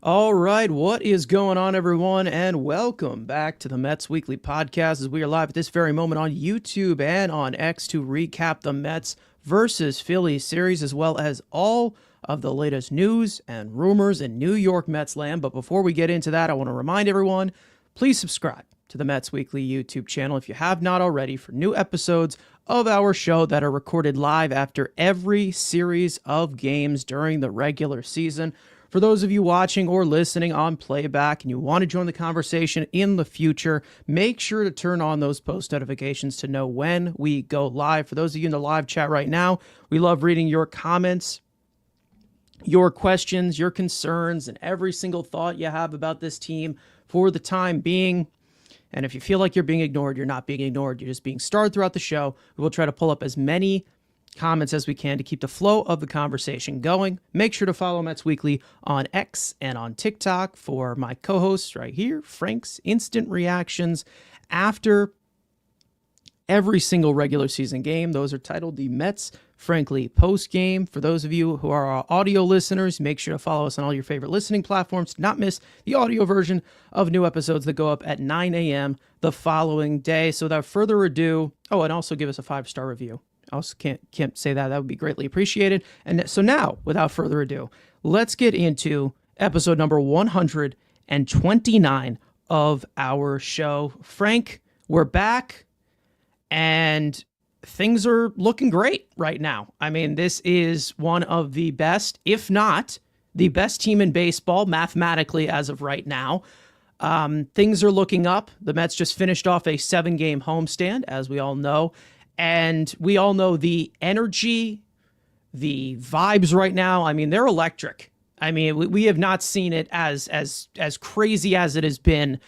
All right, what is going on, everyone, and welcome back to the Mets Weekly Podcast as we are live at this very moment on YouTube and on X to recap the Mets versus Phillies series, as well as all of the latest news and rumors in New York Mets land. But before we get into that, I want to remind everyone, please subscribe to the Mets Weekly YouTube channel if you have not already for new episodes of our show that are recorded live after every series of games during the regular season. For those of you watching or listening on playback and you want to join the conversation in the future, make sure to turn on those post notifications to know when we go live. For those of you in the live chat right now, we love reading your comments, your questions, your concerns, and every single thought you have about this team for the time being. And if you feel like you're being ignored, you're not being ignored. You're just being starred throughout the show. We will try to pull up as many comments as we can to keep the flow of the conversation going. Make sure to follow Mets Weekly on X and on TikTok for my co-hosts right here, Frank's instant reactions after every single regular season game. Those are titled the Mets Frankly Post Game. For those of you who are our audio listeners, make sure to follow us on all your favorite listening platforms to not miss the audio version of new episodes that go up at 9 a.m. the following day. So without further ado, and also give us a 5-star review. I also can't say that. That would be greatly appreciated. And so now, without further ado, let's get into episode number 129 of our show. Frank, we're back, and things are looking great right now. I mean, this is one of the best, if not the best team in baseball, mathematically, as of right now. Things are looking up. The Mets just finished off a 7-game homestand, as we all know. And we all know the energy, the vibes right now. I mean, they're electric. I mean, we have not seen it as crazy as it has been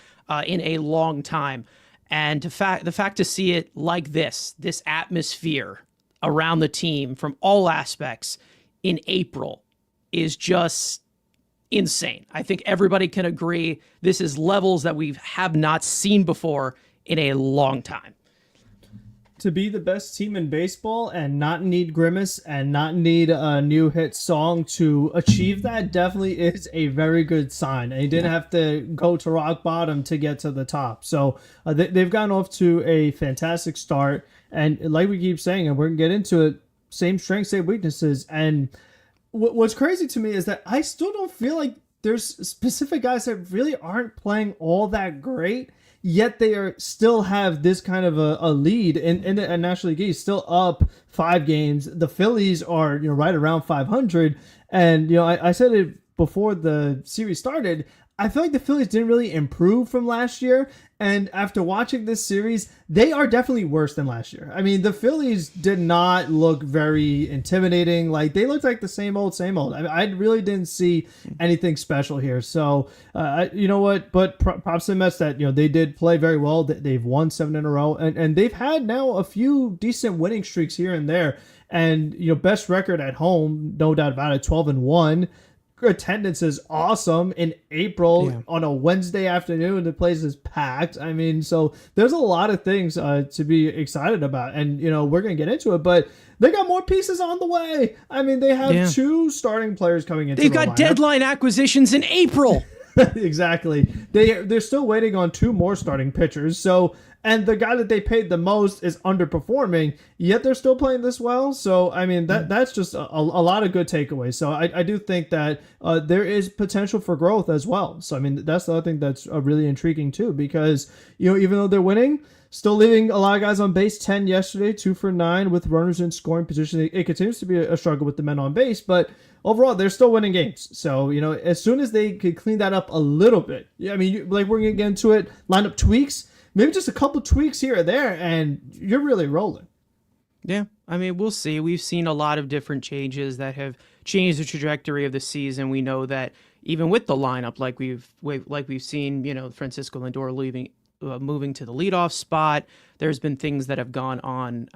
in a long time. And the fact to see it like this atmosphere around the team from all aspects in April is just insane. I think everybody can agree this is levels that we have not seen before in a long time. To be the best team in baseball and not need Grimace and not need a new hit song to achieve that definitely is a very good sign. And he didn't have to go to rock bottom to get to the top. So they've gotten off to a fantastic start. And like we keep saying, and we're going to get into it, same strengths, same weaknesses. And what's crazy to me is that I still don't feel like there's specific guys that really aren't playing all that great. Yet they still have this kind of a lead in the National League East, still up 5 games. The Phillies are right around 500, and I said it before the series started. I feel like the Phillies didn't really improve from last year, and after watching this series, they are definitely worse than last year. I mean, the Phillies did not look very intimidating. Like, they looked like the same old, same old. I really didn't see anything special here. So, you know what? But props to the Mets that, they did play very well. They've won 7 in a row, and they've had now a few decent winning streaks here and there. And, best record at home, no doubt about it, 12-1. Attendance is awesome in April on a Wednesday afternoon. The place is packed. I mean, so there's a lot of things to be excited about, and we're gonna get into it. But they got more pieces on the way. I mean, they have 2 starting players coming into. They've got deadline acquisitions in April. Exactly. They're still waiting on 2 more starting pitchers. So. And the guy that they paid the most is underperforming, yet they're still playing this well. So, I mean, that's just a lot of good takeaways. So, I do think that there is potential for growth as well. So, I mean, that's the other thing that's really intriguing, too, because, even though they're winning, still leaving a lot of guys on base. 10 yesterday, 2 for 9 with runners in scoring position. It continues to be a struggle with the men on base, but overall, they're still winning games. So, as soon as they could clean that up a little bit, I mean, like we're going to get into it, lineup tweaks. Maybe just a couple tweaks here or there, and you're really rolling. Yeah, I mean, we'll see. We've seen a lot of different changes that have changed the trajectory of the season. We know that even with the lineup, like we've seen, Francisco Lindor moving to the leadoff spot. There's been things that have gone on,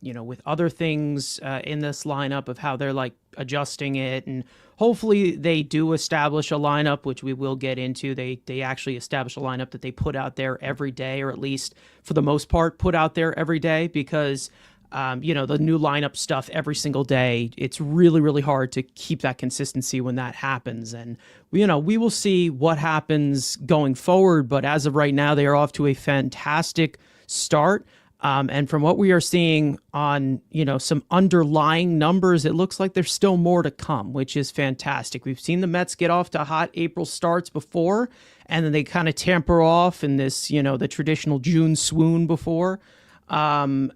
with other things in this lineup of how they're like adjusting it, and hopefully they do establish a lineup, which we will get into. They actually establish a lineup that they put out there every day, or at least for the most part put out there every day, because the new lineup stuff every single day. It's really, really hard to keep that consistency when that happens. And, we will see what happens going forward. But as of right now, they are off to a fantastic start. And from what we are seeing on, some underlying numbers, it looks like there's still more to come, which is fantastic. We've seen the Mets get off to hot April starts before, and then they kind of tamper off in this, the traditional June swoon before. And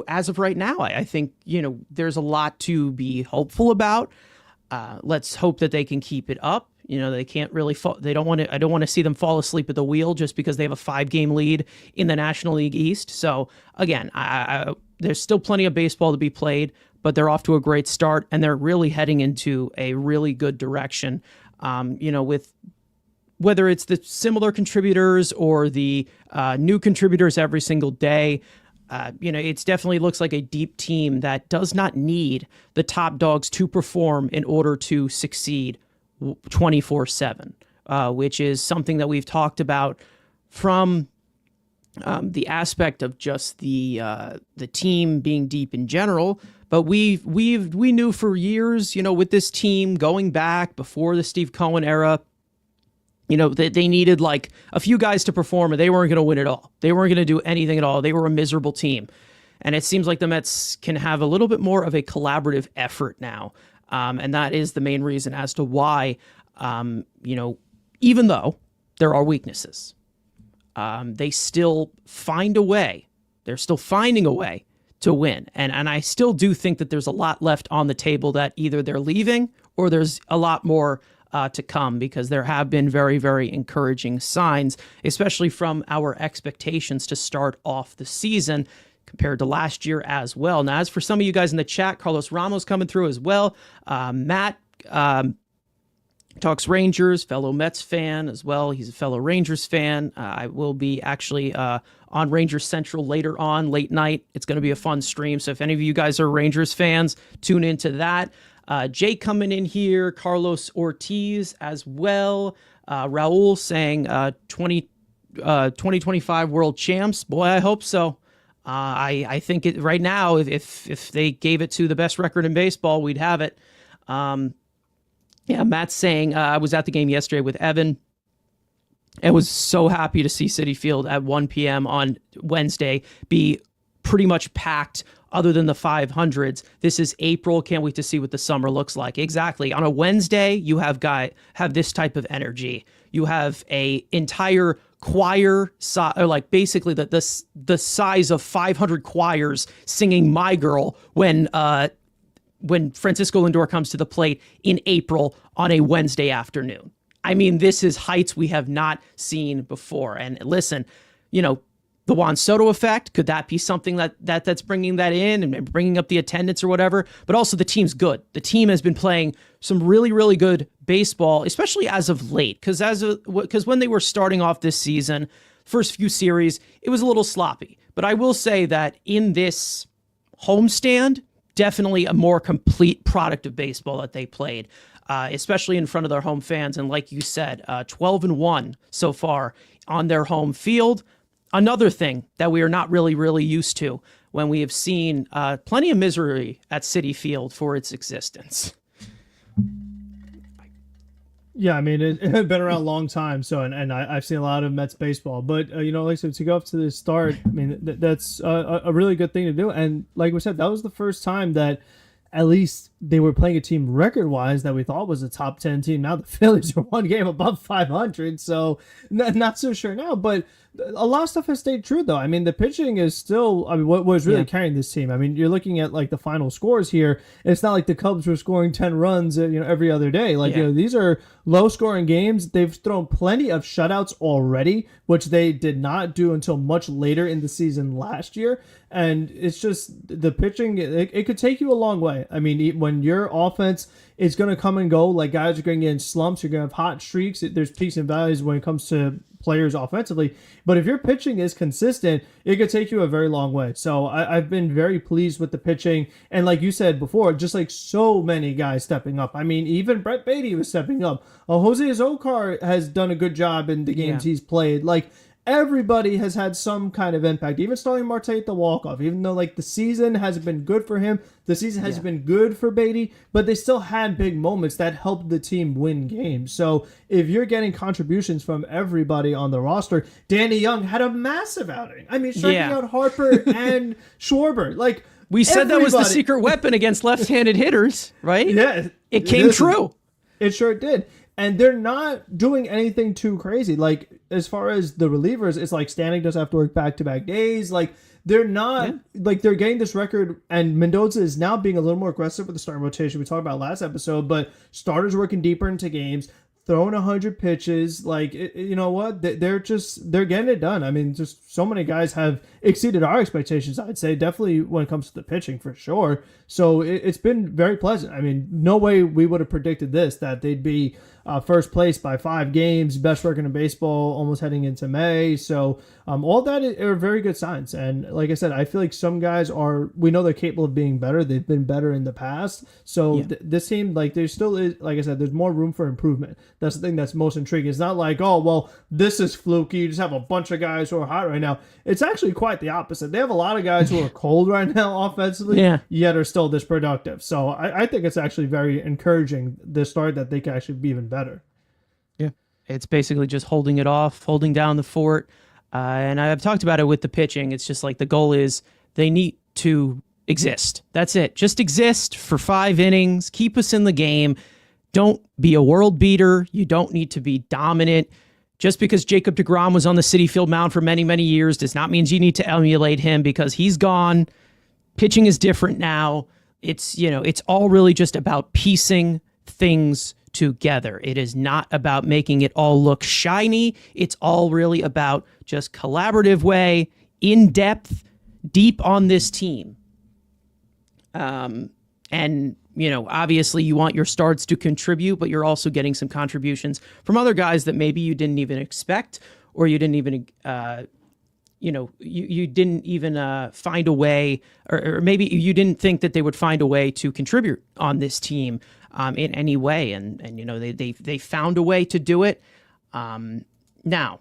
as of right now, I think, there's a lot to be hopeful about. Let's hope that they can keep it up. They can't really fall. I don't want to see them fall asleep at the wheel just because they have a 5-game lead in the National League East. So again, there's still plenty of baseball to be played, but they're off to a great start and they're really heading into a really good direction. With whether it's the similar contributors or the new contributors every single day, it's definitely looks like a deep team that does not need the top dogs to perform in order to succeed 24/7, which is something that we've talked about from the aspect of just the team being deep in general. But we knew for years, with this team going back before the Steve Cohen era, they needed like a few guys to perform, and they weren't going to win it all. They weren't going to do anything at all. They were a miserable team. And it seems like the Mets can have a little bit more of a collaborative effort now. And that is the main reason as to why, even though there are weaknesses, they still find a way. They're still finding a way to win. And I still do think that there's a lot left on the table that either they're leaving or there's a lot more to come, because there have been very, very encouraging signs, especially from our expectations to start off the season compared to last year as well. Now, as for some of you guys in the chat, Carlos Ramos coming through as well. Matt talks Rangers, fellow Mets fan as well. He's a fellow Rangers fan. I will be actually on Rangers Central later on, late night. It's going to be a fun stream. So if any of you guys are Rangers fans, tune into that. Jay coming in here, Carlos Ortiz as well. Raul saying 2025 world champs. Boy, I hope so. I think it right now, if they gave it to the best record in baseball, we'd have it. Matt's saying, I was at the game yesterday with Evan and was so happy to see Citi Field at 1 p.m. on Wednesday be pretty much packed other than the 500s. This is April. Can't wait to see what the summer looks like. Exactly. On a Wednesday, you have this type of energy. You have a entire choir, or like basically the size of 500 choirs singing "My Girl" when Francisco Lindor comes to the plate in April on a Wednesday afternoon. I mean, this is heights we have not seen before. And listen, the Juan Soto effect, could that be something that's bringing that in and bringing up the attendance or whatever? But also the team's good. The team has been playing some really, really good baseball, especially as of late. Because when they were starting off this season, first few series, it was a little sloppy. But I will say that in this homestand, definitely a more complete product of baseball that they played, especially in front of their home fans. And like you said, 12-1 so far on their home field. Another thing that we are not really, really used to when we have seen plenty of misery at Citi Field for its existence. Yeah, I mean, it had been around a long time, so and I've seen a lot of Mets baseball. But, like I said, to go up to the start, I mean, that's a really good thing to do. And like we said, that was the first time that at least they were playing a team record-wise that we thought was a top 10 team. Now the Phillies are one game above 500, so not so sure now. But a lot of stuff has stayed true, though. I mean, the pitching is still, what was really carrying this team. I mean, you're looking at, like, the final scores here. It's not like the Cubs were scoring 10 runs, every other day. Like, these are low-scoring games. They've thrown plenty of shutouts already, which they did not do until much later in the season last year. And it's just the pitching, it could take you a long way. I mean, when your offense is going to come and go, like guys are going to get in slumps, you're going to have hot streaks. There's peaks and valleys when it comes to players offensively. But if your pitching is consistent, it could take you a very long way. So I've been very pleased with the pitching. And like you said before, just like so many guys stepping up. I mean, even Brett Beatty was stepping up. Jose Azocar has done a good job in the games he's played. Like, everybody has had some kind of impact. Even starting Marte at the walk-off, even though like the season hasn't been good for him, the season has been good for Beatty, but they still had big moments that helped the team win games. So if you're getting contributions from everybody on the roster, Danny Young had a massive outing. I mean, striking out Harper and Schwarber. Like, we said that was the secret weapon against left-handed hitters, right? Yeah. It came true. It sure did. And they're not doing anything too crazy. Like, as far as the relievers, it's like Stanek doesn't have to work back-to-back days. Like, they're not, like, they're getting this record, and Mendoza is now being a little more aggressive with the starting rotation. We talked about last episode, but starters working deeper into games, throwing 100 pitches. Like, you know what? They're getting it done. I mean, just so many guys have exceeded our expectations, I'd say, definitely when it comes to the pitching, for sure. So it's been very pleasant. I mean, no way we would have predicted this, that they'd be first place by 5 games, best record in baseball, almost heading into May. So all that are very good signs. And like I said, I feel like some guys we know they're capable of being better. They've been better in the past. So this team, like, there still is, like I said, there's more room for improvement. That's the thing that's most intriguing. It's not like, oh, well, this is fluky. You just have a bunch of guys who are hot right now. It's actually quite the opposite. They have a lot of guys who are cold right now offensively, yet are still this productive. So I think it's actually very encouraging, the start, that they can actually be even better. Yeah. It's basically just holding it off, holding down the fort. And I've talked about it with the pitching. It's just like the goal is they need to exist. That's it. Just exist for 5 innings. Keep us in the game. Don't be a world beater. You don't need to be dominant. Just because Jacob deGrom was on the Citi Field mound for many, many years does not mean you need to emulate him, because he's gone. Pitching is different now. It's all really just about piecing things together. It is not about making it all look shiny. It's all really about just collaborative way, in depth, deep on this team. And obviously you want your starts to contribute, but you're also getting some contributions from other guys that maybe you didn't even expect, or you didn't even, you didn't even find a way, or maybe you didn't think that they would find a way to contribute on this team in any way. And they found a way to do it. Now,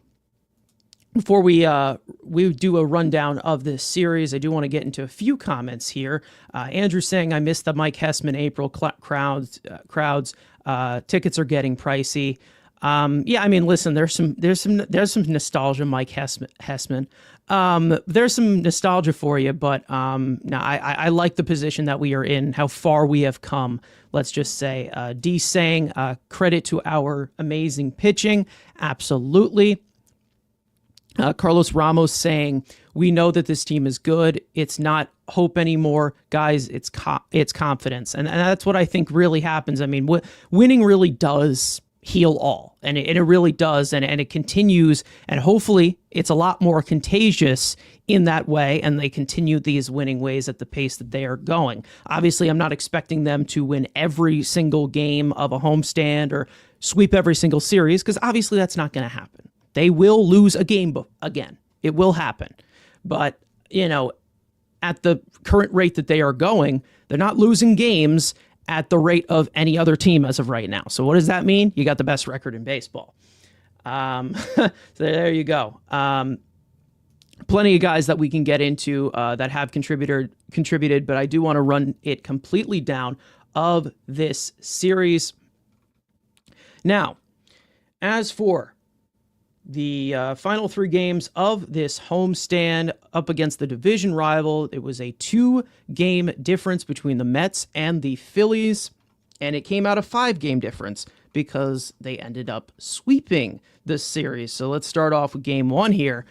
before we do a rundown of this series, I do want to get into a few comments here. Andrew saying, I missed the Mike Hessman April crowds. Tickets are getting pricey. I mean, listen, there's some nostalgia, Mike Hessman. There's some nostalgia for you, but no, I like the position that we are in, how far we have come. Let's just say, D saying, credit to our amazing pitching. Absolutely. Carlos Ramos saying, we know that this team is good. It's not hope anymore, guys. It's confidence. And that's what I think really happens. I mean, winning really does heal all, and it really does. And it continues, and hopefully it's a lot more contagious in that way. And they continue these winning ways at the pace that they are going. Obviously, I'm not expecting them to win every single game of a homestand or sweep every single series, because obviously that's not going to happen. They will lose a game again. It will happen. But, at the current rate that they are going, they're not losing games at the rate of any other team as of right now. So what does that mean? You got the best record in baseball. So there you go. Plenty of guys that we can get into that have contributed, but I do want to run it completely down of this series. Now, as for the final 3 games of this homestand up against the division rival, it was a 2-game difference between the Mets and the Phillies, and it came out a 5-game difference because they ended up sweeping this series. So let's start off with game 1 here.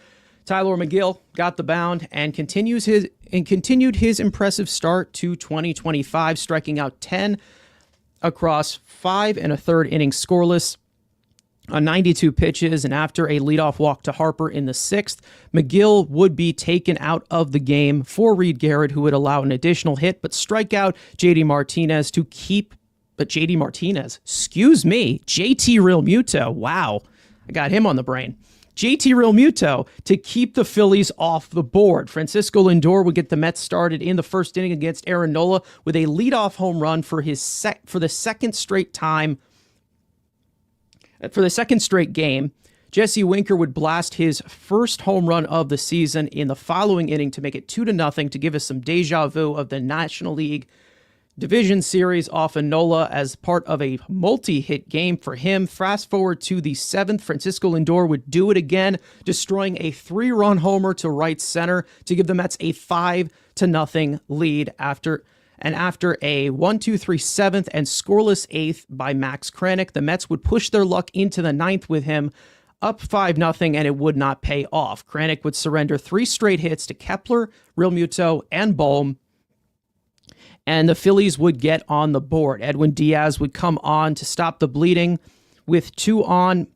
Tyler McGill got the mound and continued his impressive start to 2025, striking out 10 across 5 1/3 innings scoreless on 92 pitches, and after a leadoff walk to Harper in the 6th, McGill would be taken out of the game for Reed Garrett, who would allow an additional hit but strike out JT Martinez, JT Realmuto, wow, I got him on the brain. JT Realmuto to keep the Phillies off the board. Francisco Lindor would get the Mets started in the first inning against Aaron Nola with a leadoff home run for the second straight game Jesse Winker would blast his first home run of the season in the following inning to make it 2-0 to give us some deja vu of the National League Division Series off of Nola as part of a multi-hit game for him. Fast forward to the 7th, Francisco Lindor would do it again, destroying a 3-run homer to right center to give the Mets a 5-0 lead after a 1-2-3 7th and scoreless 8th by Max Kranick. The Mets would push their luck into the 9th with him up 5-0, and it would not pay off. Kranick would surrender 3 straight hits to Kepler, Realmuto, and Bohm, and the Phillies would get on the board. Edwin Diaz would come on to stop the bleeding with 2 on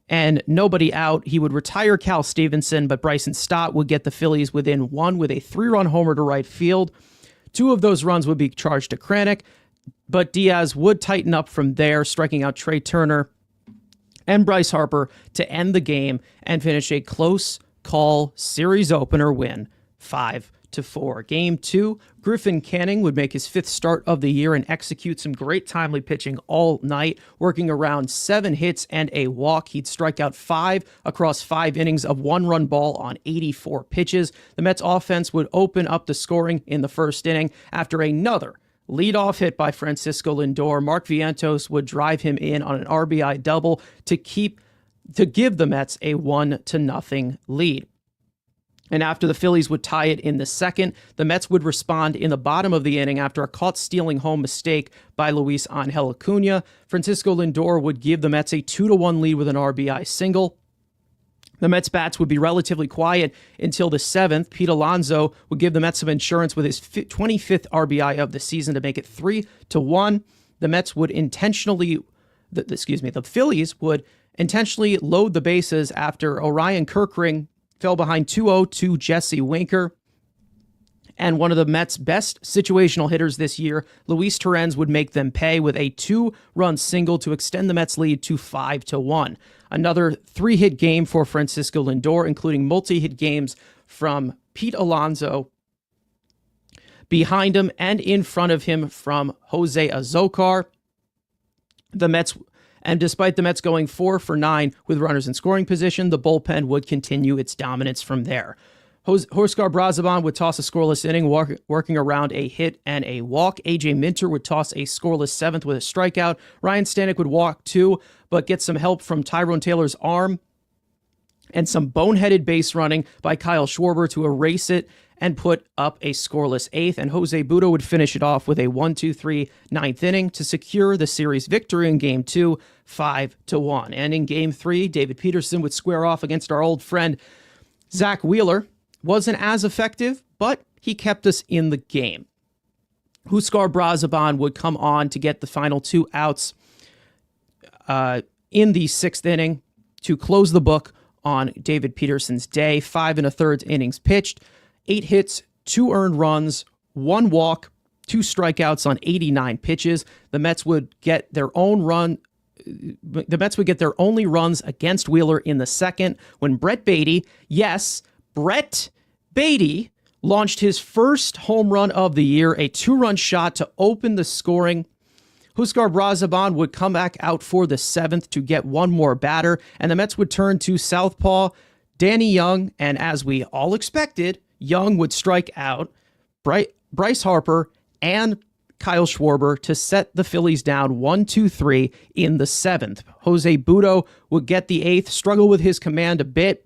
and nobody out. He would retire Cal Stevenson, but Bryson Stott would get the Phillies within 1 with a 3-run homer to right field. 2 of those runs would be charged to Kranick, but Diaz would tighten up from there, striking out Trey Turner and Bryce Harper to end the game and finish a close call series opener win, 5-4. Game 2, Griffin Canning would make his 5th start of the year and execute some great timely pitching all night, working around 7 hits and a walk. He'd strike out 5 across 5 innings of 1-run ball on 84 pitches. The Mets offense would open up the scoring in the first inning after another leadoff hit by Francisco Lindor. Mark Vientos would drive him in on an RBI double to give the Mets a 1-0 lead. And after the Phillies would tie it in the 2nd, the Mets would respond in the bottom of the inning after a caught-stealing home mistake by Luis Angel Acuna. Francisco Lindor would give the Mets a 2-1 lead with an RBI single. The Mets bats would be relatively quiet until the 7th. Pete Alonso would give the Mets some insurance with his 25th RBI of the season to make it 3-1. The Phillies would intentionally load the bases after Orion Kirkring fell behind 2-0 to Jesse Winker. And one of the Mets' best situational hitters this year, Luis Torrens, would make them pay with a 2-run single to extend the Mets' lead to 5-1. Another 3-hit game for Francisco Lindor, including multi-hit games from Pete Alonso, behind him and in front of him from Jose Azocar. And despite the Mets going 4 for 9 with runners in scoring position, the bullpen would continue its dominance from there. Huascar Brazoban would toss a scoreless inning, working around a hit and a walk. A.J. Minter would toss a scoreless 7th with a strikeout. Ryan Stanek would walk 2, but get some help from Tyrone Taylor's arm and some boneheaded base running by Kyle Schwarber to erase it and put up a scoreless 8th, and Jose Budo would finish it off with a 1-2-3 9th inning to secure the series victory in Game 2, 5-1. And in Game 3, David Peterson would square off against our old friend Zach Wheeler. Wasn't as effective, but he kept us in the game. Huascar Brazoban would come on to get the final 2 outs in the 6th inning to close the book on David Peterson's day. 5 1/3 innings pitched, 8 hits, 2 earned runs, 1 walk, 2 strikeouts on 89 pitches. The Mets would get their only runs against Wheeler in the 2nd when Brett Baty, yes, Brett Baty, launched his first home run of the year, a 2-run shot to open the scoring. Huascar Brazoban would come back out for the 7th to get 1 more batter, and the Mets would turn to southpaw Danny Young, and as we all expected, Young would strike out Bryce Harper and Kyle Schwarber to set the Phillies down 1-2-3 in the 7th. Jose Budo would get the 8th, struggle with his command a bit,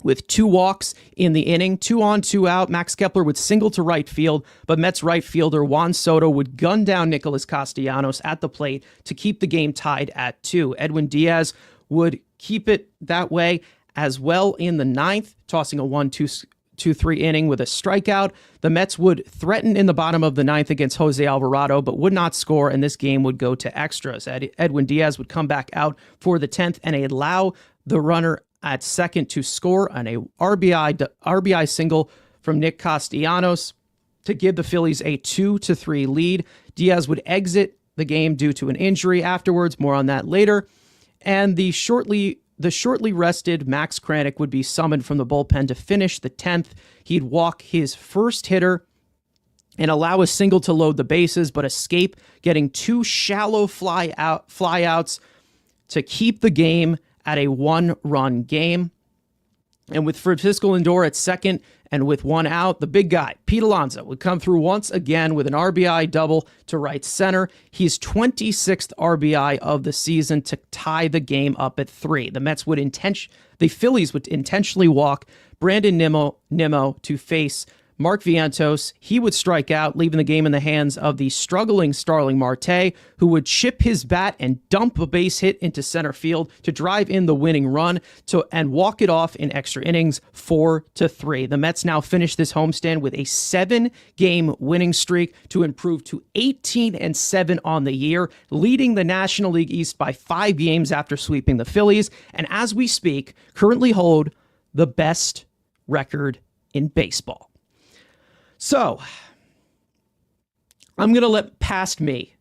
with 2 walks in the inning, 2 on, 2 out. Max Kepler would single to right field, but Mets right fielder Juan Soto would gun down Nicholas Castellanos at the plate to keep the game tied at 2. Edwin Diaz would keep it that way as well in the 9th, tossing a 1-2-3 inning with a strikeout. The Mets would threaten in the bottom of the 9th against Jose Alvarado, but would not score, and this game would go to extras. Edwin Diaz would come back out for the 10th and allow the runner at 2nd to score on a RBI single from Nick Castellanos to give the Phillies a 2-3 lead. Diaz would exit the game due to an injury afterwards. More on that later. And the shortly rested Max Kranick would be summoned from the bullpen to finish the 10th. He'd walk his first hitter and allow a single to load the bases, but escape getting 2 shallow fly outs to keep the game at a 1-run game. And with Francisco Lindor at second and with one out, the big guy, Pete Alonso, would come through once again with an RBI double to right center. He's 26th RBI of the season to tie the game up at 3. The Phillies would intentionally walk Brandon Nimmo to face Mark Vientos. He would strike out, leaving the game in the hands of the struggling Starling Marte, who would chip his bat and dump a base hit into center field to drive in the winning run and walk it off in extra innings 4-3. The Mets now finish this homestand with a 7-game winning streak to improve to 18-7 on the year, leading the National League East by 5 games after sweeping the Phillies, and as we speak, currently hold the best record in baseball. So, I'm going to let past me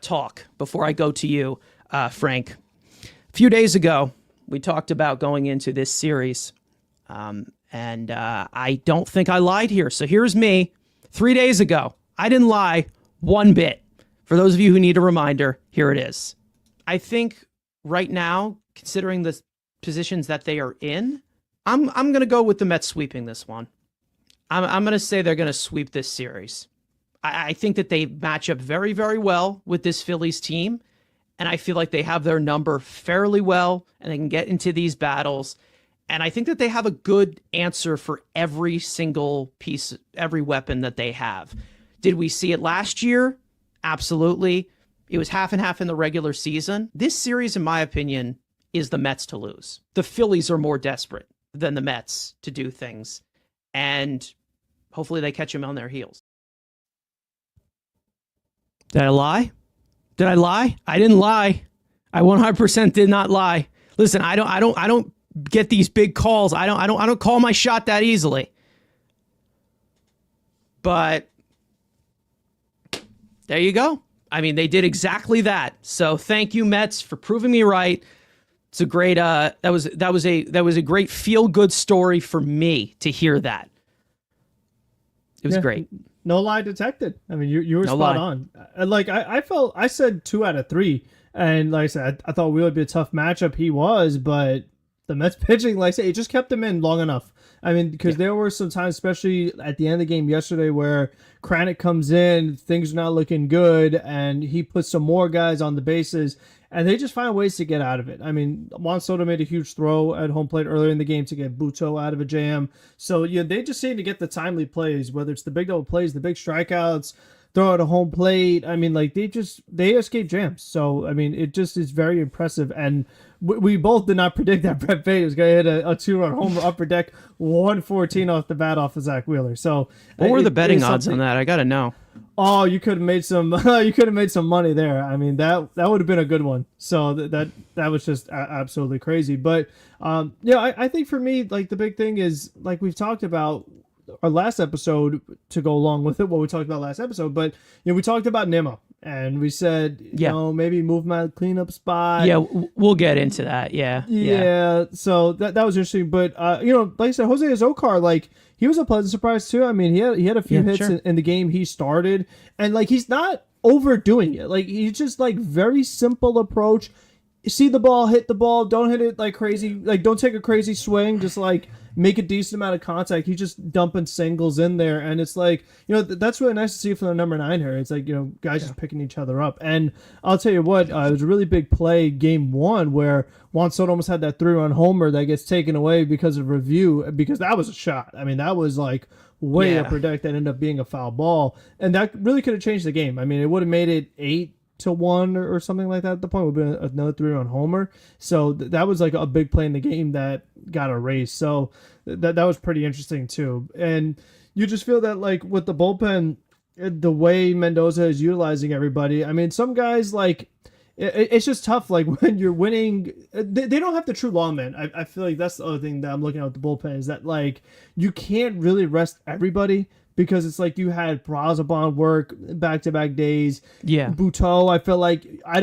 talk before I go to you, Frank. A few days ago, we talked about going into this series, and I don't think I lied here. So here's me, 3 days ago. I didn't lie one bit. For those of you who need a reminder, here it is. I think right now, considering the positions that they are in, I'm going to go with the Mets sweeping this one. I'm going to say they're going to sweep this series. I think that they match up very, very well with this Phillies team, and I feel like they have their number fairly well, and they can get into these battles, and I think that they have a good answer for every single piece, every weapon that they have. Did we see it last year? Absolutely. It was half and half in the regular season. This series, in my opinion, is the Mets to lose. The Phillies are more desperate than the Mets to do things, and hopefully they catch them on their heels. Did I lie? Did I lie? I didn't lie. I 100% did not lie. Listen, I don't get these big calls. I don't call my shot that easily. But there you go. I mean, they did exactly that. So thank you, Mets, for proving me right. It's a great that was a great feel good story for me to hear that. It was great. No lie detected. I mean, you were spot on. Like I said 2 out of 3, and like I said, I thought Wheeler would be a tough matchup. He was, but the Mets pitching, like I said, it just kept him in long enough. I mean, because there were some times, especially at the end of the game yesterday, where Kranick comes in, things are not looking good, and he puts some more guys on the bases, and they just find ways to get out of it. I mean, Juan Soto made a huge throw at home plate earlier in the game to get Buto out of a jam. So, they just seem to get the timely plays, whether it's the big double plays, the big strikeouts, throw at a home plate. I mean, like, they escape jams. So, I mean, it just is very impressive. And we both did not predict that Brett Baty was going to hit a 2-run homer upper deck, 114 off the bat off of Zach Wheeler. So, what were the betting odds on that? I got to know. Oh, you could have made some. You could have made some money there. I mean, that would have been a good one. So that was just absolutely crazy. But I think for me, like, the big thing is, like we've talked about our last episode, to go along with it, what we talked about last episode. But we talked about Nimmo, and we said maybe move my cleanup spot. Yeah, we'll get into that. Yeah. So that was interesting. But like I said, Jose Azocar, like, he was a pleasant surprise too. I mean, he had a few hits in the game he started, and like, he's not overdoing it. Like, he's just like very simple approach. See the ball, hit the ball, don't hit it like crazy. Like, don't take a crazy swing. Just like make a decent amount of contact. He's just dumping singles in there, and it's like, that's really nice to see from the number 9 here. It's like, guys just picking each other up. And I'll tell you what, it was a really big play game 1 where Juan Soto almost had that 3-run homer that gets taken away because of review, because that was a shot. I mean, that was like way upper deck that ended up being a foul ball, and that really could have changed the game. I mean, it would have made it 8-1 or something like that at the point. Would have been another 3-run homer. So that was like a big play in the game that got erased. So that was pretty interesting too. And you just feel that, like, with the bullpen, the way Mendoza is utilizing everybody. I mean, some guys, like, it's just tough. Like, when you're winning, they don't have the true long man. I feel like that's the other thing that I'm looking at with the bullpen, is that, like, you can't really rest everybody, because it's like you had Brazoban work back-to-back days. Yeah. Buto, I feel like I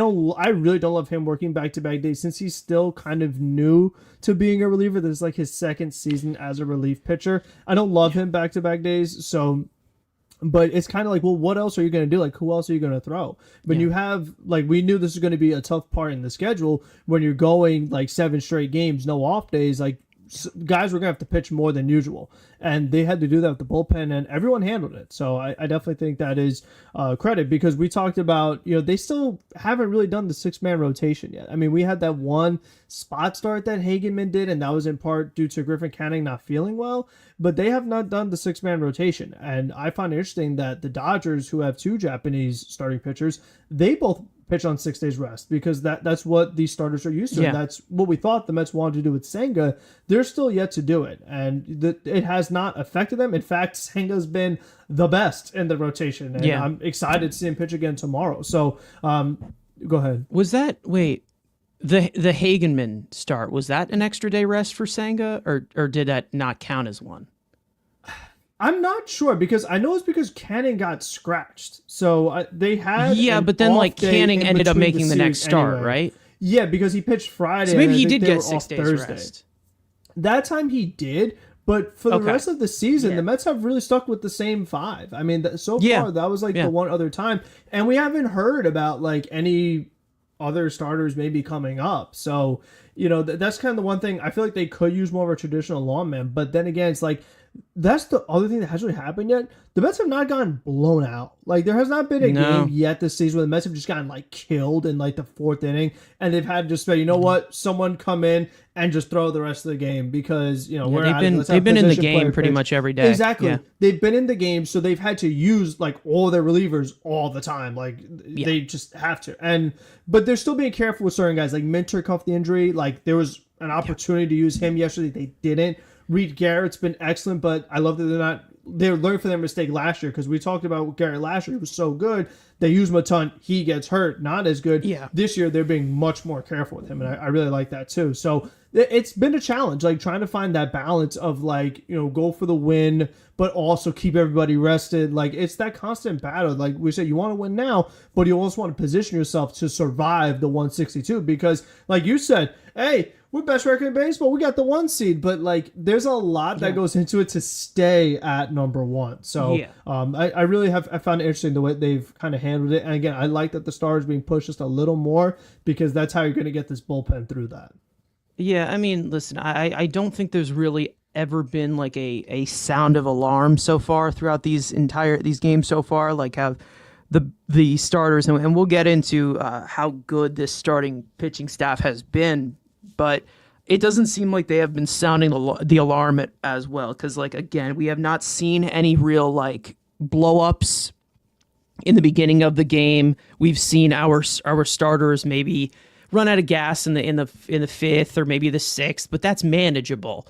really don't love him working back-to-back days, since he's still kind of new to being a reliever. This is like his second season as a relief pitcher. I don't love him back-to-back days, so But it's kind of like, well, what else are you going to do? Like, who else are you going to throw? When you have, like, we knew this was going to be a tough part in the schedule when you're going like 7 straight games, no off days. Like, guys were going to have to pitch more than usual. And they had to do that with the bullpen, and everyone handled it. So I definitely think that is credit, because we talked about, they still haven't really done the 6-man rotation yet. I mean, we had that one spot start that Hagenman did, and that was in part due to Griffin Canning not feeling well, but they have not done the 6-man rotation. And I find it interesting that the Dodgers, who have 2 Japanese starting pitchers, they both pitch on 6 days rest, because that's what these starters are used to. And that's what we thought the Mets wanted to do with Senga. They're still yet to do it, and it has not affected them. In fact, Senga's been the best in the rotation, and I'm excited to see him pitch again tomorrow. So go ahead. Was that the Hagenman start, was that an extra day rest for Senga, or did that not count as one? I'm not sure, because I know it's because Canning got scratched. So they had but then like Canning ended up making the next start, anyway. Right? Yeah, because he pitched Friday. So maybe he did get 6 days rest. That time he did, but for the rest of the season, the Mets have really stuck with the same 5. I mean, so far that was like the one other time, and we haven't heard about like any other starters maybe coming up. So that's kind of the one thing. I feel like they could use more of a traditional long man, but then again, it's like, that's the other thing that hasn't really happened yet. The Mets have not gotten blown out. Like, there has not been a game yet this season where the Mets have just gotten like killed in like the 4th inning, and they've had to just say, you know what, someone come in and just throw the rest of the game, because they've been in the game pretty much every day. Exactly. They've been in the game, so they've had to use like all their relievers all the time. Like they just have to. But they're still being careful with certain guys. Like Minter cuffed the injury. Like there was an opportunity to use him yesterday. They didn't. Reed Garrett's been excellent, but I love that they learned from their mistake last year, because we talked about Garrett last year. He was so good. They use him a ton. He gets hurt. Not as good. This year, they're being much more careful with him, and I really like that too. So it's been a challenge, like trying to find that balance of like, go for the win, but also keep everybody rested. Like, it's that constant battle. Like we said, you want to win now, but you also want to position yourself to survive the 162, because like you said, hey, we're best record in baseball. We got the 1 seed, but like there's a lot that goes into it to stay at number 1. So I really I found it interesting the way they've kind of handled it. And again, I like that the Stars being pushed just a little more, because that's how you're going to get this bullpen through that. Yeah, I mean, listen, I don't think there's really ever been like a sound of alarm so far throughout these games so far. Like, have the starters, and we'll get into how good this starting pitching staff has been, but it doesn't seem like they have been sounding the alarm as well, because like, again, we have not seen any real like blow-ups in the beginning of the game. We've seen our starters maybe run out of gas in the 5th or maybe the 6th, but that's manageable.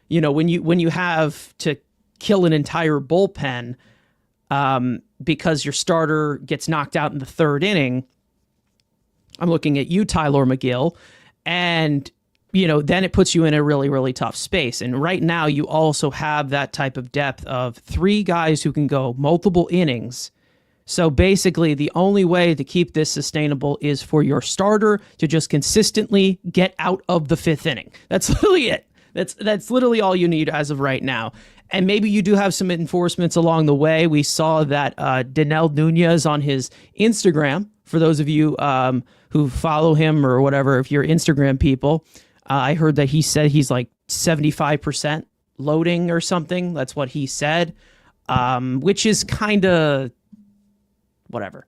When you have to kill an entire bullpen because your starter gets knocked out in the 3rd inning, I'm looking at you, Tyler McGill, and then it puts you in a really, really tough space. And right now you also have that type of depth of 3 guys who can go multiple innings. So basically the only way to keep this sustainable is for your starter to just consistently get out of the 5th inning. That's literally it. That's literally all you need as of right now. And maybe you do have some enforcements along the way. We saw that Danel Nunez on his Instagram, for those of you who follow him or whatever, if you're Instagram people, I heard that he said he's like 75% loading or something. That's what he said, which is kind of whatever.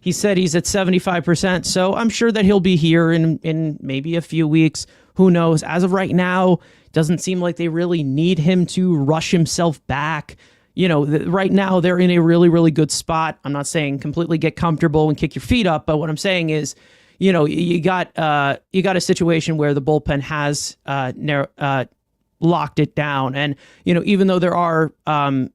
He said he's at 75%, so I'm sure that he'll be here in maybe a few weeks. Who knows? As of right now, doesn't seem like they really need him to rush himself back. Right now they're in a really, really good spot. I'm not saying completely get comfortable and kick your feet up, but what I'm saying is, you got a situation where the bullpen has locked it down, and even though there are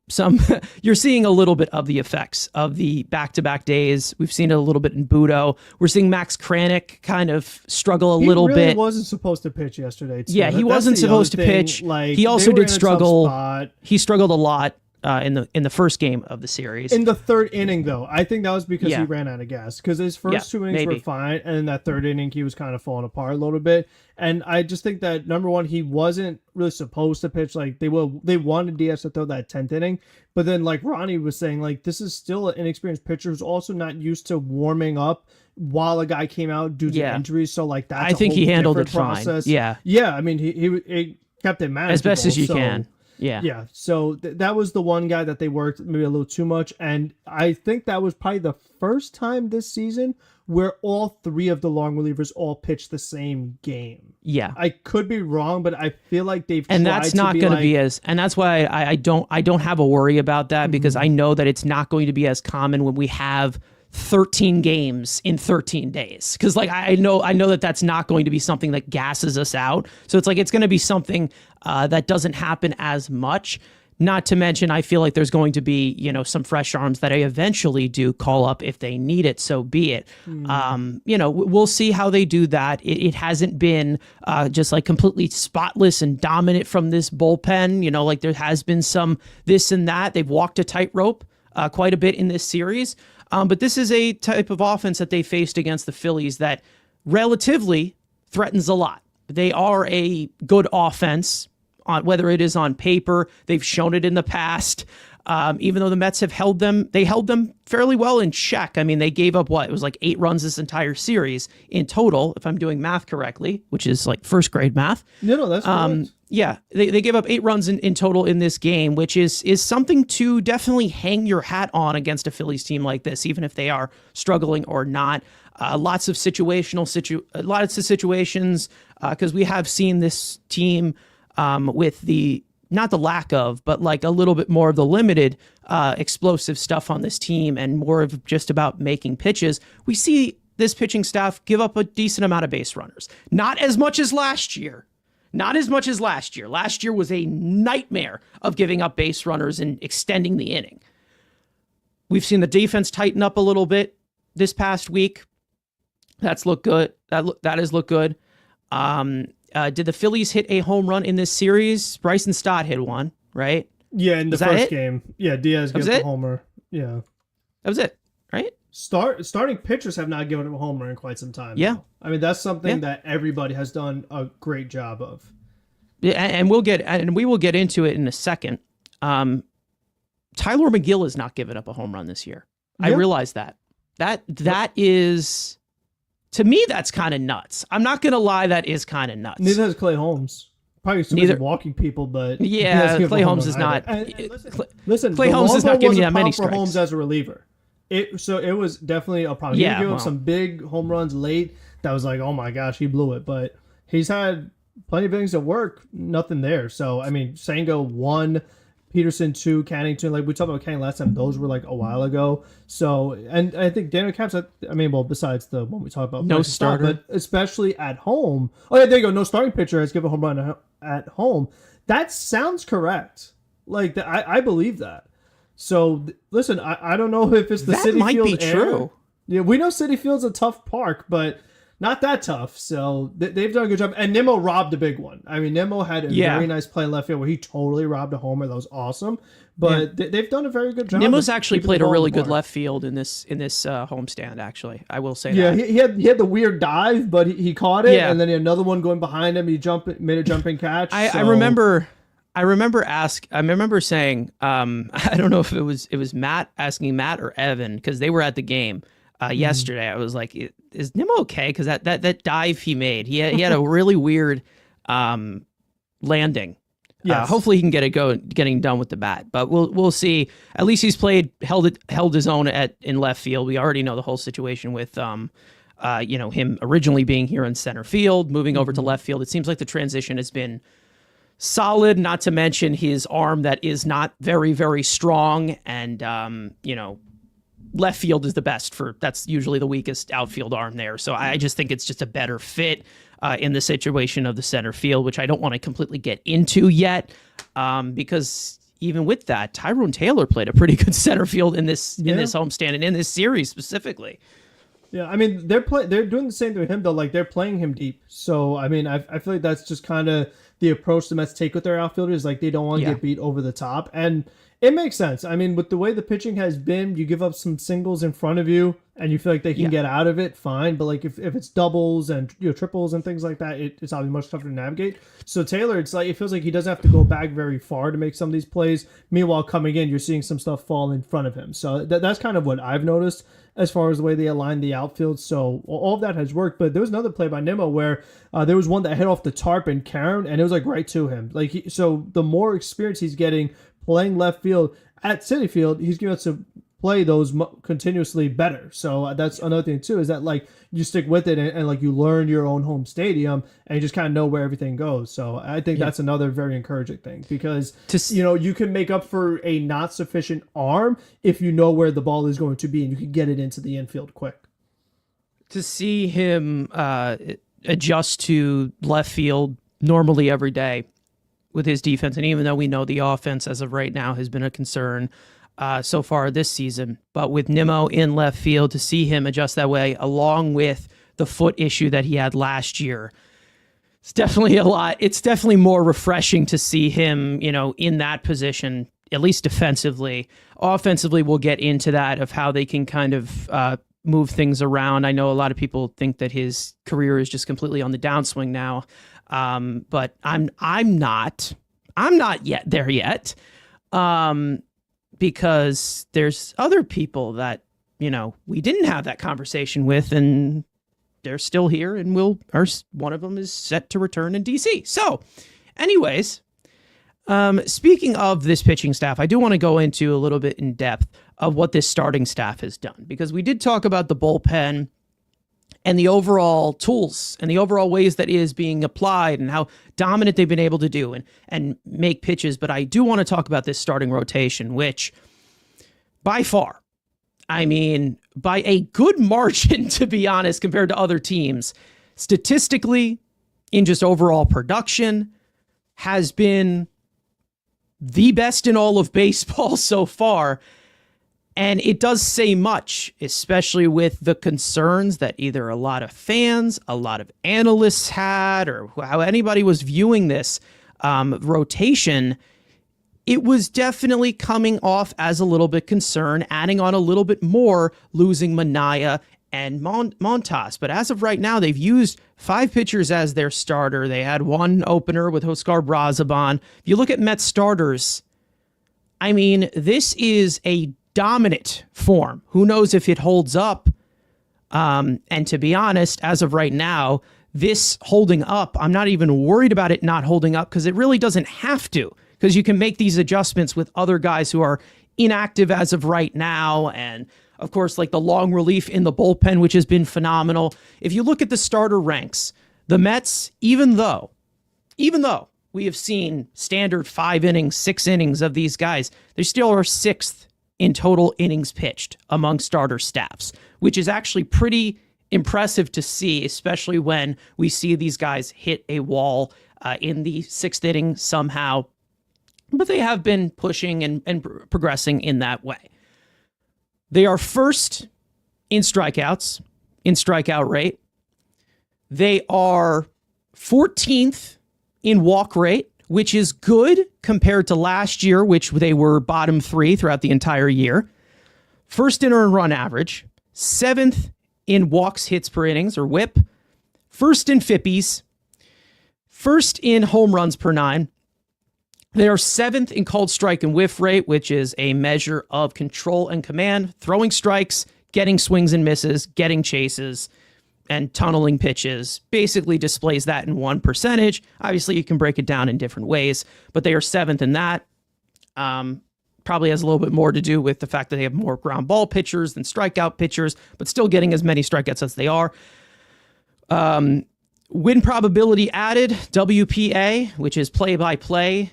some, you're seeing a little bit of the effects of the back-to-back days. We've seen it a little bit in Budo. We're seeing Max Kranick kind of struggle a little bit. He wasn't supposed to pitch yesterday too. Yeah, he wasn't supposed to pitch. Like, he also did struggle. He struggled a lot. in the first game of the series. In the third inning, though, I think that was because Yeah. he ran out of gas. Because his first two innings maybe. were fine, and in that third inning, he was kind of falling apart a little bit. And I just think that number one, he wasn't really supposed to pitch. Like they wanted Diaz to throw that 10th inning, but then like Ronnie was saying, like this is still an inexperienced pitcher who's also not used to warming up while a guy came out due to injuries. So like that's I think he handled it process. fine. Yeah, yeah. I mean, he kept it manageable as best as you so, can. Yeah. Yeah. So that was the one guy that they worked maybe a little too much. And I think that was probably the first time this season where all three of the long relievers all pitched the same game. Yeah. I could be wrong, but I feel like they've and tried that's not going to be as, and that's why I don't have a worry about that because I know that it's not going to be as common when we have 13 games in 13 days. Cause like, I know that that's not going to be something that gasses us out. So it's like, it's going to be something that doesn't happen as much. Not to mention, I feel like there's going to be, some fresh arms that I eventually do call up if they need it. So be it. We'll see how they do that. It hasn't been just like completely spotless and dominant from this bullpen. Like there has been some this and that. They've walked a tightrope quite a bit in this series. But this is a type of offense that they faced against the Phillies that relatively threatens a lot. They are a good offense, whether it is on paper. They've shown it in the past. Even though the Mets have held them fairly well in check. I mean, they gave up it was like 8 runs this entire series in total, if I'm doing math correctly, which is like first grade math. No, that's correct. Yeah, they gave up 8 runs in total in this game, which is something to definitely hang your hat on against a Phillies team like this, even if they are struggling or not. Lots of situations, because we have seen this team with not the lack of, but like a little bit more of the limited explosive stuff on this team and more of just about making pitches. We see this pitching staff give up a decent amount of base runners. Not as much as last year. Last year was a nightmare of giving up base runners and extending the inning. We've seen the defense tighten up a little bit this past week. That's looked good. That has looked good. Did the Phillies hit a home run in this series? Bryson Stott hit one, right? Yeah, in the first game. Yeah, Diaz gave the homer. Yeah. That was it, right? Starting pitchers have not given him a homer in quite some time. Yeah. Now. I mean, that's something that everybody has done a great job of. Yeah, and we will get into it in a second. Tyler McGill has not given up a home run this year. Yeah. I realize that. That is, to me, that's kind of nuts. I'm not going to lie, that is kind of nuts. Neither has Clay Holmes. Probably so busy walking people, but yeah, Clay Holmes is not. Listen, Clay Holmes is not giving you that many strikes. For Holmes as a reliever, it was definitely a problem. He gave up some big home runs late. That was like, oh my gosh, he blew it. But he's had plenty of innings at work, nothing there. So I mean, Sango 1, Peterson 2, Canning 2. Like we talked about Canning last time, those were like a while ago. So and I think Daniel Caps. Besides the one we talked about, no starter, but especially at home. Oh yeah, there you go. No starting pitcher has given a home run at home. That sounds correct. Like I believe that. So listen, I don't know if it's the that Citi might Field be era. true. Yeah, we know Citi Field's a tough park, but not that tough. So they've done a good job. And Nimmo robbed a big one. I mean, Nimmo had a very nice play in left field where he totally robbed a homer. That was awesome. But they've done a very good job. Nimmo's actually played a really good left field in this homestand. Actually, I will say that. Yeah, he had the weird dive, but he caught it, and then he had another one going behind him. He made a jumping catch. I remember saying, I don't know if it was Matt asking Matt or Evan because they were at the game yesterday. I was like, is Nimmo okay? Because that dive he made, he had a really weird landing. Yes. Hopefully he can getting done with the bat, but we'll see. At least he's held his own in left field. We already know the whole situation with him originally being here in center field, moving over to left field. It seems like the transition has been solid, not to mention his arm that is not very, very strong. And, left field is the best that's usually the weakest outfield arm there. So I just think it's just a better fit in the situation of the center field, which I don't want to completely get into yet. Because even with that, Tyrone Taylor played a pretty good center field in this homestand and in this series specifically. Yeah, I mean, they're doing the same thing with him, though. Like, they're playing him deep. So, I mean, I feel like that's just kind of the approach the Mets take with their outfielders. Like, they don't want to get beat over the top. And It makes sense. I mean, with the way the pitching has been, you give up some singles in front of you and you feel like they can get out of it, fine. But like if it's doubles and triples and things like that, it's obviously much tougher to navigate. So Taylor, it's like it feels like he doesn't have to go back very far to make some of these plays. Meanwhile, coming in, you're seeing some stuff fall in front of him. So that's kind of what I've noticed as far as the way they align the outfield. So all of that has worked. But there was another play by Nimmo where there was one that hit off the tarp and Karen, and it was like right to him. So the more experience he's getting playing left field at Citi Field, he's going to play those continuously better. So that's another thing too, is that like you stick with it and like you learn your own home stadium and you just kind of know where everything goes. So I think that's another very encouraging thing because you can make up for a not sufficient arm if you know where the ball is going to be and you can get it into the infield quick. To see him adjust to left field normally every day with his defense, and even though we know the offense as of right now has been a concern so far this season, but with Nimmo in left field, to see him adjust that way along with the foot issue that he had last year, it's definitely a lot. It's definitely more refreshing to see him, in that position, at least defensively. Offensively, we'll get into that of how they can kind of move things around. I know a lot of people think that his career is just completely on the downswing now. But I'm not yet there yet. Because there's other people that, we didn't have that conversation with and they're still here and one of them is set to return in DC. So anyways, speaking of this pitching staff, I do want to go into a little bit in depth of what this starting staff has done, because we did talk about the bullpen and the overall tools and the overall ways that it is being applied and how dominant they've been able to do and make pitches. But I do want to talk about this starting rotation, which by far, by a good margin, to be honest, compared to other teams, statistically, in just overall production, has been the best in all of baseball so far. And it does say much, especially with the concerns that either a lot of fans, a lot of analysts had, or how anybody was viewing this rotation. It was definitely coming off as a little bit concerned, adding on a little bit more, losing Manaea and Montas. But as of right now, they've used 5 pitchers as their starter. They had one opener with Oscar Brazaban. If you look at Mets starters, this is a dominant form. Who knows if it holds up? And to be honest, as of right now, this holding up, I'm not even worried about it not holding up because it really doesn't have to, because you can make these adjustments with other guys who are inactive as of right now. And of course, like the long relief in the bullpen, which has been phenomenal. If you look at the starter ranks, the Mets, even though we have seen standard 5 innings, 6 innings of these guys, they still are 6th in total innings pitched among starter staffs, which is actually pretty impressive to see, especially when we see these guys hit a wall in the 6th inning somehow. But they have been pushing and progressing in that way. They are first in strikeouts, in strikeout rate. They are 14th in walk rate, which is good compared to last year, which they were bottom 3 throughout the entire year. First in earned run average, 7th in walks hits per innings, or WHIP, first in FIPPs, first in home runs per 9. They are 7th in called strike and whiff rate, which is a measure of control and command, throwing strikes, getting swings and misses, getting chases, and tunneling pitches. Basically displays that in one percentage. Obviously, you can break it down in different ways, but they are 7th in that. Probably has a little bit more to do with the fact that they have more ground ball pitchers than strikeout pitchers, but still getting as many strikeouts as they are. Win probability added, WPA, which is play-by-play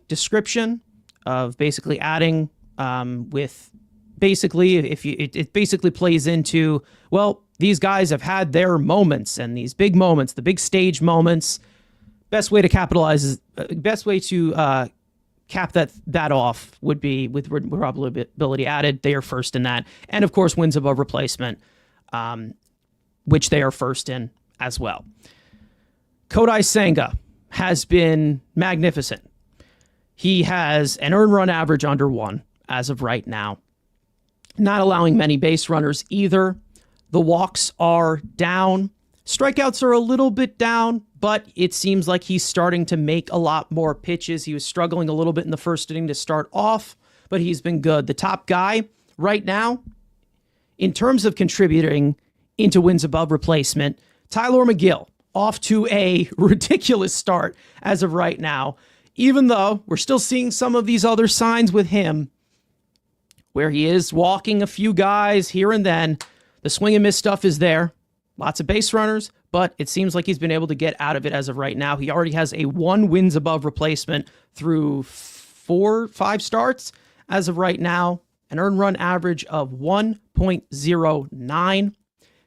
description of basically adding with basically, it basically plays into, well, these guys have had their moments and these big moments, the big stage moments. Best way to capitalize is best way to cap that off would be with probability added. They are first in that, and of course wins above replacement, which they are first in as well. Kodai Senga has been magnificent. He has an earned run average under 1 as of right now. Not allowing many base runners either. The walks are down. Strikeouts are a little bit down, but it seems like he's starting to make a lot more pitches. He was struggling a little bit in the first inning to start off, but he's been good. The top guy right now, in terms of contributing into wins above replacement, Tyler McGill, off to a ridiculous start as of right now, even though we're still seeing some of these other signs with him where he is walking a few guys here and then. The swing and miss stuff is there. Lots of base runners, but it seems like he's been able to get out of it as of right now. He already has a 1 wins above replacement through 4-5 starts as of right now. An earned run average of 1.09.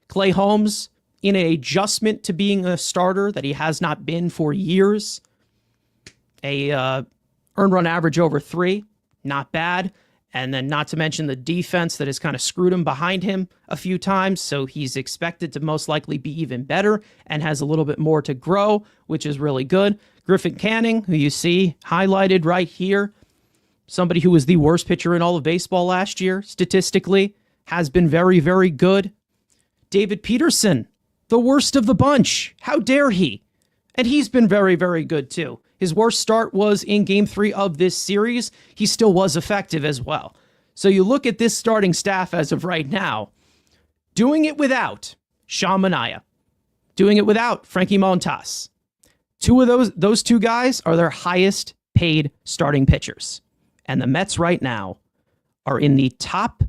Clay Holmes in an adjustment to being a starter that he has not been for years. A earned run average over 3. Not bad. And then not to mention the defense that has kind of screwed him behind him a few times. So he's expected to most likely be even better and has a little bit more to grow, which is really good. Griffin Canning, who you see highlighted right here, somebody who was the worst pitcher in all of baseball last year, statistically, has been very, very good. David Peterson, the worst of the bunch. How dare he? And he's been very, very good too. His worst start was in Game 3 of this series. He still was effective as well. So you look at this starting staff as of right now, doing it without Sean Manaea, doing it without Frankie Montas. Two of those two guys are their highest paid starting pitchers. And the Mets right now are in the top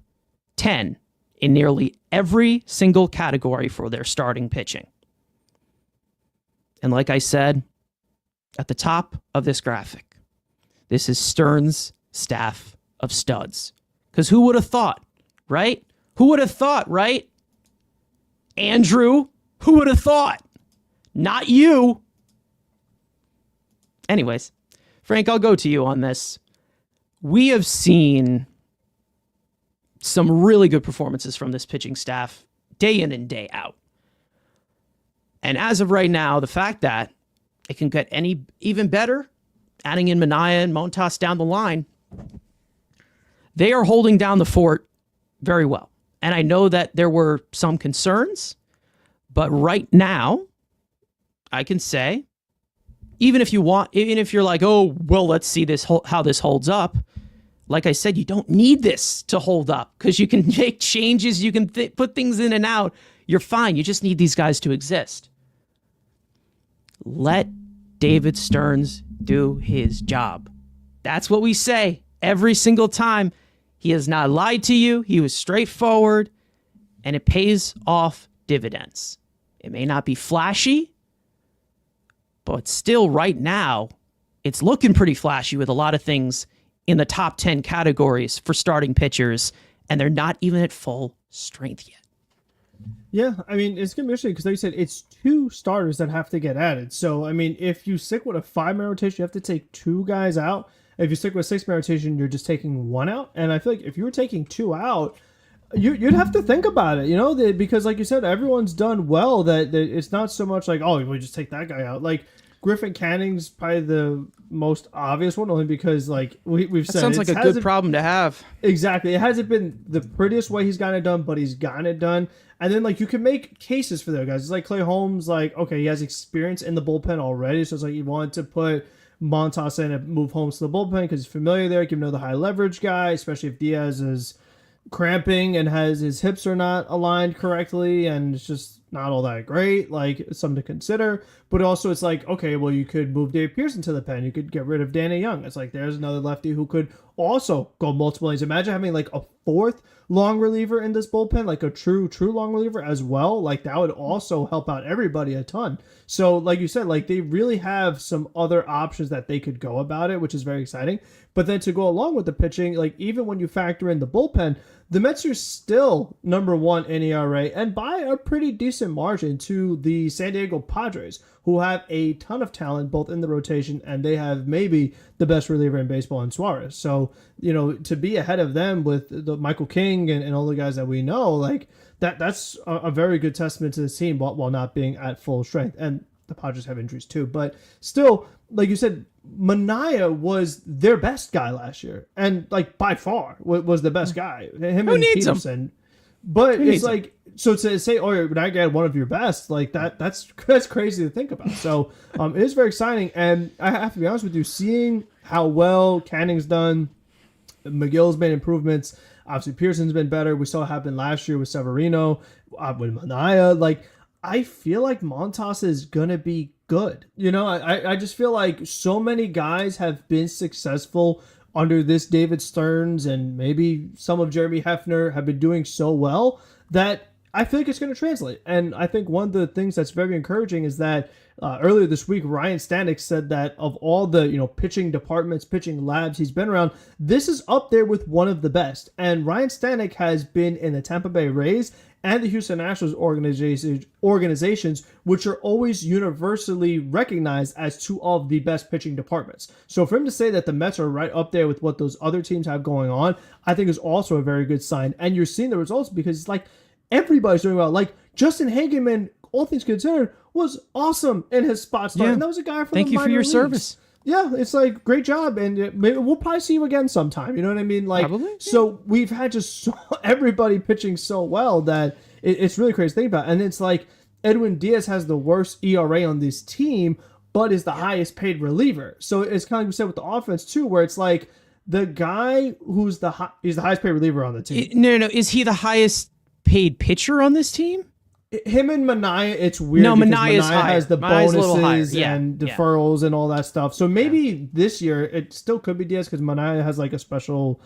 10 in nearly every single category for their starting pitching. And like I said, at the top of this graphic, this is Stearns' staff of studs. Because who would have thought, right? Who would have thought, right? Andrew, who would have thought? Not you. Anyways, Frank, I'll go to you on this. We have seen some really good performances from this pitching staff day in and day out. And as of right now, the fact that it can get even better, adding in Manaea and Montas down the line, they are holding down the fort very well. And I know that there were some concerns, but right now, I can say, even if you're like, oh, well, let's see how this holds up. Like I said, you don't need this to hold up because you can make changes. You can put things in and out. You're fine. You just need these guys to exist. Let David Stearns do his job. That's what we say every single time. He has not lied to you. He was straightforward, and it pays off dividends. It may not be flashy, but still right now, it's looking pretty flashy with a lot of things in the top 10 categories for starting pitchers, and they're not even at full strength yet. Yeah, I mean, it's going to be interesting because like you said, it's 2 starters that have to get added. So, I mean, if you stick with a 5-man rotation, you have to take 2 guys out. If you stick with a 6-man rotation, you're just taking 1 out. And I feel like if you were taking 2 out, you'd have to think about it, because like you said, everyone's done well that it's not so much like, oh, we just take that guy out. Like, Griffin Canning's probably the most obvious one, only because like we've said, sounds like a good problem to have. Exactly, it hasn't been the prettiest way he's gotten it done, but he's gotten it done. And then like you can make cases for those guys. It's like Clay Holmes, like okay, he has experience in the bullpen already, so it's like you want to put Montas in and move Holmes to the bullpen because he's familiar there. Give him the high leverage guy, especially if Diaz is cramping and his hips are not aligned correctly, and it's just not all that great. Like, it's something to consider. But also, it's like, okay, well, you could move Dave Pearson to the pen. You could get rid of Danny Young. It's like, there's another lefty who could also go multiple innings. Imagine having like a 4th long reliever in this bullpen, like a true long reliever as well. Like, that would also help out everybody a ton. So, like you said, like, they really have some other options that they could go about it, which is very exciting. But then to go along with the pitching, like, even when you factor in the bullpen, the Mets are still number 1 in ERA, and by a pretty decent margin to the San Diego Padres, who have a ton of talent both in the rotation, and they have maybe the best reliever in baseball in Suarez. So, to be ahead of them with the Michael King and all the guys that we know, like that's a very good testament to the team while not being at full strength. And the Padres have injuries too, but still, like you said, Mania was their best guy last year, and like by far was the best guy. Him Who and needs him? Peterson. But Who it's needs him? like, so to say, oh, Mania had one of your best, like that's crazy to think about. So it is very exciting, and I have to be honest with you, seeing how well Canning's done, McGill's made improvements. Obviously, Pearson's been better. We saw it happen last year with Severino, with Mania. Like, I feel like Montas is gonna be good. You know, I just feel like so many guys have been successful under this David Stearns, and maybe some of Jeremy Hefner have been doing so well that I feel like it's going to translate. And I think one of the things that's very encouraging is that earlier this week, Ryan Stanek said that of all the pitching departments, pitching labs he's been around, this is up there with one of the best. And Ryan Stanek has been in the Tampa Bay Rays and the Houston Nationals organizations, which are always universally recognized as two of the best pitching departments. So for him to say that the Mets are right up there with what those other teams have going on, I think is also a very good sign. And you're seeing the results because it's like everybody's doing well. Like Justin Hageman, all things considered, was awesome in his spot start. Yeah. And that was a guy from Thank the you for minor your leagues. service. Yeah, it's like great job, and maybe we'll probably see you again sometime. You know what I mean? Like, Probably, yeah. so we've had just everybody pitching so well that it's really crazy to think about. And it's like Edwin Diaz has the worst ERA on this team, but is the highest paid reliever. So it's kind of like we said with the offense too, where it's like the guy who's he's the highest paid reliever on the team. No. Is he the highest paid pitcher on this team? Him and Mania, it's weird. No, because Mania's Mania higher. has the Mania's a little higher. bonuses Yeah, and yeah. deferrals and all that stuff. So maybe this year it still could be Diaz because Mania has like a special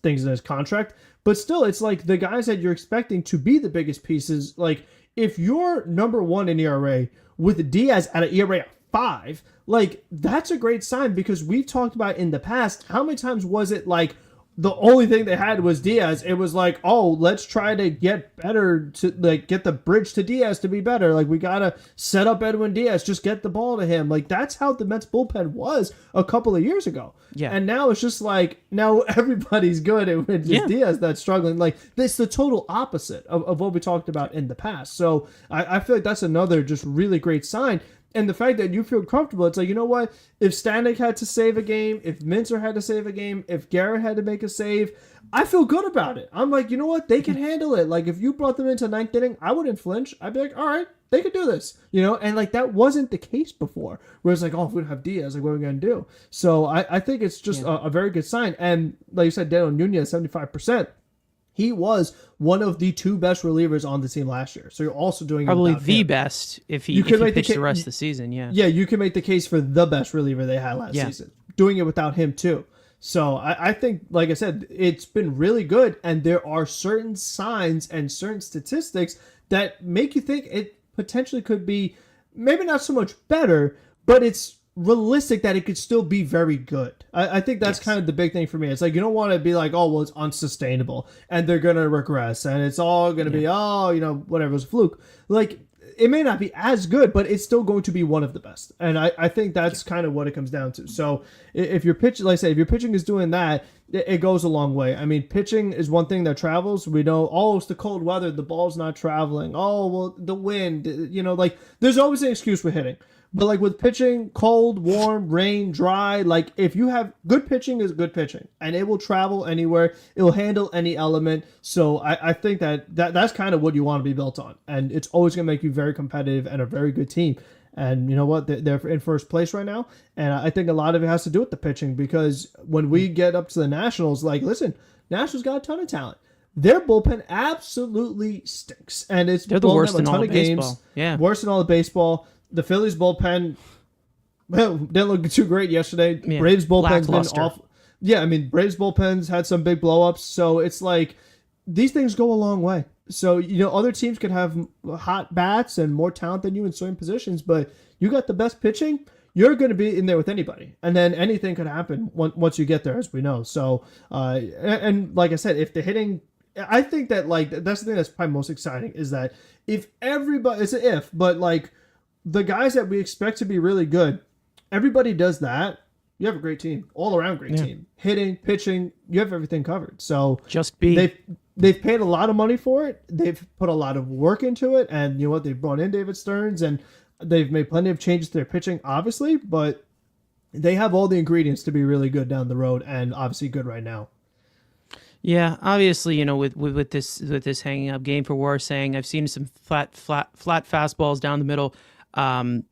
things in his contract. But still, it's like the guys that you're expecting to be the biggest pieces. Like if you're number one in ERA with Diaz at an ERA of 5, like that's a great sign because we've talked about in the past how many times was it like the only thing they had was Diaz. It was like, oh, let's try to get better to like get the bridge to Diaz to be better. Like we gotta set up Edwin Diaz, just get the ball to him. Like that's how the Mets bullpen was a couple of years ago. Yeah. And now it's just like now everybody's good and it's just Diaz that's struggling. Like it's the total opposite of what we talked about in the past. So I feel like that's another just really great sign. And the fact that you feel comfortable, it's like, you know what? If Stanek had to save a game, if Mincer had to save a game, if Garrett had to make a save, I feel good about it. I'm like, you know what? They can handle it. Like, if you brought them into ninth inning, I wouldn't flinch. I'd be like, all right, they could do this. You know? And, like, that wasn't the case before. Where it's like, oh, if we don't have Diaz, like, what are we going to do? So I think it's just a very good sign. And, like you said, Daniel Nunez, 75%. He was one of the 2 best relievers on the team last year. So you're also doing Probably without the him. best if he pitched the rest of the season. Yeah. Yeah, you can make the case for the best reliever they had last season. Doing it without him too. So I think, like I said, it's been really good. And there are certain signs and certain statistics that make you think it potentially could be maybe not so much better, but it's realistic that it could still be very good. I think that's kind of the big thing for me. It's like you don't want to be like, oh, well, it's unsustainable and they're going to regress and it's all going to be, oh, you know, whatever, it's a fluke. Like, it may not be as good, but it's still going to be one of the best. And I think that's kind of what it comes down to. So if your pitch, like I say, if your pitching is doing that, it goes a long way. I mean, pitching is one thing that travels. We know, oh, it's the cold weather, the ball's not traveling. Oh, well, the wind, you know, like there's always an excuse for hitting. But like with pitching, cold, warm, rain, dry, like if you have good pitching is good pitching and it will travel anywhere. It will handle any element. So I think that's kind of what you want to be built on. And it's always going to make you very competitive and a very good team. And you know what? They're in first place right now. And I think a lot of it has to do with the pitching because when we get up to the Nationals, like, listen, Nationals got a ton of talent. Their bullpen absolutely stinks. And they're the worst in all of baseball. Yeah. Worse than all of baseball. The Phillies bullpen, well, didn't look too great yesterday. Yeah. Braves bullpen's been Lackluster. off. Yeah, I mean, Braves bullpen's had some big blowups. So it's like these things go a long way. So, you know, other teams could have hot bats and more talent than you in certain positions, but you got the best pitching, you're going to be in there with anybody. And then anything could happen once you get there, as we know. So, and like I said, if the hitting, I think that, like, that's the thing that's probably most exciting is that if everybody, it's an if, but like, the guys that we expect to be really good, everybody does that. You have a great team, all around great team. Hitting, pitching, you have everything covered. So just be. They've paid a lot of money for it. They've put a lot of work into it, and you know what? They've brought in David Stearns, and they've made plenty of changes to their pitching, obviously. But they have all the ingredients to be really good down the road, and obviously good right now. Yeah, obviously, with this hanging up game for War saying, I've seen some flat fastballs down the middle from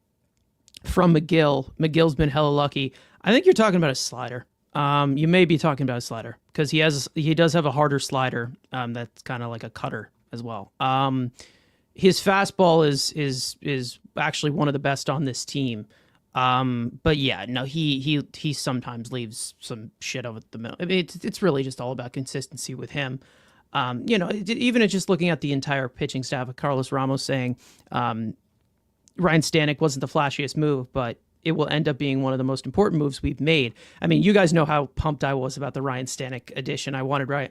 McGill. McGill's been hella lucky. I think you're talking about a slider. You may be talking about a slider because he does have a harder slider that's kind of like a cutter as well. His fastball is actually one of the best on this team. But yeah, no, he sometimes leaves some shit over the middle. I mean, it's really just all about consistency with him. Even just looking at the entire pitching staff of Carlos Ramos saying, Ryan Stanek wasn't the flashiest move, but it will end up being one of the most important moves we've made. I mean, you guys know how pumped I was about the Ryan Stanek addition. I've wanted Ryan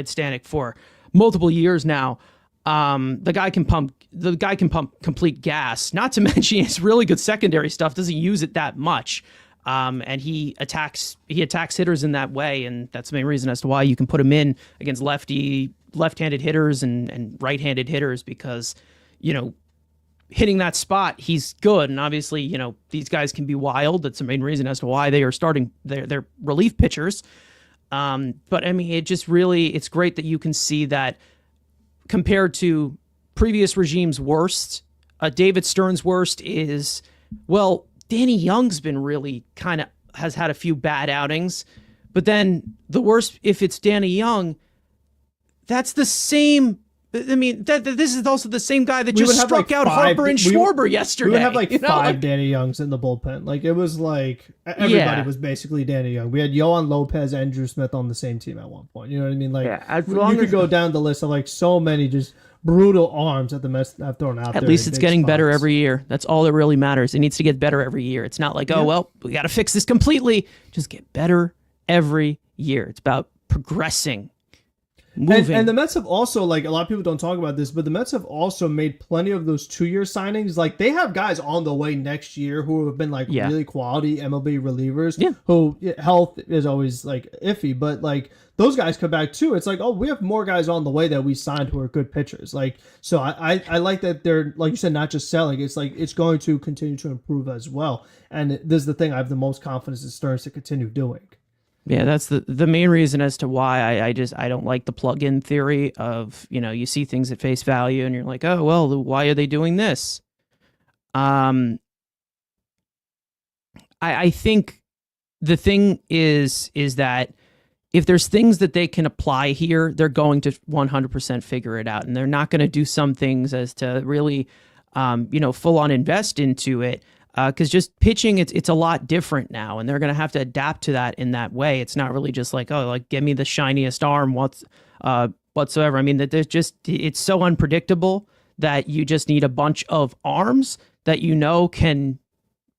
Stanek for multiple years now. The guy can pump complete gas. Not to mention he has really good secondary stuff. Doesn't use it that much. And he attacks hitters in that way, and that's the main reason as to why you can put him in against left-handed hitters and right-handed hitters because, hitting that spot, he's good. And obviously, these guys can be wild. That's the main reason as to why they are starting their relief pitchers. But I mean, it's great that you can see that compared to previous regime's worst, David Stern's worst is, well, Danny Young's been really has had a few bad outings, but then the worst, if it's Danny Young, that's the same. I mean, this is also the same guy that just struck out Harper and Schwarber yesterday. We would have five Danny Youngs in the bullpen. Like, it was like everybody was basically Danny Young. We had Yohan Lopez, Andrew Smith on the same team at one point. You know what I mean? Like, you could go down the list of like so many just brutal arms that the Mets have thrown out there. At least it's getting better every year. That's all that really matters. It needs to get better every year. It's not like, we got to fix this completely. Just get better every year. It's about progressing. And the Mets have also, like, a lot of people don't talk about this, but the Mets have also made plenty of those 2-year signings. Like, they have guys on the way next year who have been, like, really quality MLB relievers who health is always, like, iffy. But, like, those guys come back, too. It's like, we have more guys on the way that we signed who are good pitchers. Like, so I like that they're, like you said, not just selling. It's like it's going to continue to improve as well. And this is the thing I have the most confidence in Stearns to continue doing. Yeah, that's the main reason as to why I don't like the plug-in theory of, you see things at face value and you're like, oh, well, why are they doing this? I think the thing is that if there's things that they can apply here, they're going to 100% figure it out. And they're not going to do some things as to really, full on invest into it. Because just pitching, it's a lot different now, and they're going to have to adapt to that in that way. It's not really just like, give me the shiniest arm whatsoever. I mean, that it's so unpredictable that you just need a bunch of arms that can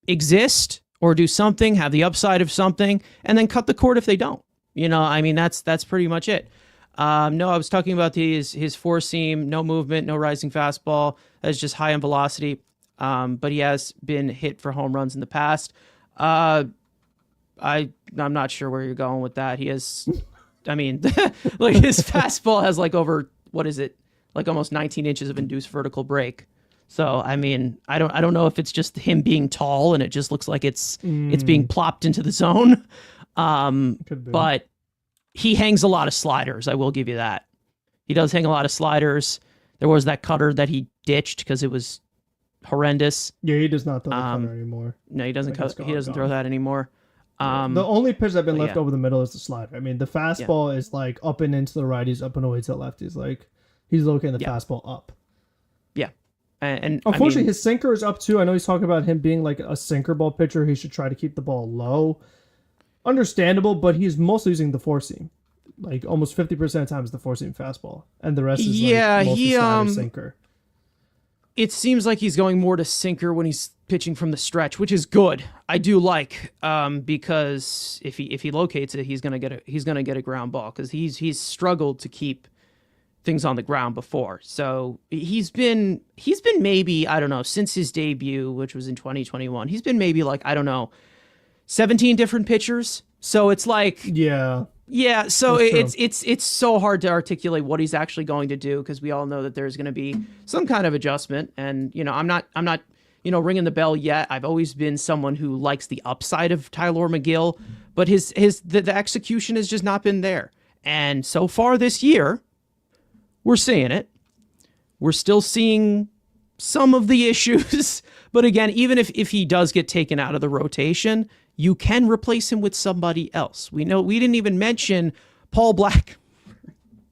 exist or do something, have the upside of something, and then cut the cord if they don't. I mean, that's pretty much it. No, I was talking about his four seam, no movement, no rising fastball. That's just high on velocity. But he has been hit for home runs in the past. I'm not sure where you're going with that. He has, like his fastball has like over, what is it? Like almost 19 inches of induced vertical break. So, I mean, I don't know if it's just him being tall and it just looks like it's being plopped into the zone. But he hangs a lot of sliders. I will give you that. He does hang a lot of sliders. There was that cutter that he ditched because it was horrendous. Yeah, he does not throw the cutter anymore. No, he doesn't. He doesn't throw that anymore. The only pitch that's been left over the middle is the slider. I mean, the fastball is like up and into the righties, up and away to the lefties. Like he's locating the fastball up. Yeah, and unfortunately, his sinker is up too. I know he's talking about him being like a sinker ball pitcher. He should try to keep the ball low. Understandable, but he's mostly using the four seam. Like almost 50% of the time is the four seam fastball, and the rest is mostly slider sinker. It seems like he's going more to sinker when he's pitching from the stretch, which is good. I do like because if he locates it, he's gonna get a ground ball because he's struggled to keep things on the ground before. So he's been maybe, I don't know, since his debut, which was in 2021, he's been maybe like, I don't know, 17 different pitchers. So it's like Yeah, so it's so hard to articulate what he's actually going to do because we all know that there's going to be some kind of adjustment, and I'm not ringing the bell yet. I've always been someone who likes the upside of Tyler McGill, but the execution has just not been there. And so far this year, we're seeing it. We're still seeing some of the issues. But again, even if he does get taken out of the rotation, you can replace him with somebody else. We didn't even mention Paul Black.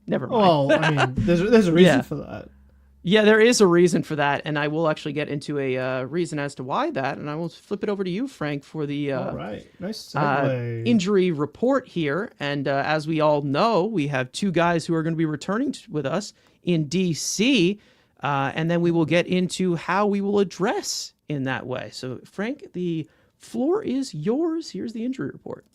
Never mind. Oh, I mean, there's a reason for that. Yeah, there is a reason for that, and I will actually get into a reason as to why that, and I will flip it over to you, Frank, for the all right. Nice segue. Injury report here. And as we all know, we have two guys who are going to be returning with us in D.C., and then we will get into how we will address in that way. So, Frank, the floor is yours. Here's the injury report.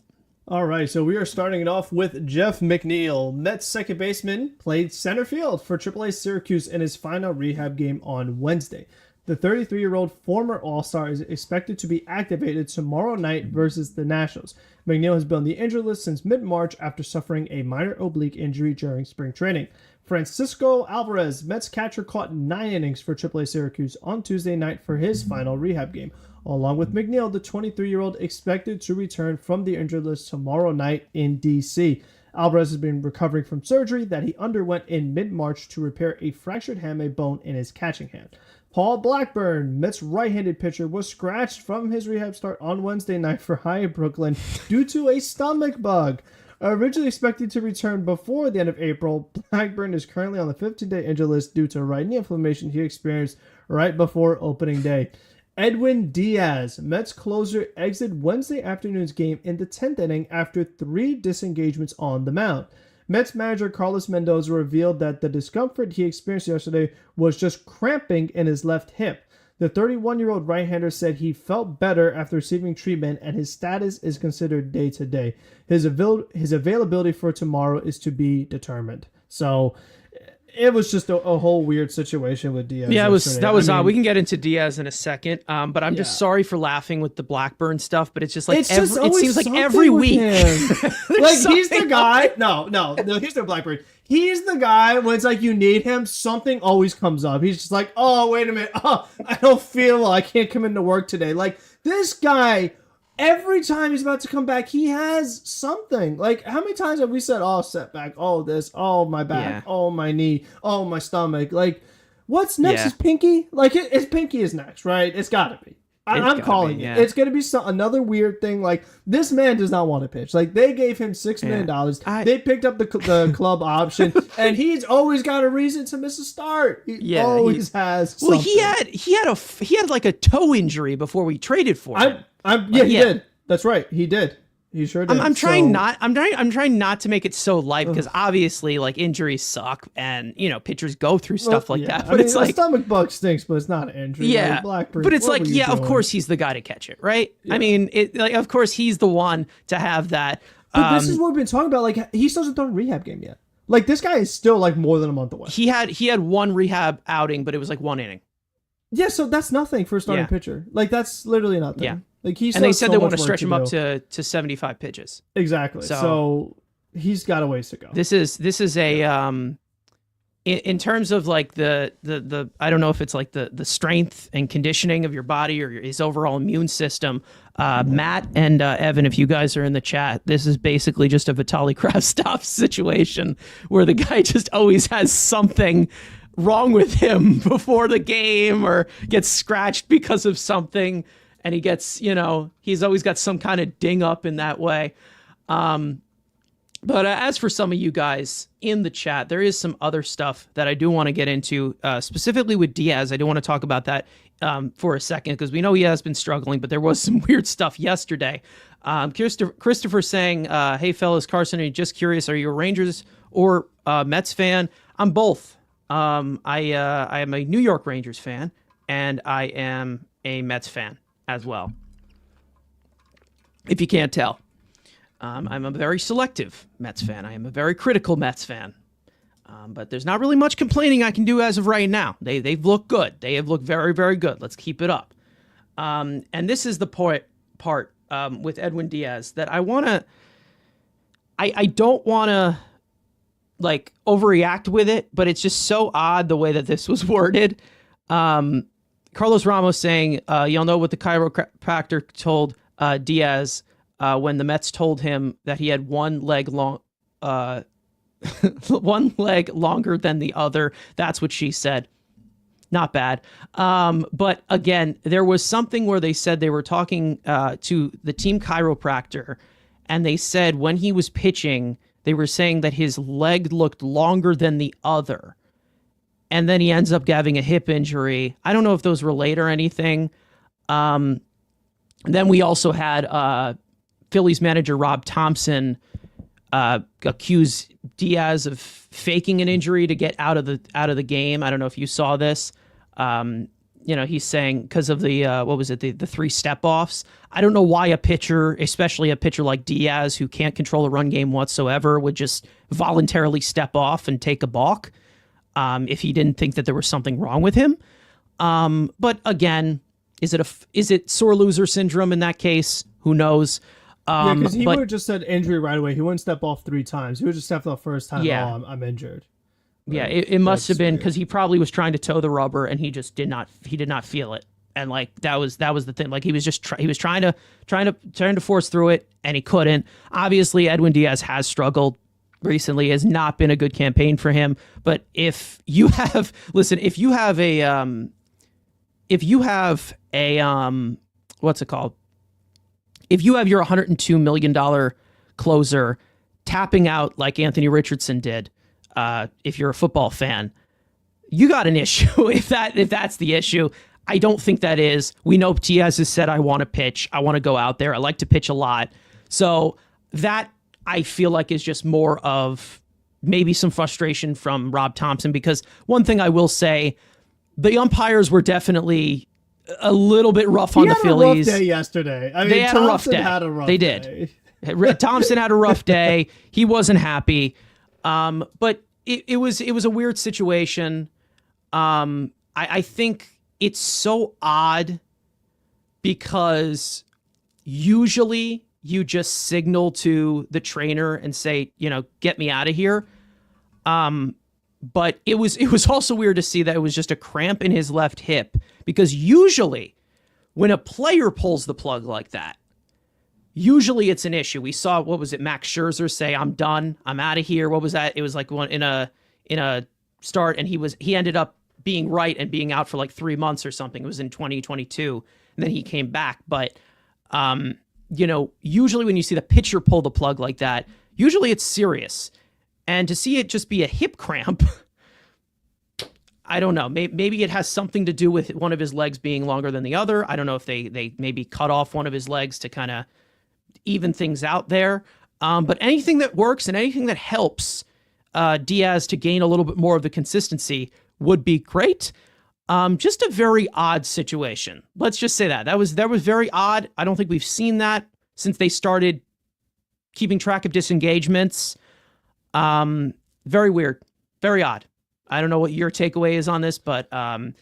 All right, so we are starting it off with Jeff McNeil. Mets second baseman played center field for AAA Syracuse in his final rehab game on Wednesday. The 33-year-old former All-Star is expected to be activated tomorrow night versus the Nationals. McNeil has been on the injured list since mid-March after suffering a minor oblique injury during spring training. Francisco Alvarez, Mets catcher, caught 9 innings for AAA Syracuse on Tuesday night for his final rehab game. Along with McNeil, the 23-year-old expected to return from the injured list tomorrow night in D.C. Alvarez has been recovering from surgery that he underwent in mid-March to repair a fractured hamate bone in his catching hand. Paul Blackburn, Mets right-handed pitcher, was scratched from his rehab start on Wednesday night for High Brooklyn due to a stomach bug. Originally expected to return before the end of April, Blackburn is currently on the 15-day injured list due to right knee inflammation he experienced right before opening day. Edwin Diaz, Mets closer, exited Wednesday afternoon's game in the 10th inning after 3 disengagements on the mound. Mets manager Carlos Mendoza revealed that the discomfort he experienced yesterday was just cramping in his left hip. The 31-year-old right-hander said he felt better after receiving treatment and his status is considered day-to-day. His availability for tomorrow is to be determined. So it was just a whole weird situation with Diaz. Yeah, that was odd. We can get into Diaz in a second, but I'm just sorry for laughing with the Blackburn stuff. But it's just like it seems like every week. Like he's the guy. No, he's the Blackburn. He's the guy when it's like you need him, something always comes up. He's just like, oh, wait a minute. Oh, I don't feel well. I can't come into work today. Like this guy, every time he's about to come back, he has something. Like, how many times have we said, oh, setback, oh, this, oh, my back, oh, my knee, oh, my stomach. Like, what's next? Is Pinky? Like, his Pinky is next, right? It's got to be. I'm calling it. It's going to be another weird thing. Like, this man does not want to pitch. Like, they gave him $6 million. They picked up the club option, and he's always got a reason to miss a start. He always has something. Well, he had like a toe injury before we traded for him. He did. That's right. He did. He sure did. I'm trying not to make it so light because obviously like injuries suck and pitchers go through stuff like that. But it's like the stomach bug stinks, but it's not an injury. Yeah, Blackburn, but it's like of course he's the guy to catch it, right? Yeah. I mean, of course he's the one to have that. But this is what we've been talking about. Like he still hasn't done a rehab game yet. Like this guy is still like more than a month away. He had one rehab outing, but it was like 1 inning. Yeah, so that's nothing for a starting pitcher. Like that's literally nothing. Yeah. Like and they said they want to stretch him up to 75 pitches. Exactly. So he's got a ways to go. This is a in terms of like the I don't know if it's like the strength and conditioning of your body or his overall immune system. Matt and Evan, if you guys are in the chat, this is basically just a Vitaly Kravtsov situation where the guy just always has something wrong with him before the game or gets scratched because of something. And he gets, he's always got some kind of ding up in that way. But as for some of you guys in the chat, there is some other stuff that I do want to get into, specifically with Diaz. I do want to talk about that for a second because we know he has been struggling, but there was some weird stuff yesterday. Christopher saying, hey, fellas, Carson, are you just curious? Are you a Rangers or Mets fan? I'm both. I am a New York Rangers fan, and I am a Mets fan as well, if you can't tell. I'm a very selective Mets fan. I am a very critical Mets fan. But there's not really much complaining I can do as of right now. They've looked good. They have looked very, very good. Let's keep it up. And this is the part with Edwin Diaz that I don't want to like overreact with it, but it's just so odd the way that this was worded. Carlos Ramos saying, "You'll know what the chiropractor told Diaz when the Mets told him that he had one leg long, one leg longer than the other. That's what she said." Not bad. But again, there was something where they said they were talking to the team chiropractor, and they said when he was pitching, they were saying that his leg looked longer than the other. And then he ends up having a hip injury. I don't know if those relate or anything. Then we also had Phillies manager Rob Thompson accuse Diaz of faking an injury to get out of the game. I don't know if you saw this. He's saying because of the the 3 step-offs. I don't know why a pitcher, especially a pitcher like Diaz, who can't control a run game whatsoever, would just voluntarily step off and take a balk if he didn't think that there was something wrong with him. But again, is it sore loser syndrome in that case? Who knows? Because he would have just said injury right away. He wouldn't step off 3 times. He would just step off first time. Yeah. Oh, I'm injured. Yeah, it must have been because he probably was trying to toe the rubber and he just did not feel it. And like that was the thing. Like he was just he was trying to force through it and he couldn't. Obviously, Edwin Diaz has struggled recently. Has not been a good campaign for him. But if you have what's it called? If you have your $102 million closer tapping out like Anthony Richardson did, if you're a football fan, you got an issue. If that's the issue, I don't think that is. We know Diaz has said, I want to pitch. I want to go out there. I like to pitch a lot. So that I feel like is just more of maybe some frustration from Rob Thompson, because one thing I will say, the umpires were definitely a little bit rough on the Phillies. He had a rough day yesterday. I mean, they had Thompson a rough day. Had a rough they day. did. Thompson had a rough day. He wasn't happy. But it was a weird situation. I think it's so odd because usually you just signal to the trainer and say, get me out of here. But it was also weird to see that it was just a cramp in his left hip, because usually when a player pulls the plug like that, usually it's an issue. We saw, Max Scherzer say, I'm done. I'm out of here. What was that? It was like one in a start, and he ended up being right and being out for like 3 months or something. It was in 2022, and then he came back. But, usually when you see the pitcher pull the plug like that, usually it's serious. And to see it just be a hip cramp, I don't know. Maybe it has something to do with one of his legs being longer than the other. I don't know if they maybe cut off one of his legs to kind of even things out there. But anything that works and anything that helps Diaz to gain a little bit more of the consistency would be great. Just a very odd situation. Let's just say that was very odd. I don't think we've seen that since they started keeping track of disengagements. Very weird, very odd. I don't know what your takeaway is on this, but I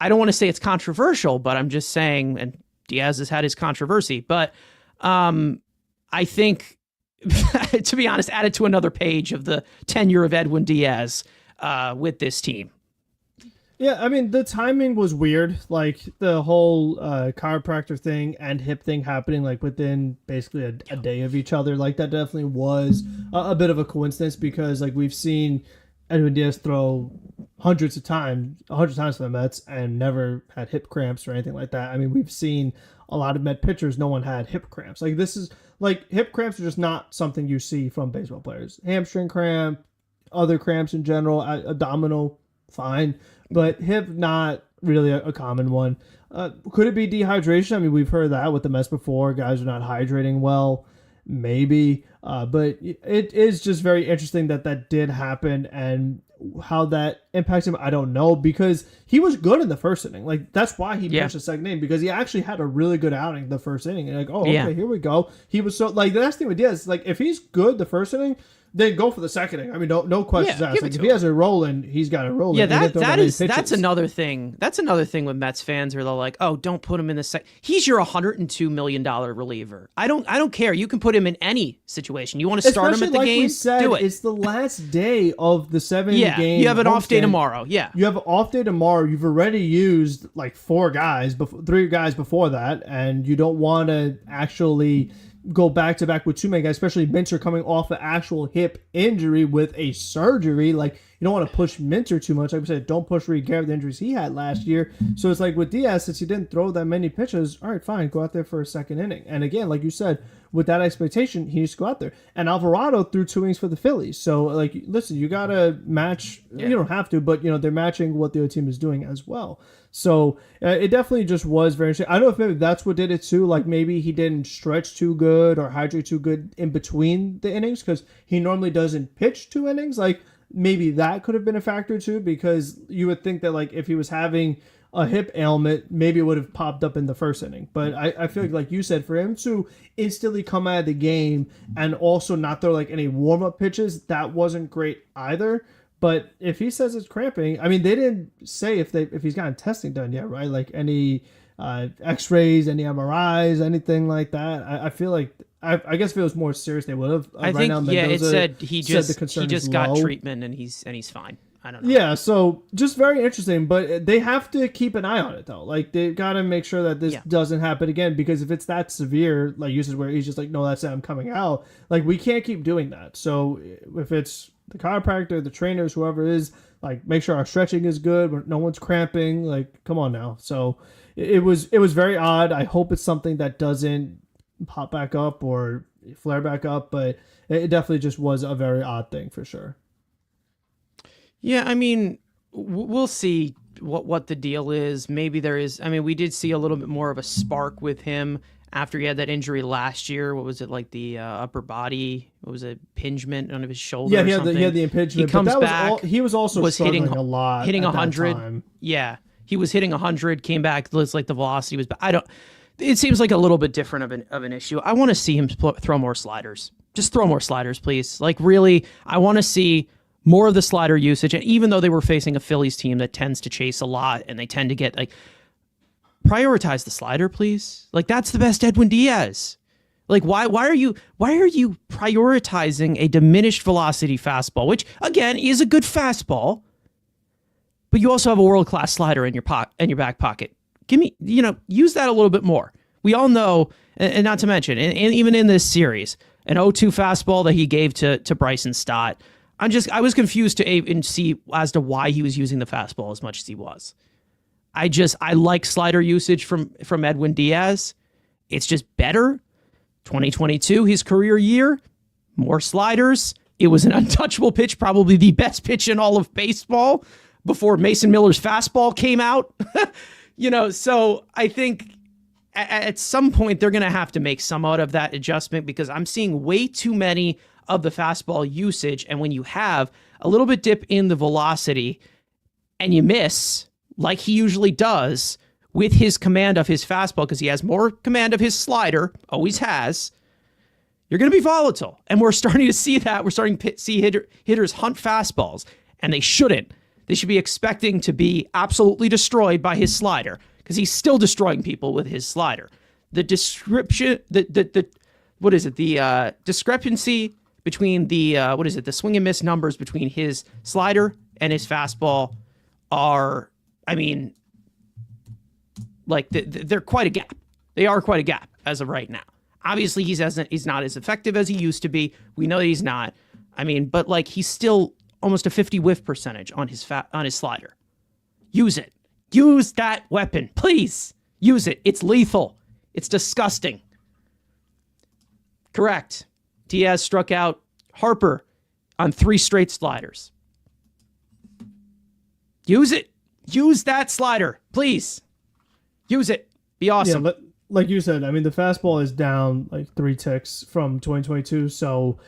don't want to say it's controversial, but I'm just saying, and Diaz has had his controversy, but I think, to be honest, added to another page of the tenure of Edwin Diaz with this team. Yeah, I mean, the timing was weird. Like, the whole chiropractor thing and hip thing happening, like, within basically a day of each other. Like, that definitely was a bit of a coincidence, because, like, we've seen Edwin Diaz throw 100 times for the Mets and never had hip cramps or anything like that. I mean, we've seen a lot of Met pitchers, no one had hip cramps. Like, this is, like, hip cramps are just not something you see from baseball players. Hamstring cramp, other cramps in general, abdominal, fine. But hip, not really a common one. Could it be dehydration? I mean, we've heard that with the Mets before. Guys are not hydrating well. Maybe. But it is just very interesting that did happen, and how that impacts him, I don't know, because he was good in the first inning. Like, that's why he pitched the second inning, because he actually had a really good outing the first inning. And like, okay, here we go. He was so, like, the next thing with Diaz, like, if he's good the first inning, then go for the second inning. I mean, no questions asked. give Like, it if to he him. has a rolling, he's got a rolling. Yeah, He didn't throw that many that's pitches. another thing. That's another thing with Mets fans where they're like, "Oh, don't put him in the second. He's your $102 million reliever. I don't care. You can put him in any situation. You want to start him at the like game? We said, do it. It's the last day of the 7-game. You have an off day homestand. tomorrow. Yeah, You have an off day tomorrow. You've already used like 3 guys before that, and you don't want to actually go back to back with too many guys, especially Minter coming off an actual hip injury with a surgery. Like, you don't want to push Minter too much. Like I said, don't push Reed Garrett, the injuries he had last year. So it's like with Diaz, since he didn't throw that many pitches, all right, fine, go out there for a second inning. And again, like you said, with that expectation, he needs to go out there. And Alvarado threw 2 innings for the Phillies. So, like, listen, you got to match. Yeah. You don't have to, but, they're matching what the other team is doing as well. So it definitely just was very interesting. I don't know if maybe that's what did it too. Like, maybe he didn't stretch too good or hydrate too good in between the innings because he normally doesn't pitch 2 innings. Like, maybe that could have been a factor too, because you would think that, like, if he was having a hip ailment, maybe it would have popped up in the first inning. But I feel like you said, for him to instantly come out of the game and also not throw like any warm-up pitches, that wasn't great either. But if he says it's cramping, I mean, they didn't say if he's gotten testing done yet, right? Like any X-rays, any MRIs, anything like that. I feel like I guess if it was more serious, they would have. I think it said he just got treatment and he's fine. I don't know. Yeah, so just very interesting, but they have to keep an eye on it though. Like, they got to make sure that this doesn't happen again, because if it's that severe, like you said, where he's just like, no, that's it, I'm coming out. Like, we can't keep doing that. So if it's the chiropractor, the trainers, whoever it is, like, make sure our stretching is good, no one's cramping. Like, come on now. So it was very odd. I hope it's something that doesn't pop back up or flare back up, but it definitely just was a very odd thing for sure. Yeah, I mean, we'll see what the deal is. Maybe there is. I mean, we did see a little bit more of a spark with him after he had that injury last year. What was it, like the upper body? What was it, impingement on his shoulder? Yeah, he had the impingement. He comes back. He was also struggling a lot, hitting at 100. That time. Yeah, he was hitting 100. Came back. Looks like the velocity was. It seems like a little bit different of an issue. I want to see him throw more sliders. Just throw more sliders, please. Like, really, I want to see more of the slider usage. And even though they were facing a Phillies team that tends to chase a lot and they tend to get, like, prioritize the slider, please. Like, that's the best Edwin Diaz. Like, why are you prioritizing a diminished velocity fastball, which again is a good fastball, but you also have a world-class slider in your back pocket. Use that a little bit more. We all know, and not to mention, and even in this series, an 0-2 fastball that he gave to Bryson Stott. I was confused to even see as to why he was using the fastball as much as he was. I like slider usage from Edwin Diaz. It's just better. 2022, his career year, more sliders. It was an untouchable pitch, probably the best pitch in all of baseball before Mason Miller's fastball came out. So I think at some point they're going to have to make some out of that adjustment, because I'm seeing way too many of the fastball usage. And when you have a little bit dip in the velocity and you miss, like he usually does with his command of his fastball, because he has more command of his slider, always has, you're going to be volatile. And we're starting to see that. We're starting to see hitters hunt fastballs, and they shouldn't. They should be expecting to be absolutely destroyed by his slider, because he's still destroying people with his slider. The discrepancy between the swing and miss numbers between his slider and his fastball are, I mean, like they're quite a gap. They are quite a gap as of right now. Obviously, he's not as effective as he used to be. We know that he's not. I mean, but like, he's still almost a 50 whiff percentage on his slider. Use it. Use that weapon, please. Use it. It's lethal. It's disgusting. Correct. Diaz struck out Harper on 3 straight sliders. Use it. Use that slider, please. Use it. Be awesome. Yeah, like you said, I mean, the fastball is down like 3 ticks from 2022. So,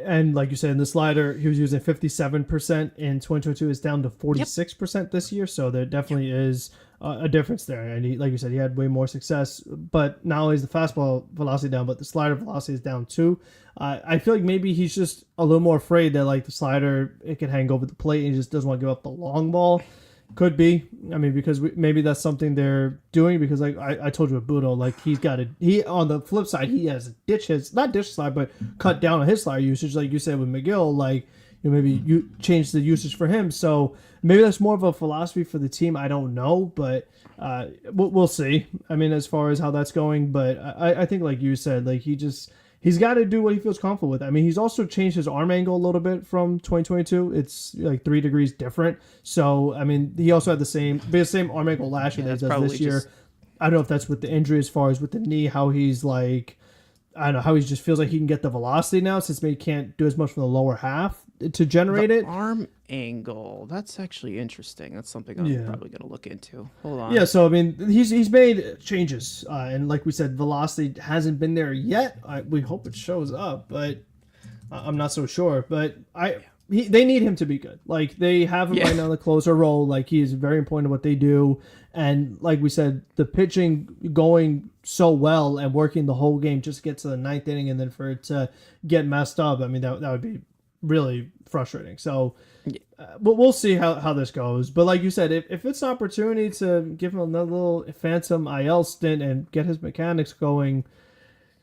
and like you said, in the slider, he was using 57% in 2022. It's down to 46% this year. So there definitely is a difference there. And he, like you said, he had way more success. But not only is the fastball velocity down, but the slider velocity is down too. I feel like maybe he's just a little more afraid that like the slider, it could hang over the plate and he just doesn't want to give up the long ball. Could be. I mean, because maybe that's something they're doing because like I told you with Budo, like he on the flip side, he has not ditch slide, but cut down on his slider usage. Like you said with McGill, like, maybe you change the usage for him. So maybe that's more of a philosophy for the team. I don't know, but we'll see. I mean, as far as how that's going, but I think like you said, like he's got to do what he feels comfortable with. I mean, he's also changed his arm angle a little bit from 2022. It's like 3 degrees different. So, I mean, he also had the same arm angle last year that he does this year. I don't know if that's with the injury as far as with the knee, how he's like, I don't know, how he just feels like he can get the velocity now since maybe he can't do as much from the lower half to generate it. Arm angle. That's actually interesting. That's something I'm probably going to look into. Hold on. Yeah, so I mean, he's made changes, and like we said, velocity hasn't been there yet. We hope it shows up, but I'm not so sure. But they need him to be good. Like they have him right now in the closer role. Like he is very important to what they do, and like we said, the pitching going so well and working the whole game just to get to the 9th inning, and then for it to get messed up. I mean, that would be really frustrating. So but we'll see how this goes. But like you said, if it's an opportunity to give him another little phantom IL stint and get his mechanics going,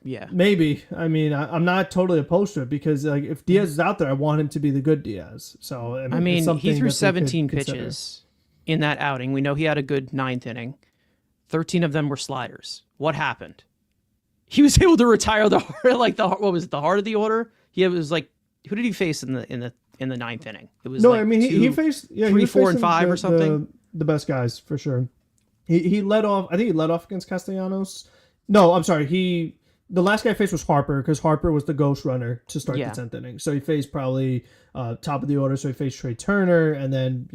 maybe. I mean, I'm not totally opposed to it because like if Diaz is out there, I want him to be the good Diaz. So I mean he threw 17 pitches in that outing. We know he had a good 9th inning. 13 of them were sliders. What happened? He was able to retire the heart of the order. He was like, who did he face in the 9th inning? It was he faced 3, 4, and 5 or something. The best guys for sure. He led off. I think he led off against Castellanos. No, I'm sorry. The last guy I faced was Harper because Harper was the ghost runner to start the 10th inning. So he faced probably top of the order. So he faced Trey Turner, and then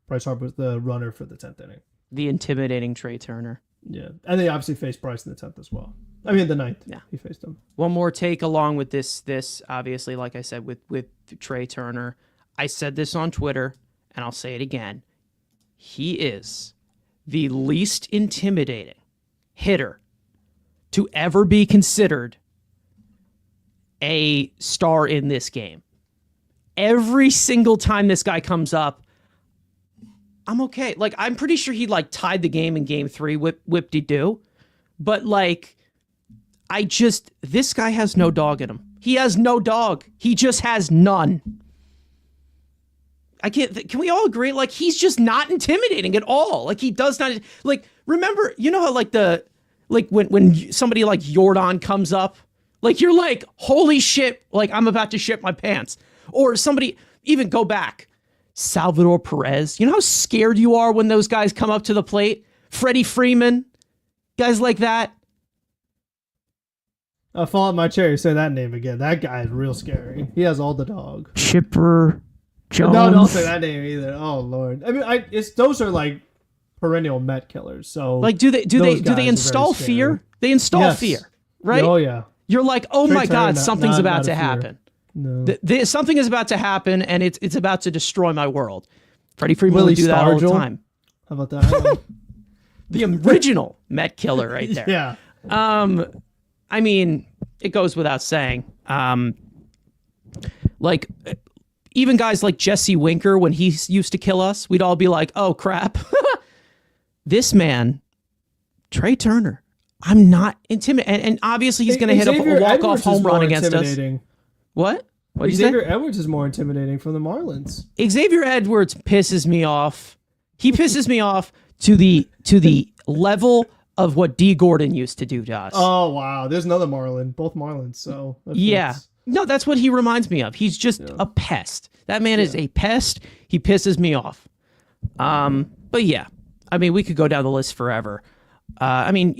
Bryce Harper was the runner for the 10th inning. The intimidating Trey Turner. Yeah, and they obviously faced Bryce in the 10th as well. I mean, the 9th. Yeah, he faced him. One more take along with this obviously, like I said, with Trey Turner. I said this on Twitter, and I'll say it again. He is the least intimidating hitter to ever be considered a star in this game. Every single time this guy comes up, I'm okay. Like, I'm pretty sure he like tied the game in game 3, whip-de-doo. But like, this guy has no dog in him. He has no dog. He just has none. Can we all agree? Like, he's just not intimidating at all. Like, he does not, like, remember, you know how like when somebody like Jordan comes up, like you're like, holy shit, like I'm about to shit my pants. Or somebody, even go back, Salvador Perez. You know how scared you are when those guys come up to the plate? Freddie Freeman, guys like that. I'll fall out my chair. You say that name again. That guy is real scary. He has all the dog. Chipper Jones. No, don't say that name either. Oh Lord. I mean, those are like perennial Met killers. So like, do they install fear? They install fear, right? Oh yeah. You're like, oh my God, something's about to happen. No. Something is about to happen, and it's about to destroy my world. Freddie Freeman would do that all the time. How about that? The original Met killer right there. Yeah. I mean, it goes without saying. Like, even guys like Jesse Winker, when he used to kill us, we'd all be like, oh crap. This man, Trey Turner, I'm not intimidated. And obviously he's going to hit a walk-off home run against us. What? Xavier Edwards is more intimidating from the Marlins. Xavier Edwards pisses me off. He pisses me off to the level of what D. Gordon used to do to us. Oh, wow. There's another Marlin. Both Marlins. So No, that's what he reminds me of. He's just a pest. That man is a pest. He pisses me off. But yeah, I mean, we could go down the list forever. I mean,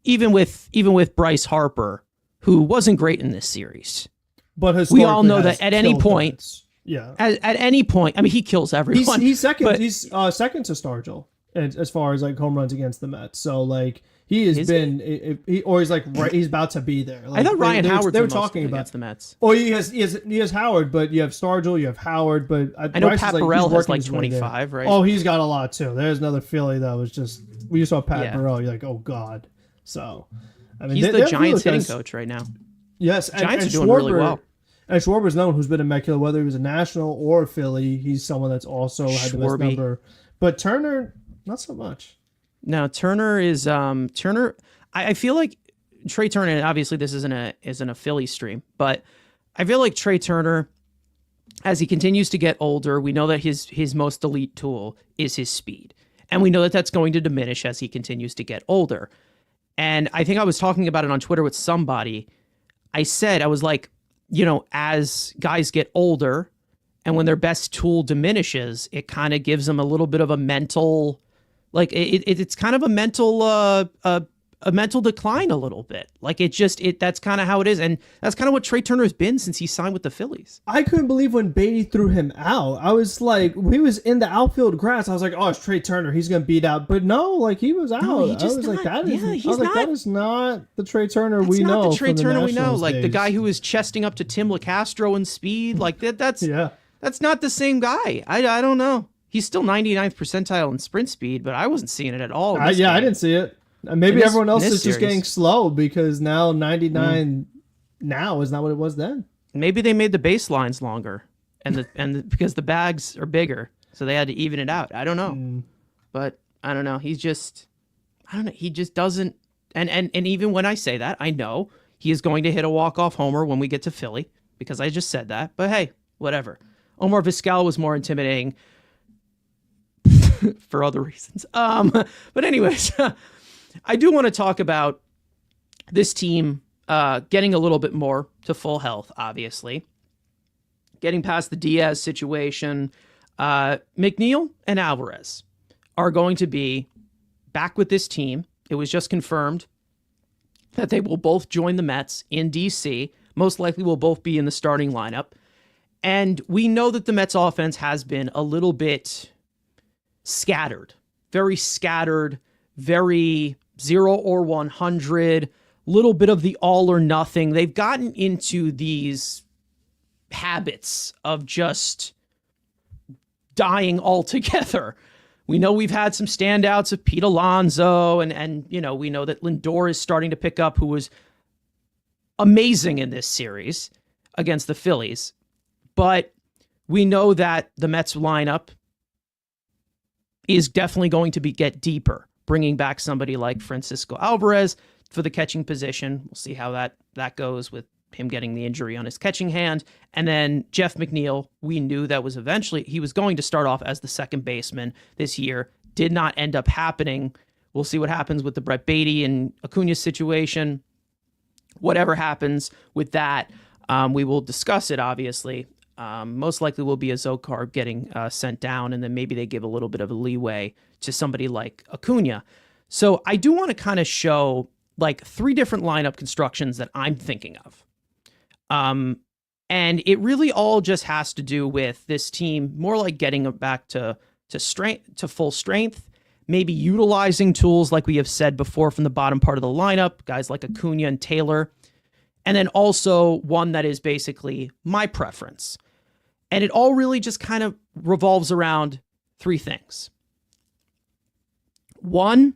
even with Bryce Harper, who wasn't great in this series. But we all know that at any point, at any point, I mean, he kills everyone. He's second. He's second to Stargell as far as like home runs against the Mets. So like he has Is been, he's like he's about to be there. Like, I thought Ryan Howard's they were the most talking about against the Mets. Oh, he has Howard, but you have Stargell, you have Howard, but I know Bryce Pat is Burrell he's has working like his way there. 25, right? Oh, he's got a lot too. There's another Philly that was just when you saw Pat Yeah. Burrell, you're like, oh god. So, I mean, He's they the Giants hitting guys, coach right now. Yes, Giants and are doing really well. And Schwarber's known who's been immaculate, whether he was a national or a Philly. He's someone that's also had the best number. But Turner, not so much. No, Turner is Turner. I feel like Trey Turner. And obviously, this isn't a Philly stream, but I feel like Trey Turner, as he continues to get older, we know that his most elite tool is his speed, and we know that that's going to diminish as he continues to get older. And I think I was talking about it on Twitter with somebody. I was like, as guys get older and when their best tool diminishes, it kind of gives them a little bit of a mental, like it's kind of a mental decline a little bit. Like that's kind of how it is. And that's kind of what Trey Turner has been since he signed with the Phillies. I couldn't believe when Beatty threw him out. I was like, he was in the outfield grass. I was like, oh, it's Trey Turner. He's going to beat out. But no, like he was out. No, I was like, that is not the Trey Turner That's we not know. the Trey Turner we know. Like days. the guy who was chesting up to Tim LeCastro in speed. Like that's yeah. That's not the same guy. I don't know. He's still 99th percentile in sprint speed, but I wasn't seeing it at all. I didn't see it. Maybe everyone else is just getting slow because now 99 now is not what it was then. Maybe they made the baselines longer and because the bags are bigger, so they had to even it out. I don't know. But I don't know. He just doesn't and even when I say that, I know he is going to hit a walk-off homer when we get to Philly because I just said that. But hey, whatever. Omar Vizquel was more intimidating for other reasons. But anyways, I do want to talk about this team getting a little bit more to full health, obviously. Getting past the Diaz situation. McNeil and Alvarez are going to be back with this team. It was just confirmed that they will both join the Mets in D.C. Most likely will both be in the starting lineup. And we know that the Mets offense has been a little bit scattered, very 0 or 100, little bit of the all or nothing. They've gotten into these habits of just dying altogether. We know we've had some standouts of Pete Alonso, and we know that Lindor is starting to pick up, who was amazing in this series against the Phillies. But we know that the Mets lineup is definitely going to get deeper, bringing back somebody like Francisco Alvarez for the catching position. We'll see how that goes with him getting the injury on his catching hand. And then Jeff McNeil, we knew that was eventually, he was going to start off as the second baseman this year. Did not end up happening. We'll see what happens with the Brett Beatty and Acuna situation. Whatever happens with that, we will discuss it, obviously. Most likely will be a Zokar getting sent down, and then maybe they give a little bit of a leeway to somebody like Acuna. So I do want to kind of show like 3 different lineup constructions that I'm thinking of. And it really all just has to do with this team more like getting it back to full strength, maybe utilizing tools like we have said before from the bottom part of the lineup, guys like Acuna and Taylor. And then also one that is basically my preference. And it all really just kind of revolves around 3 things. 1,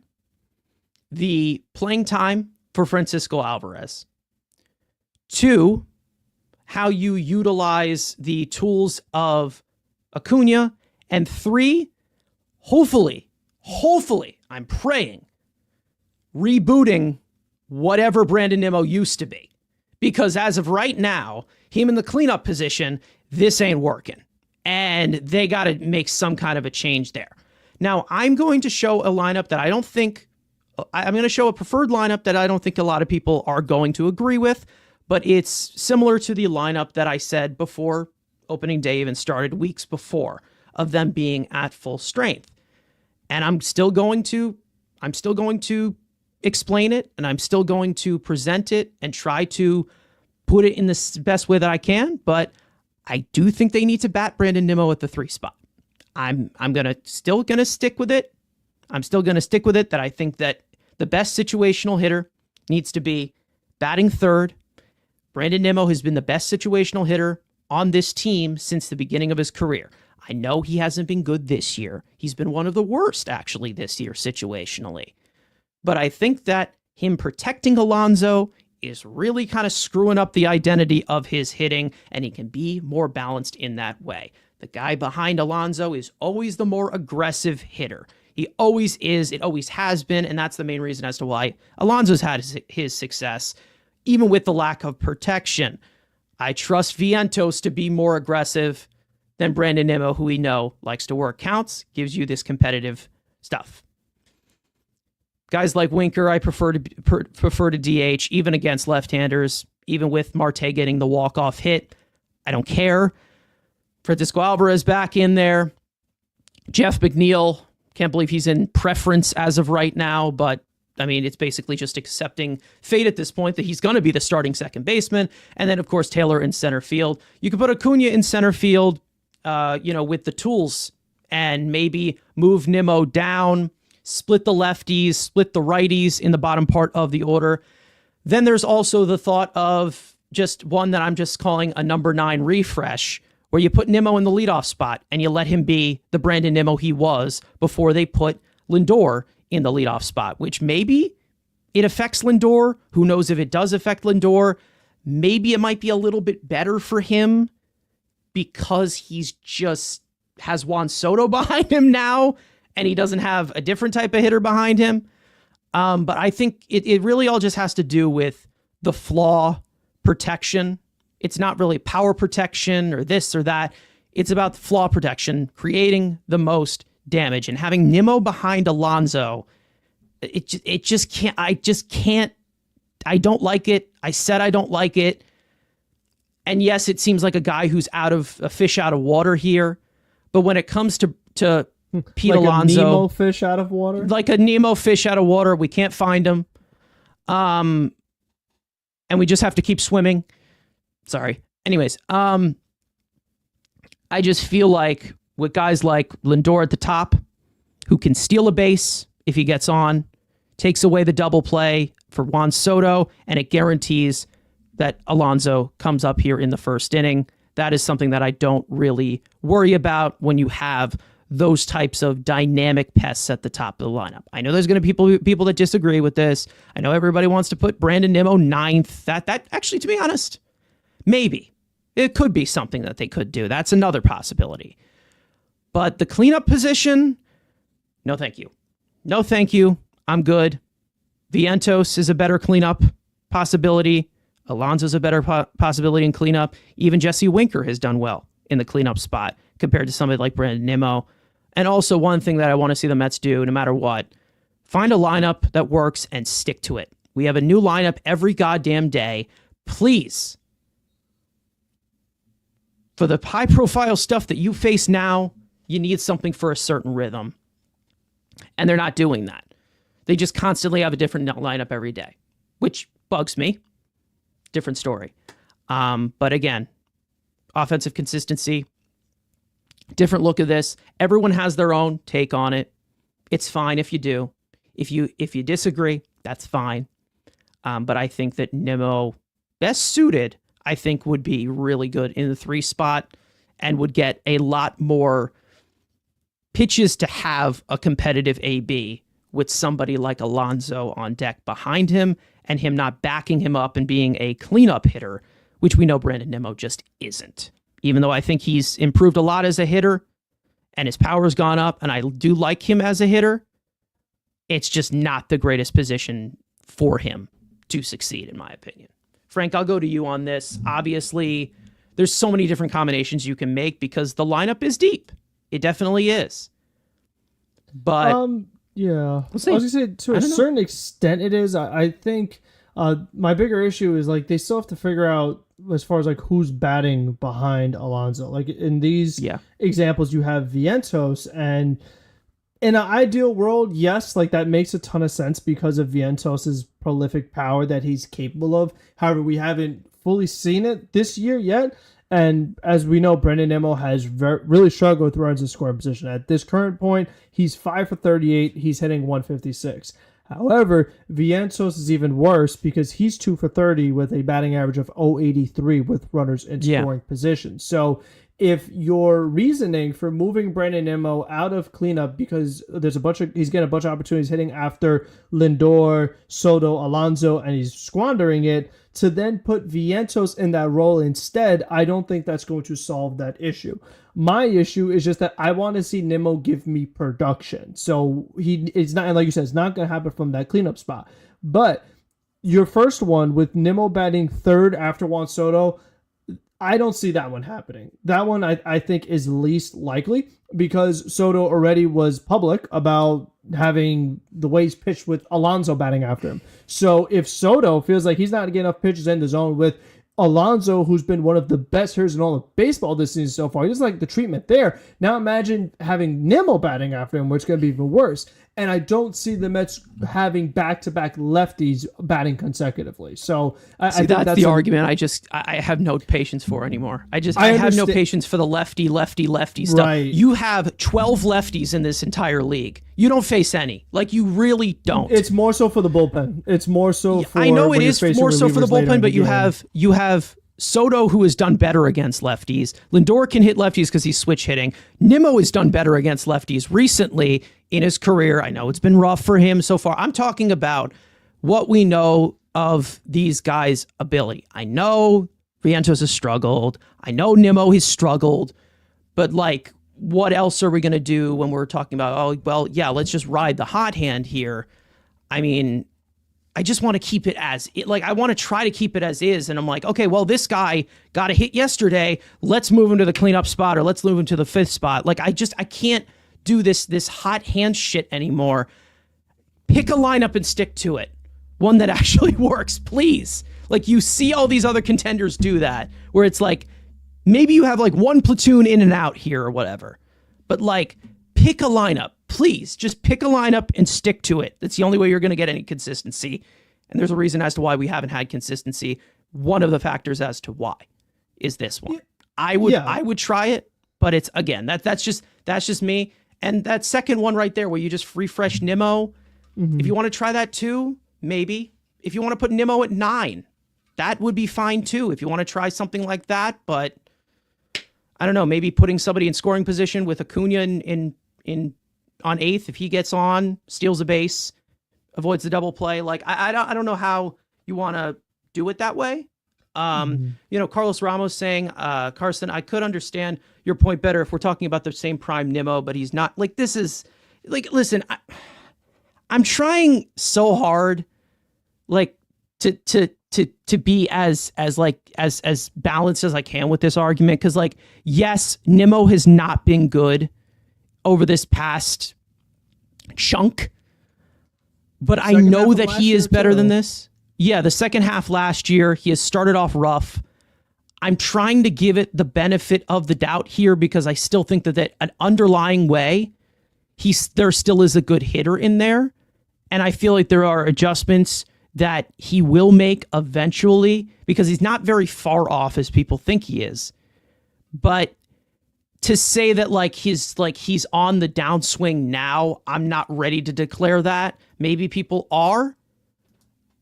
the playing time for Francisco Alvarez. 2, how you utilize the tools of Acuna. And 3, hopefully, I'm praying, rebooting whatever Brandon Nimmo used to be. Because as of right now, him in the cleanup position, this ain't working. And they got to make some kind of a change there. Now, I'm going to show a lineup that I'm going to show a preferred lineup that I don't think a lot of people are going to agree with, but it's similar to the lineup that I said before opening day even started weeks before of them being at full strength. And I'm still going to explain it, and I'm still going to present it and try to put it in the best way that I can, but I do think they need to bat Brandon Nimmo at the 3 spot. I'm still gonna stick with it. I'm still going to stick with it that I think that the best situational hitter needs to be batting third. Brandon Nimmo has been the best situational hitter on this team since the beginning of his career. I know he hasn't been good this year. He's been one of the worst, actually, this year situationally. But I think that him protecting Alonso is really kind of screwing up the identity of his hitting, and he can be more balanced in that way. The guy behind Alonso is always the more aggressive hitter. He always is. It always has been, and that's the main reason as to why Alonso's had his success, even with the lack of protection. I trust Vientos to be more aggressive than Brandon Nimmo, who we know likes to work counts, gives you this competitive stuff. Guys like Winker, I prefer to DH, even against left-handers, even with Marte getting the walk-off hit. I don't care. Francisco Alvarez back in there. Jeff McNeil, can't believe he's in preference as of right now, but I mean, it's basically just accepting fate at this point that he's going to be the starting second baseman. And then, of course, Taylor in center field. You could put Acuna in center field, with the tools and maybe move Nimmo down, split the lefties, split the righties in the bottom part of the order. Then there's also the thought of just one that I'm just calling a number 9 refresh, where you put Nimmo in the leadoff spot and you let him be the Brandon Nimmo he was before they put Lindor in the leadoff spot, which maybe it affects Lindor. Who knows if it does affect Lindor? Maybe it might be a little bit better for him because he's just has Juan Soto behind him now and he doesn't have a different type of hitter behind him. But I think it really all just has to do with the flaw protection. It's not really power protection or this or that. It's about the flaw protection, creating the most damage, and having Nimmo behind Alonso. It just can't. I don't like it. I said I don't like it. And yes, it seems like a guy who's a fish out of water here. But when it comes to Pete like Alonso, a Nemo fish out of water, like a Nemo fish out of water, we can't find him. And we just have to keep swimming. Sorry. Anyways, I just feel like with guys like Lindor at the top, who can steal a base if he gets on, takes away the double play for Juan Soto, and it guarantees that Alonso comes up here in the first inning. That is something that I don't really worry about when you have those types of dynamic pests at the top of the lineup. I know there's going to be people that disagree with this. I know everybody wants to put Brandon Nimmo 9th. That actually, to be honest, maybe. It could be something that they could do. That's another possibility. But the cleanup position, no thank you. No thank you. I'm good. Vientos is a better cleanup possibility. Alonso's a better possibility in cleanup. Even Jesse Winker has done well in the cleanup spot compared to somebody like Brandon Nimmo. And also one thing that I want to see the Mets do, no matter what, find a lineup that works and stick to it. We have a new lineup every goddamn day. Please, for the high-profile stuff that you face now, you need something for a certain rhythm. And they're not doing that. They just constantly have a different lineup every day, which bugs me. Different story. But again, offensive consistency, different look of this. Everyone has their own take on it. It's fine if you do. If you disagree, that's fine. But I think that Nimmo, best suited, I think would be really good in the 3 spot and would get a lot more pitches to have a competitive AB with somebody like Alonso on deck behind him and him not backing him up and being a cleanup hitter, which we know Brandon Nimmo just isn't. Even though I think he's improved a lot as a hitter and his power's gone up and I do like him as a hitter, it's just not the greatest position for him to succeed, in my opinion. Frank, I'll go to you on this. Obviously, there's so many different combinations you can make because the lineup is deep. It definitely is. But yeah, we'll I was gonna say to a certain extent it is. I think my bigger issue is like they still have to figure out as far as like who's batting behind Alonso. Like in these examples, you have Vientos, and in an ideal world, yes, like that makes a ton of sense because of Vientos' prolific power that he's capable of. However, we haven't fully seen it this year yet. And as we know, Brendan Nimmo has really struggled with runs in scoring position. At this current point, he's 5 for 38. He's hitting 156. However, Vientos is even worse because he's 2 for 30 with a batting average of 083 with runners in scoring position. So if your reasoning for moving Brandon Nimmo out of cleanup because he's getting a bunch of opportunities hitting after Lindor, Soto, Alonso, and he's squandering it, to then put Vientos in that role instead, I don't think that's going to solve that issue. My issue is just that I want to see Nimmo give me production. So it's not, and like you said, it's not going to happen from that cleanup spot. But your first one with Nimmo batting third after Juan Soto, I don't see that one happening. That one I think is least likely because Soto already was public about having the way he's pitched with Alonso batting after him. So if Soto feels like he's not getting enough pitches in the zone with Alonso, who's been one of the best hitters in all of baseball this season so far, he doesn't like the treatment there. Now imagine having Nimmo batting after him, which is going to be even worse. And I don't see the Mets having back-to-back lefties batting consecutively. So I think that's the argument I have no patience for anymore. I have no patience for the lefty stuff. Right. You have 12 lefties in this entire league. You don't face any. Like, you really don't. It's more so for the bullpen. It's more so for I know it is more so for the bullpen, but you have Soto, who has done better against lefties. Lindor can hit lefties because he's switch hitting. Nimmo has done better against lefties recently in his career. I know it's been rough for him so far. I'm talking about what we know of these guys' ability. I know Vientos has struggled. I know Nimmo has struggled. But, like, what else are we going to do when we're talking about, oh, well, yeah, let's just ride the hot hand here? I mean, I just want to keep it as it, like, I want to try to keep it as is. And I'm like, okay, well, this guy got a hit yesterday. Let's move him to the cleanup spot, or let's move him to the fifth spot. Like, I can't do this hot hand shit anymore. Pick a lineup and stick to it. One that actually works, please. Like, you see all these other contenders do that, where it's like, maybe you have like one platoon in and out here or whatever. But, like, pick a lineup. Please, just pick a lineup and stick to it. That's the only way you're going to get any consistency. And there's a reason as to why we haven't had consistency. One of the factors as to why is this one. Yeah. I would try it, but it's, again, that's just me. And that second one right there where you just refresh Nimmo, if you want to try that too, maybe. If you want to put Nimmo at 9, that would be fine too. If you want to try something like that, but I don't know, maybe putting somebody in scoring position with Acuna in on 8th, if he gets on, steals a base, avoids the double play. Like, I don't know how you want to do it that way. Carlos Ramos saying, Carson, I could understand your point better if we're talking about the same prime Nimmo, but he's not. Like, this is, like, listen, I'm trying so hard, like, to be as balanced as I can with this argument, because, like, yes, Nimmo has not been good over this past chunk, but I know that he is better than this. Yeah, the second half last year, he has started off rough. I'm trying to give it the benefit of the doubt here because I still think that an underlying way, there still is a good hitter in there. And I feel like there are adjustments that he will make eventually because he's not very far off as people think he is. But to say that he's on the downswing now, I'm not ready to declare that. Maybe people are.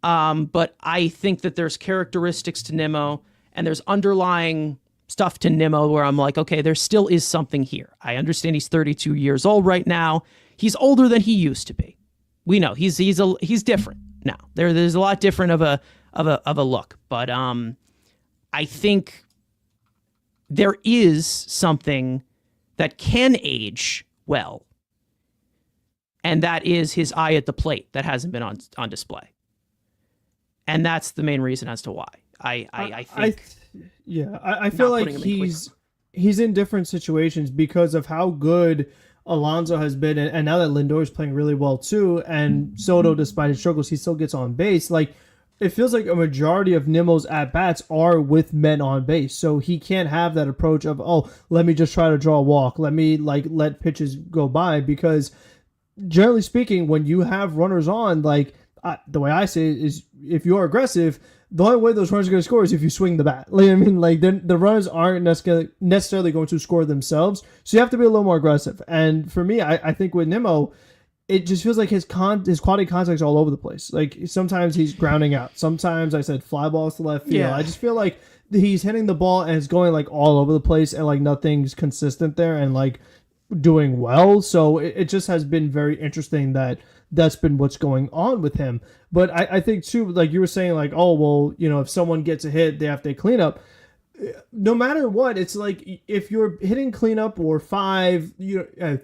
But I think that there's characteristics to Nimmo and there's underlying stuff to Nimmo where I'm like, okay, there still is something here. I understand he's 32 years old right now. He's older than he used to be. We know he's different now. There's a lot different of a look, but I think there is something that can age well, and that is his eye at the plate that hasn't been on display. And that's the main reason as to why. I feel like he's in different situations because of how good Alonso has been, and now that Lindor is playing really well too, and Soto, despite his struggles, he still gets on base. Like, it feels like a majority of Nimmo's at-bats are with men on base, so he can't have that approach of, oh, let me just try to draw a walk, let me let pitches go by, because generally speaking, when you have runners on, the way I say it is, if you're aggressive, the only way those runners are going to score is if you swing the bat. Like, I mean, like the runners aren't necessarily going to score themselves, so you have to be a little more aggressive. And for me, I think with Nimmo, it just feels like his quality contact's all over the place. Like sometimes he's grounding out, sometimes I said fly balls to left field. Yeah. I just feel like he's hitting the ball and it's going like all over the place, and like nothing's consistent there and like doing well. So it just has been very interesting that's been what's going on with him. But I think too, like you were saying, like, oh, well, you know, if someone gets a hit, they have to clean up. No matter what, it's like if you're hitting cleanup or 5,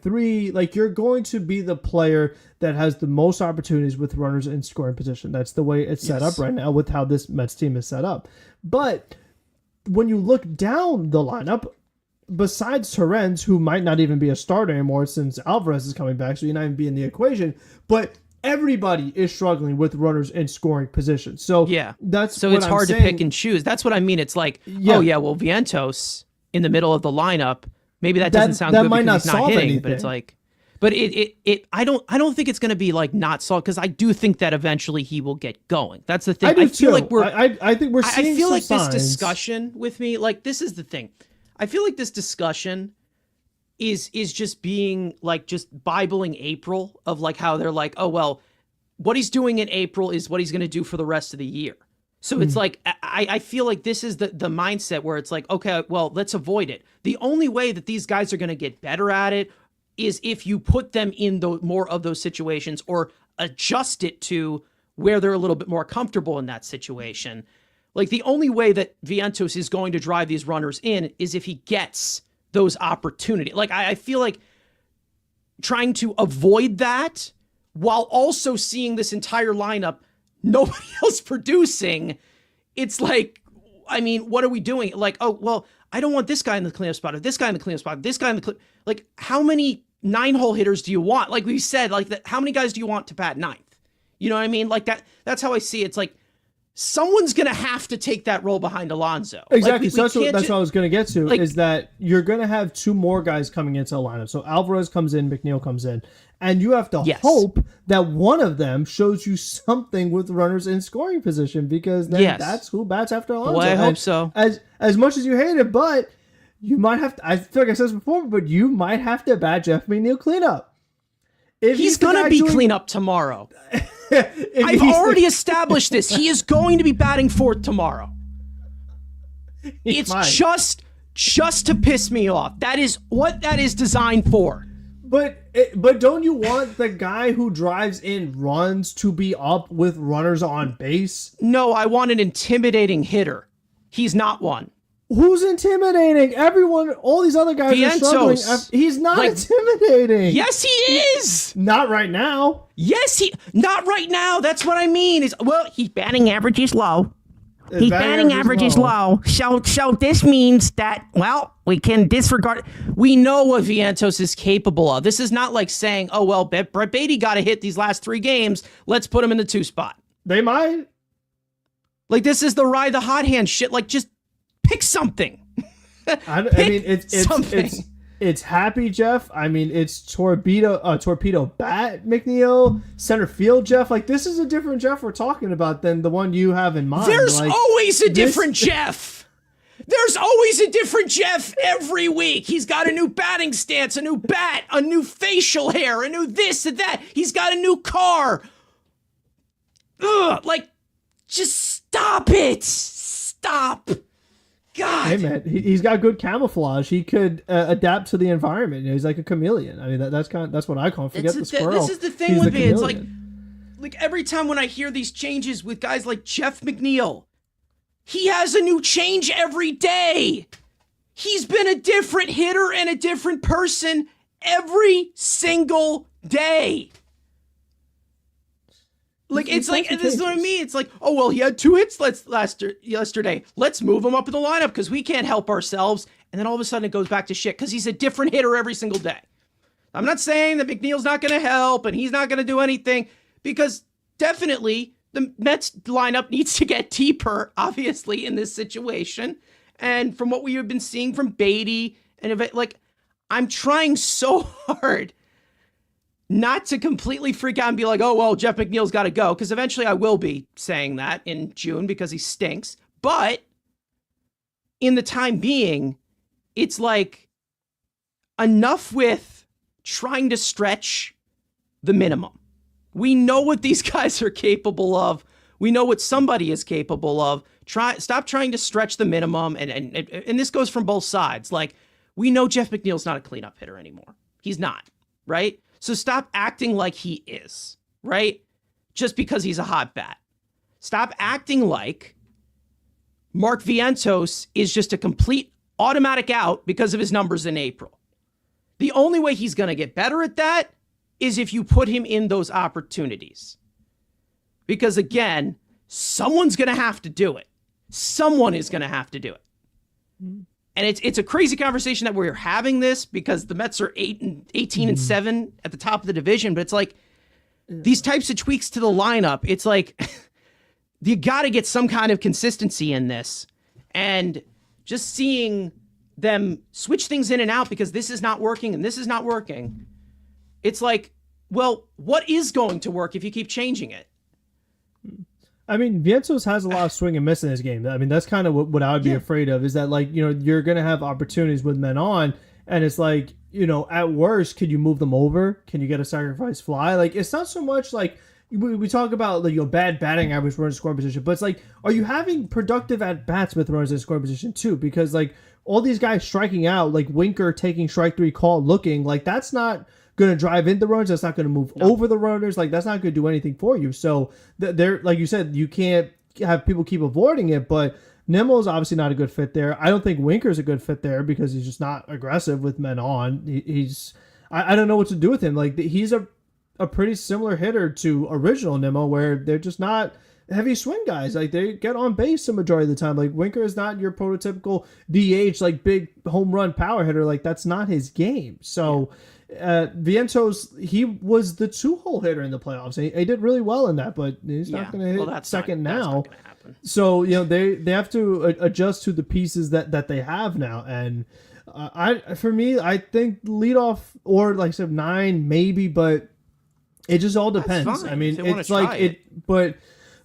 3, like you're going to be the player that has the most opportunities with runners in scoring position. That's the way it's set up right now with how this Mets team is set up. But when you look down the lineup, besides Torrens, who might not even be a starter anymore since Alvarez is coming back, so you're not even be in the equation, but everybody is struggling with runners in scoring position. So yeah, that's so what it's I'm hard saying. to pick and choose. That's what I mean. It's like, oh yeah, well, Vientos in the middle of the lineup, maybe that doesn't sound good because he's not hitting, anything. but it's like, but I don't think it's going to be like not solved, because I do think that eventually he will get going. That's the thing. I feel too. like I think we're seeing I feel some like signs. this discussion with me, like this is the thing. I feel like this discussion is just being like just Bibling April of like how they're like, oh, well, what he's doing in April is what he's going to do for the rest of the year. So it's like, I feel like this is the mindset where it's like, okay, well, let's avoid it. The only way that these guys are going to get better at it is if you put them in more of those situations or adjust it to where they're a little bit more comfortable in that situation. Like the only way that Vientos is going to drive these runners in is if he gets those opportunities. Like I feel like trying to avoid that while also seeing this entire lineup, nobody else producing. It's like, I mean, what are we doing? Like, oh, well, I don't want this guy in the cleanup spot, or this guy in the cleanup spot, this guy in the like, how many 9-hole hitters do you want? Like we said, like that, how many guys do you want to bat 9th? You know what I mean? Like that's how I see it. It's like someone's going to have to take that role behind Alonso. Exactly. Like, so that's what I was going to get to, like, is that you're going to have 2 more guys coming into the lineup. So Alvarez comes in, McNeil comes in, and you have to hope that one of them shows you something with runners in scoring position, because then that's who bats after Alonso. Well, I hope so. As much as you hate it, but you might have to, I feel like I said this before, but you might have to bat Jeff McNeil cleanup. If he's going to be cleanup tomorrow. I've already established this. He is going to be batting 4th tomorrow. It's just to piss me off. That is what that is designed for. But don't you want the guy who drives in runs to be up with runners on base? No, I want an intimidating hitter. He's not one. Who's intimidating? Everyone, all these other guys are struggling. He's not intimidating. Yes, he is. Not right now. Yes, not right now. That's what I mean. His batting average is low. His batting average is low. So this means that, well, we can disregard. We know what Vientos is capable of. This is not like saying, oh, well, Brett Beatty got a hit these last 3 games. Let's put him in the 2 spot. They might. Like, this is the ride the hot hand shit. Like, just pick something. I mean, it's Happy Jeff. I mean, it's torpedo bat McNeil, center field Jeff. Like, this is a different Jeff we're talking about than the one you have in mind. There's always a different Jeff. There's always a different Jeff every week. He's got a new batting stance, a new bat, a new facial hair, a new this and that. He's got a new car. Ugh, like, just stop it. Stop. God. Hey man, he's got good camouflage. He could adapt to the environment. He's like a chameleon. I mean, that's what I call him. Forget the squirrel. This is the thing with me. It's like every time when I hear these changes with guys like Jeff McNeil, he has a new change every day. He's been a different hitter and a different person every single day. Like, it's like, this is what I mean. It's like, oh, well, he had 2 hits yesterday. Let's move him up in the lineup because we can't help ourselves. And then all of a sudden it goes back to shit because he's a different hitter every single day. I'm not saying that McNeil's not going to help and he's not going to do anything, because definitely the Mets lineup needs to get deeper, obviously, in this situation. And from what we have been seeing from Beatty, and like, I'm trying so hard not to completely freak out and be like, oh, well, Jeff McNeil's got to go, because eventually I will be saying that in June because he stinks. But in the time being, it's like enough with trying to stretch the minimum. We know what these guys are capable of. We know what somebody is capable of. Stop trying to stretch the minimum. And this goes from both sides. Like, we know Jeff McNeil's not a cleanup hitter anymore. He's not, right? So stop acting like he is, right? Just because he's a hot bat. Stop acting like Mark Vientos is just a complete automatic out because of his numbers in April. The only way he's going to get better at that is if you put him in those opportunities. Because again, someone's going to have to do it. Someone is going to have to do it. And it's a crazy conversation that we're having this because the Mets are 18-7 at the top of the division. But it's like these types of tweaks to the lineup. It's like you got to get some kind of consistency in this. And just seeing them switch things in and out because this is not working and this is not working. It's like, well, what is going to work if you keep changing it? I mean, Vientos has a lot of swing and miss in his game. I mean, that's kind of what I would be afraid of, is that, like, you know, you're going to have opportunities with men on, and it's like, you know, at worst, could you move them over? Can you get a sacrifice fly? Like, it's not so much like we talk about, like, you know, bad batting average runners in scoring position, but it's like, are you having productive at bats with runners in scoring position too? Because, like, all these guys striking out, like Winker taking strike 3 call, looking like that's not going to drive into runs. That's not going to move over the runners. Like, that's not going to do anything for you. So they're, like you said, you can't have people keep avoiding it, but Nimmo's obviously not a good fit there. I don't think Winker's a good fit there because he's just not aggressive with men on. I don't know what to do with him. Like, he's a pretty similar hitter to original Nimmo, where they're just not heavy swing guys. Like, they get on base the majority of the time. Like, Winker is not your prototypical DH, like big home run power hitter. Like, that's not his game. So Vientos, he was the 2-hole hitter in the playoffs. He did really well in that, but he's not going to hit second now. That's not gonna happen. So, you know, they have to adjust to the pieces that they have now. And for me, I think leadoff, or like I said, 9 maybe, but it just all depends. I mean, it's like it, but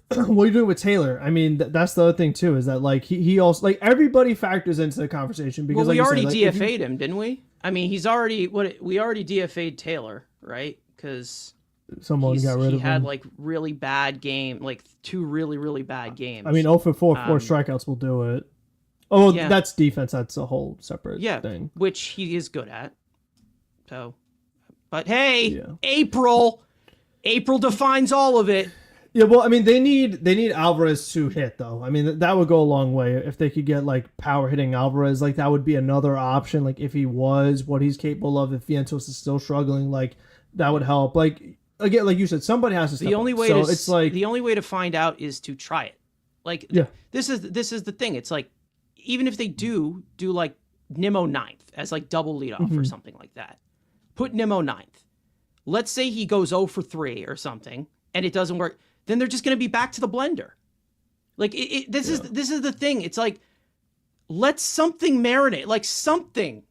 what are you doing with Taylor? I mean, that's the other thing too, is that, like, he also, like, everybody factors into the conversation because, well, we like already said, DFA'd him, didn't we? I mean, we already DFA'd Taylor, right? Because someone got rid of him. He had, like, really bad game, like 2 really, really bad games. I mean, 0 for 4 strikeouts will do it. Oh, yeah. That's defense. That's a whole separate thing. Which he is good at. So, but hey, April defines all of it. Yeah, well, I mean, they need Alvarez to hit, though. I mean, that would go a long way if they could get, like, power hitting Alvarez. Like, that would be another option. Like, if he was what he's capable of, if Vientos is still struggling, like, that would help. Like, again, like you said, somebody has to step the only up. way So to it's like, the only way to find out is to try it. Like, this is the thing. It's like, even if they do like Nimmo 9th as, like, double leadoff or something like that, put Nimmo 9th. Let's say he goes 0 for 3 or something, and it doesn't work. Then they're just going to be back to the blender. Like, this is the thing. It's like, let something marinate. Like, something.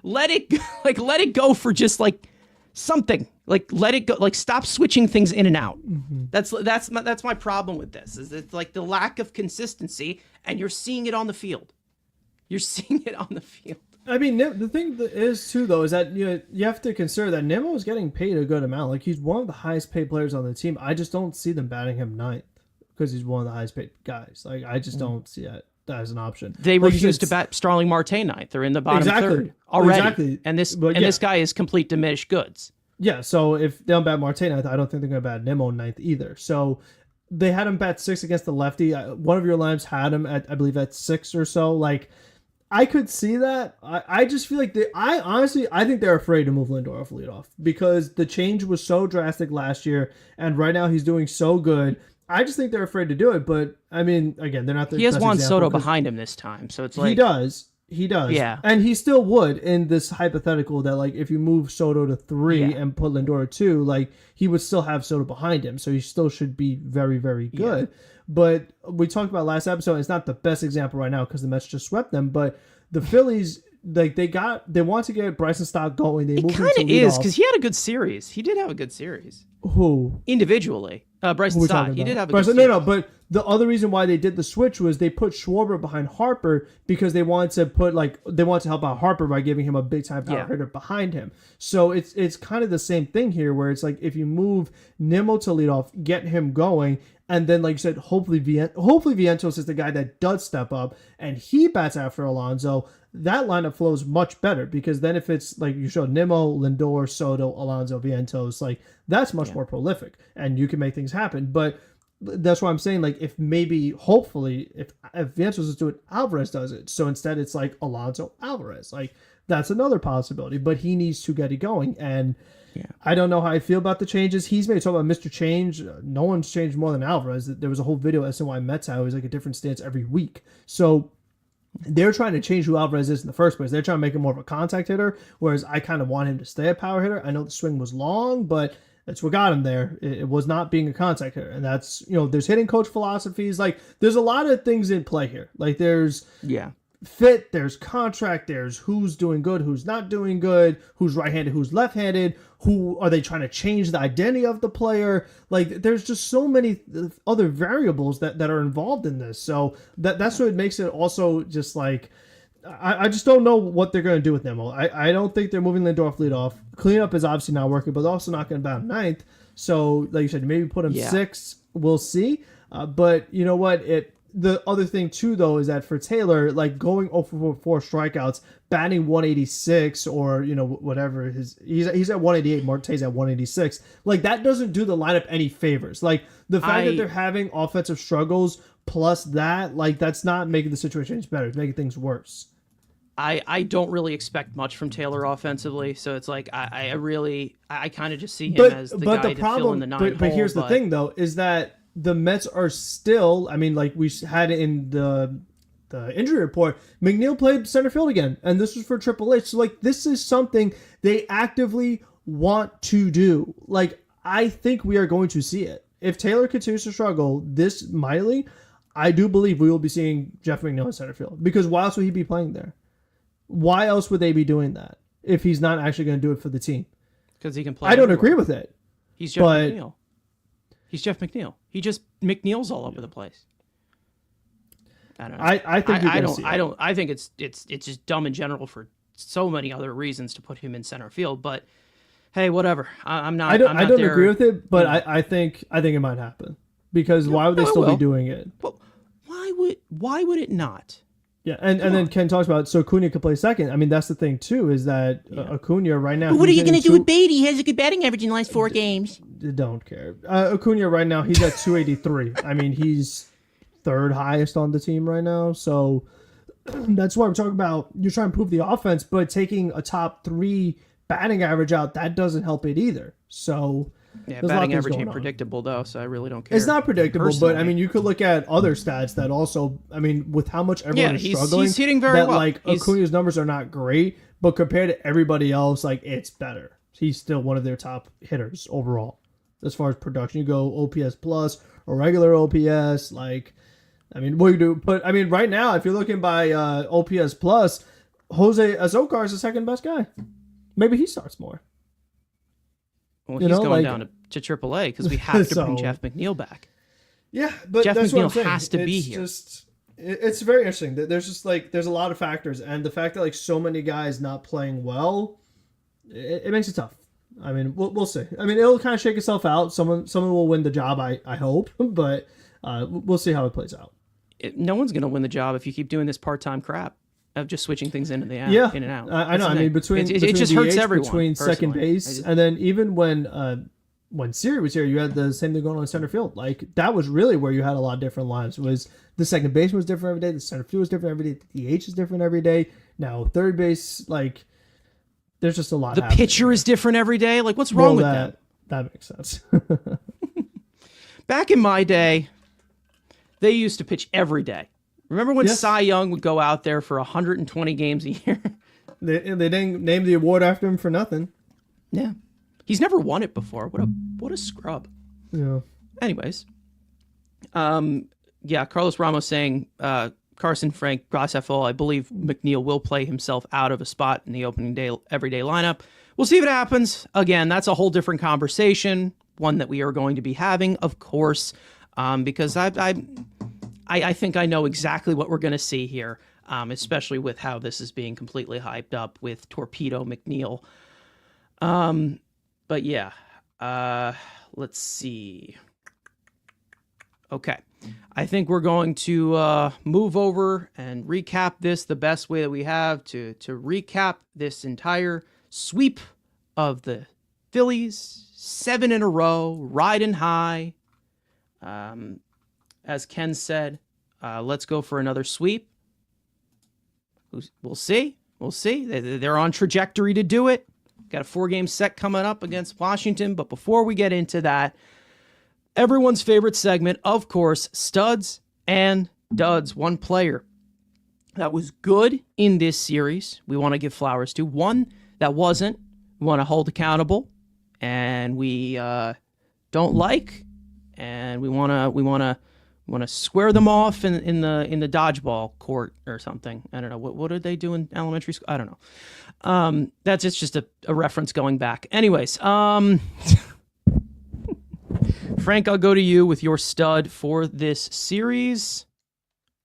Let it go for just, like, something. Like, let it go. Like, stop switching things in and out. That's my problem with this. Is it's like the lack of consistency, and you're seeing it on the field. I mean, the thing that is too, though, is that you have to consider that Nimmo is getting paid a good amount. Like, he's one of the highest paid players on the team. I just don't see them batting him 9th because he's one of the highest paid guys. Like, I just don't see that as an option. They refuse to bat Starling Marte 9th. They're in the bottom third already. Exactly. And this guy is complete diminished goods. Yeah. So if they don't bat Marte 9th, I don't think they're going to bat Nimmo 9th either. So they had him bat 6th against the lefty. One of your lines had him at, I believe, at 6 or so. Like, I could see that. I just feel like I think they're afraid to move Lindor off leadoff because the change was so drastic last year, and right now he's doing so good. I just think they're afraid to do it. But I mean, again, they're not. He has Juan Soto behind him this time, so it's like he does. Yeah, and he still would in this hypothetical that, like, if you move Soto to 3 and put Lindor to 2, like, he would still have Soto behind him, so he still should be very, very good. Yeah. But we talked about last episode, it's not the best example right now because the Mets just swept them, but the Phillies like they want to get Bryson Stott going. They It moved him kind to of lead is off. because he had a good series. He did have a good series Who? individually. Bryson Who we Stott. talking He about? did have a Bryson, good series. no, but the other reason why they did the switch was they put Schwarber behind Harper because they wanted to help out Harper by giving him a big time power hitter behind him. So it's kind of the same thing here where it's like if you move Nimmo to lead off, get him going, and then like you said, hopefully Vientos is the guy that does step up and he bats after Alonso. That lineup flows much better because then if it's like you showed Nimmo, Lindor, Soto, Alonso, Vientos, like that's much more prolific and you can make things happen. But that's why I'm saying like if maybe hopefully if Vientos is doing it, Alvarez does it. So instead it's like Alonso, Alvarez. Like that's another possibility, but he needs to get it going. And I don't know how I feel about the changes he's made. Talk about Mr. Change. No one's changed more than Alvarez. There was a whole video at SNY Mets how he's like a different stance every week. So they're trying to change who Alvarez is in the first place. They're trying to make him more of a contact hitter, whereas I kind of want him to stay a power hitter. I know the swing was long, but that's what got him there. It was not being a contact hitter. And that's, there's hitting coach philosophies. Like, there's a lot of things in play here. Like, there's fit, there's contract, there's who's doing good, who's not doing good, who's right-handed, who's left-handed, who are they trying to change the identity of the player. Like there's just so many other variables that are involved in this. So that's what makes it also just like I just don't know what they're going to do with Nemo. I don't think they're moving Lindor lead off. Cleanup is obviously not working, but also not going to bat ninth. So like you said, maybe put him sixth. We'll see. But you know what? The other thing too, though, is that for Taylor, like going 0 for 4 strikeouts, batting 186 or whatever he's at 188, Marte's at 186. Like that doesn't do the lineup any favors. Like the fact that they're having offensive struggles plus that, like that's not making the situation any better. It's making things worse. I don't really expect much from Taylor offensively, so it's like I kind of just see him as the guy to fill in the nine hole. But here's the thing, though, is that the Mets are still, I mean, like we had in the injury report, McNeil played center field again, and this was for Triple H. So, like, this is something they actively want to do. Like, I think we are going to see it. If Taylor continues to struggle this mightily, I do believe we will be seeing Jeff McNeil in center field. Because why else would he be playing there? Why else would they be doing that if he's not actually going to do it for the team? Because he can play. I don't agree with it. He's Jeff McNeil. He's Jeff McNeil. He just McNeil's all over the place. I don't know. I think it's just dumb in general for so many other reasons to put him in center field. But hey, whatever. I'm not. I don't agree with it, but I think it might happen because why would they still be doing it? Well, why would it not? Yeah, and then Ken talks about so Acuna could play second. I mean, that's the thing too is that Acuna right now. But what are you going to do with Beatty? He has a good batting average in the last 4 games. Don't care. Acuna right now he's at 283. I mean, he's third highest on the team right now. So that's why I'm talking about. You're trying to improve the offense, but taking a top 3 batting average out that doesn't help it either. So. Yeah, batting average ain't predictable though, so I really don't care. It's not predictable, but I mean, you could look at other stats that also, I mean, with how much everyone is struggling, he's hitting very well. Like Acuna's numbers are not great, but compared to everybody else, like it's better. He's still one of their top hitters overall as far as production. You go OPS plus or regular OPS, like, I mean, what you do? But I mean, right now, if you're looking by OPS plus, Jose Azocar is the second best guy. Maybe he starts more. Well, he's going down to AAA because we have to bring Jeff McNeil back. Yeah, but Jeff that's McNeil what I'm saying. has to be here. It's very interesting. There's just like there's a lot of factors, and the fact that like so many guys not playing well, it makes it tough. I mean, we'll see. I mean, it'll kind of shake itself out. Someone will win the job. I hope, but we'll see how it plays out. No one's gonna win the job if you keep doing this part-time crap of just switching things in and out. In and out. I know. I mean, between it just DH, hurts everyone. Between second base, and then even when Siri was here, you had the same thing going on in center field. Like that was really where you had a lot of different lines. Was the second baseman was different every day, the center field was different every day, the DH is different every day. Now third base, like there's just a lot. The pitcher is different every day. Like what's wrong with that? That makes sense. Back in my day, they used to pitch every day. Remember when Cy Young would go out there for 120 games a year? They didn't name the award after him for nothing. Yeah. He's never won it before. What a scrub. Yeah. Anyways. Carlos Ramos saying Carson Frank, Grass FO, I believe McNeil will play himself out of a spot in the opening day everyday lineup. We'll see if it happens. Again, that's a whole different conversation, one that we are going to be having, of course, because I think I know exactly what we're going to see here, especially with how this is being completely hyped up with Torpedo McNeil. But yeah, let's see. Okay. I think we're going to move over and recap this the best way that we have to recap this entire sweep of the Phillies, 7 in a row, riding high. As Ken said, let's go for another sweep. We'll see. We'll see. They're on trajectory to do it. Got a 4-game set coming up against Washington. But before we get into that, everyone's favorite segment, of course, studs and duds. One player that was good in this series, we want to give flowers to. One that wasn't, we want to hold accountable, and we don't like, and we want to square them off in the dodgeball court or something. I don't know what did they do in elementary school. I don't know. That's just a reference going back. Anyways, Frank, I'll go to you with your stud for this series.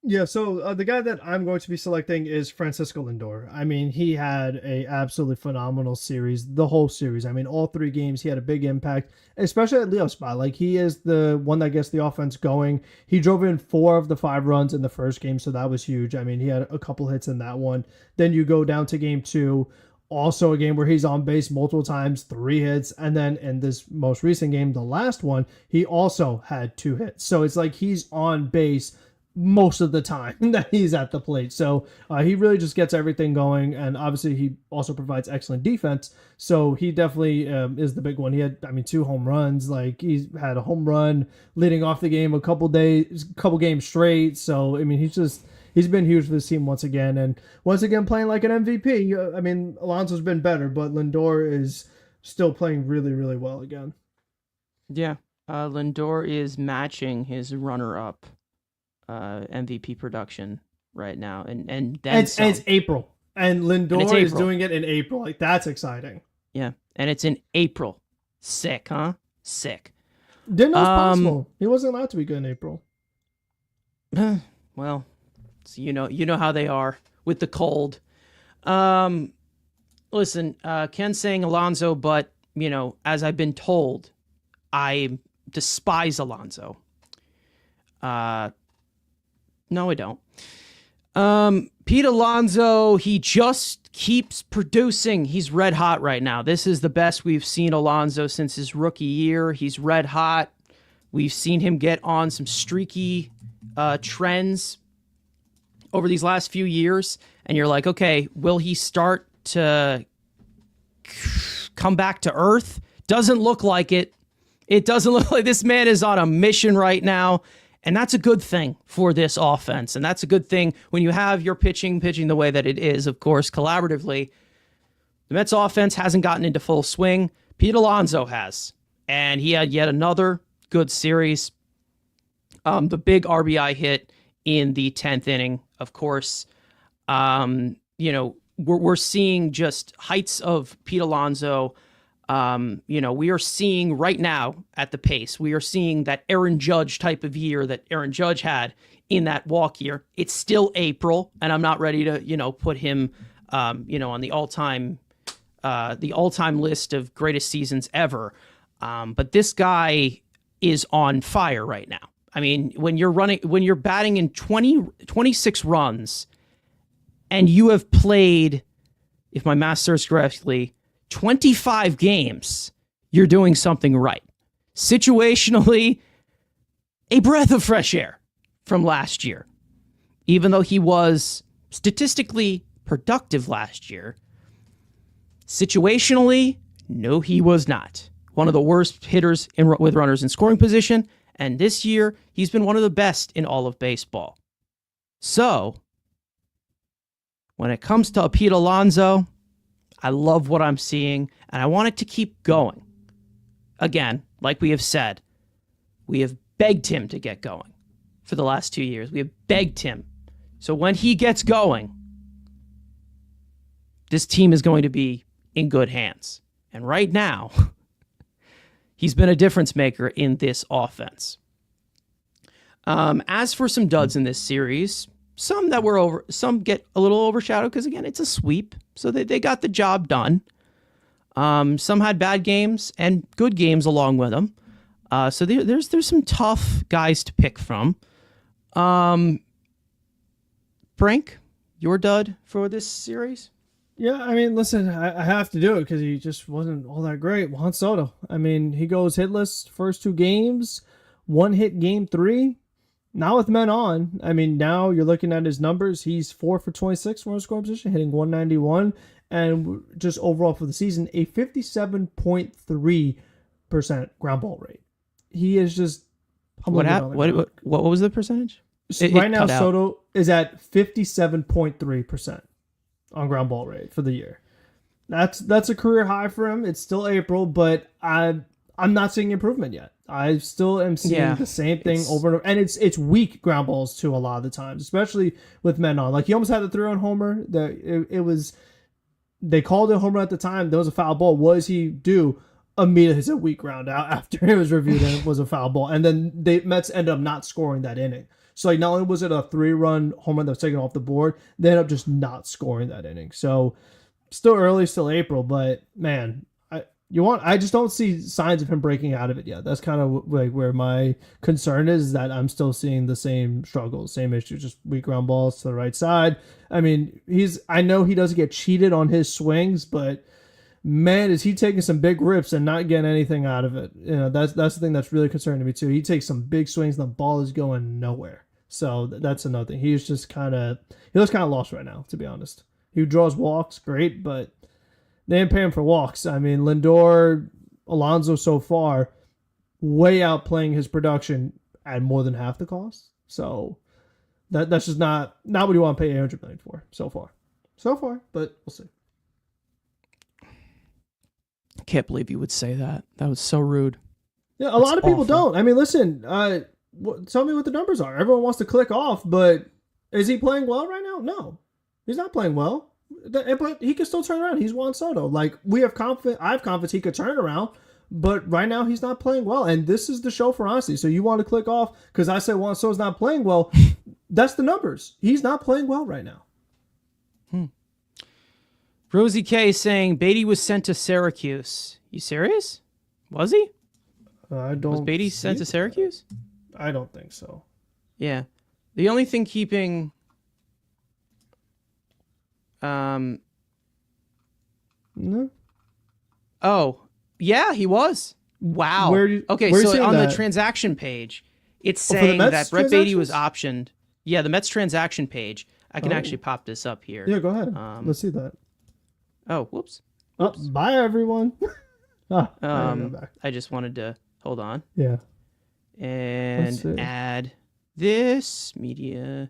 Yeah, so the guy that I'm going to be selecting is Francisco Lindor. I mean, he had a absolutely phenomenal series, the whole series. I mean, all 3 games, he had a big impact, especially at Leo's spot. Like, he is the one that gets the offense going. He drove in 4 of the 5 runs in the first game, so that was huge. I mean, he had a couple hits in that one. Then you go down to game 2. Also a game where he's on base multiple times, 3 hits. And then in this most recent game, the last one, he also had 2 hits. So it's like he's on base most of the time that he's at the plate. So he really just gets everything going. And obviously he also provides excellent defense. So he definitely is the big one. He had, 2 home runs. Like, he's had a home run leading off the game a couple games straight. So, I mean, he's been huge for this team once again. And once again, playing like an MVP. I mean, Alonso's been better, but Lindor is still playing really, really well again. Yeah. Lindor is matching his runner-up MVP production right now. And it's April. And Lindor is doing it in April. Like, that's exciting. Yeah. And it's in April. Sick, huh? Sick. Didn't know it was possible. He wasn't allowed to be good in April. Well, so you know how they are with the cold. Listen, Ken's saying Alonso, but as I've been told, I despise Alonso. No, I don't. Pete Alonso, he just keeps producing. He's red hot right now. This is the best we've seen Alonso since his rookie year. He's red hot. We've seen him get on some streaky trends over these last few years. And you're like, okay, will he start to come back to earth? Doesn't look like it. It doesn't look like this man is on a mission right now. And that's a good thing for this offense. And that's a good thing when you have your pitching the way that it is, of course, collaboratively. The Mets offense hasn't gotten into full swing. Pete Alonso has. And he had yet another good series. The big RBI hit in the 10th inning, of course. We're seeing just heights of Pete Alonso. We are seeing right now at the pace, we are seeing that Aaron Judge type of year that Aaron Judge had in that walk year. It's still April, and I'm not ready to, put him, on the all-time list of greatest seasons ever. But this guy is on fire right now. I mean, when you're batting in 26 runs, and you have played, if my math serves correctly, 25 games, you're doing something right. Situationally, a breath of fresh air from last year. Even though he was statistically productive last year, situationally, no, he was not. One of the worst hitters with runners in scoring position, and this year, he's been one of the best in all of baseball. So, when it comes to Pete Alonso, I love what I'm seeing, and I want it to keep going. Again, like we have said, we have begged him to get going for the last 2 years. We have begged him So when he gets going, this team is going to be in good hands. And right now, he's been a difference maker in this offense. As for some duds in this series, some get a little overshadowed because, again, it's a sweep. So they got the job done. Some had bad games and good games along with them. So there's some tough guys to pick from. Frank, your dud for this series? Yeah, I mean, listen, I have to do it because he just wasn't all that great. Juan Soto. I mean, he goes hitless first 2 games, 1 hit game 3. Now with men on, I mean, now you're looking at his numbers. He's 4 for 26 from a scoring position, hitting 191, and just overall for the season, a 57.3% ground ball rate. He is just what was the percentage? Right now, Soto is at 57.3% on ground ball rate for the year. That's a career high for him. It's still April, but I'm not seeing improvement yet. I still am seeing the same thing over and over, and it's weak ground balls too a lot of the times, especially with men on. Like he almost had the 3-run homer. They called it a home run at the time. There was a foul ball. What does he do? Immediately hits a weak ground out after it was reviewed and it was a foul ball, and then the Mets end up not scoring that inning. So like not only was it a 3-run home run that was taken off the board, they ended up just not scoring that inning. So still early, still April, but man, I just don't see signs of him breaking out of it yet. That's kind of like where my concern is, that I'm still seeing the same struggles, same issues, just weak ground balls to the right side. I mean, I know he doesn't get cheated on his swings, but man, is he taking some big rips and not getting anything out of it. You know, that's the thing that's really concerning me too. He takes some big swings and the ball is going nowhere. So that's another thing. He looks kind of lost right now, to be honest. He draws walks, great, but they didn't pay him for walks. I mean, Lindor, Alonso so far, way outplaying his production at more than half the cost. So that's just not what you want to pay $800 million for so far. But we'll see. I can't believe you would say that. That was so rude. Yeah, a lot of people don't. I mean, listen, tell me what the numbers are. Everyone wants to click off, but is he playing well right now? No, he's not playing well. But he can still turn around. He's Juan Soto. Like I have confidence he could turn around, but right now he's not playing well. And this is the show for honesty. So you want to click off because I say Juan Soto's not playing well. That's the numbers. He's not playing well right now. Rosie K saying Beatty was sent to Syracuse. You serious? Was he? Was Beatty sent to Syracuse? I don't think so. Yeah. The only thing keeping no. Oh, yeah, he was. Wow. Okay, so on the transaction page, it's saying that Brett Beatty was optioned. Yeah, the Mets transaction page. I can actually pop this up here. Yeah, go ahead. Let's see that. Oh, whoops. Bye, everyone. I just wanted to hold on. Yeah. And add this media.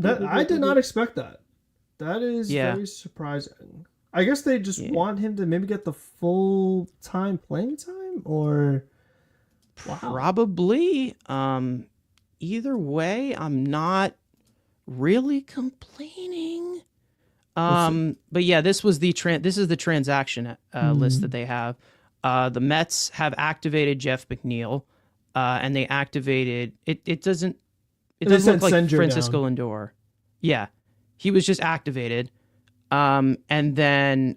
I did not expect that. That is very surprising. I guess they just want him to maybe get the full time playing time, or probably. Either way, I'm not really complaining. But yeah, this is the transaction list that they have. The Mets have activated Jeff McNeil, and they activated it. Doesn't look like Senga Francisco Lindor. Yeah, he was just activated, and then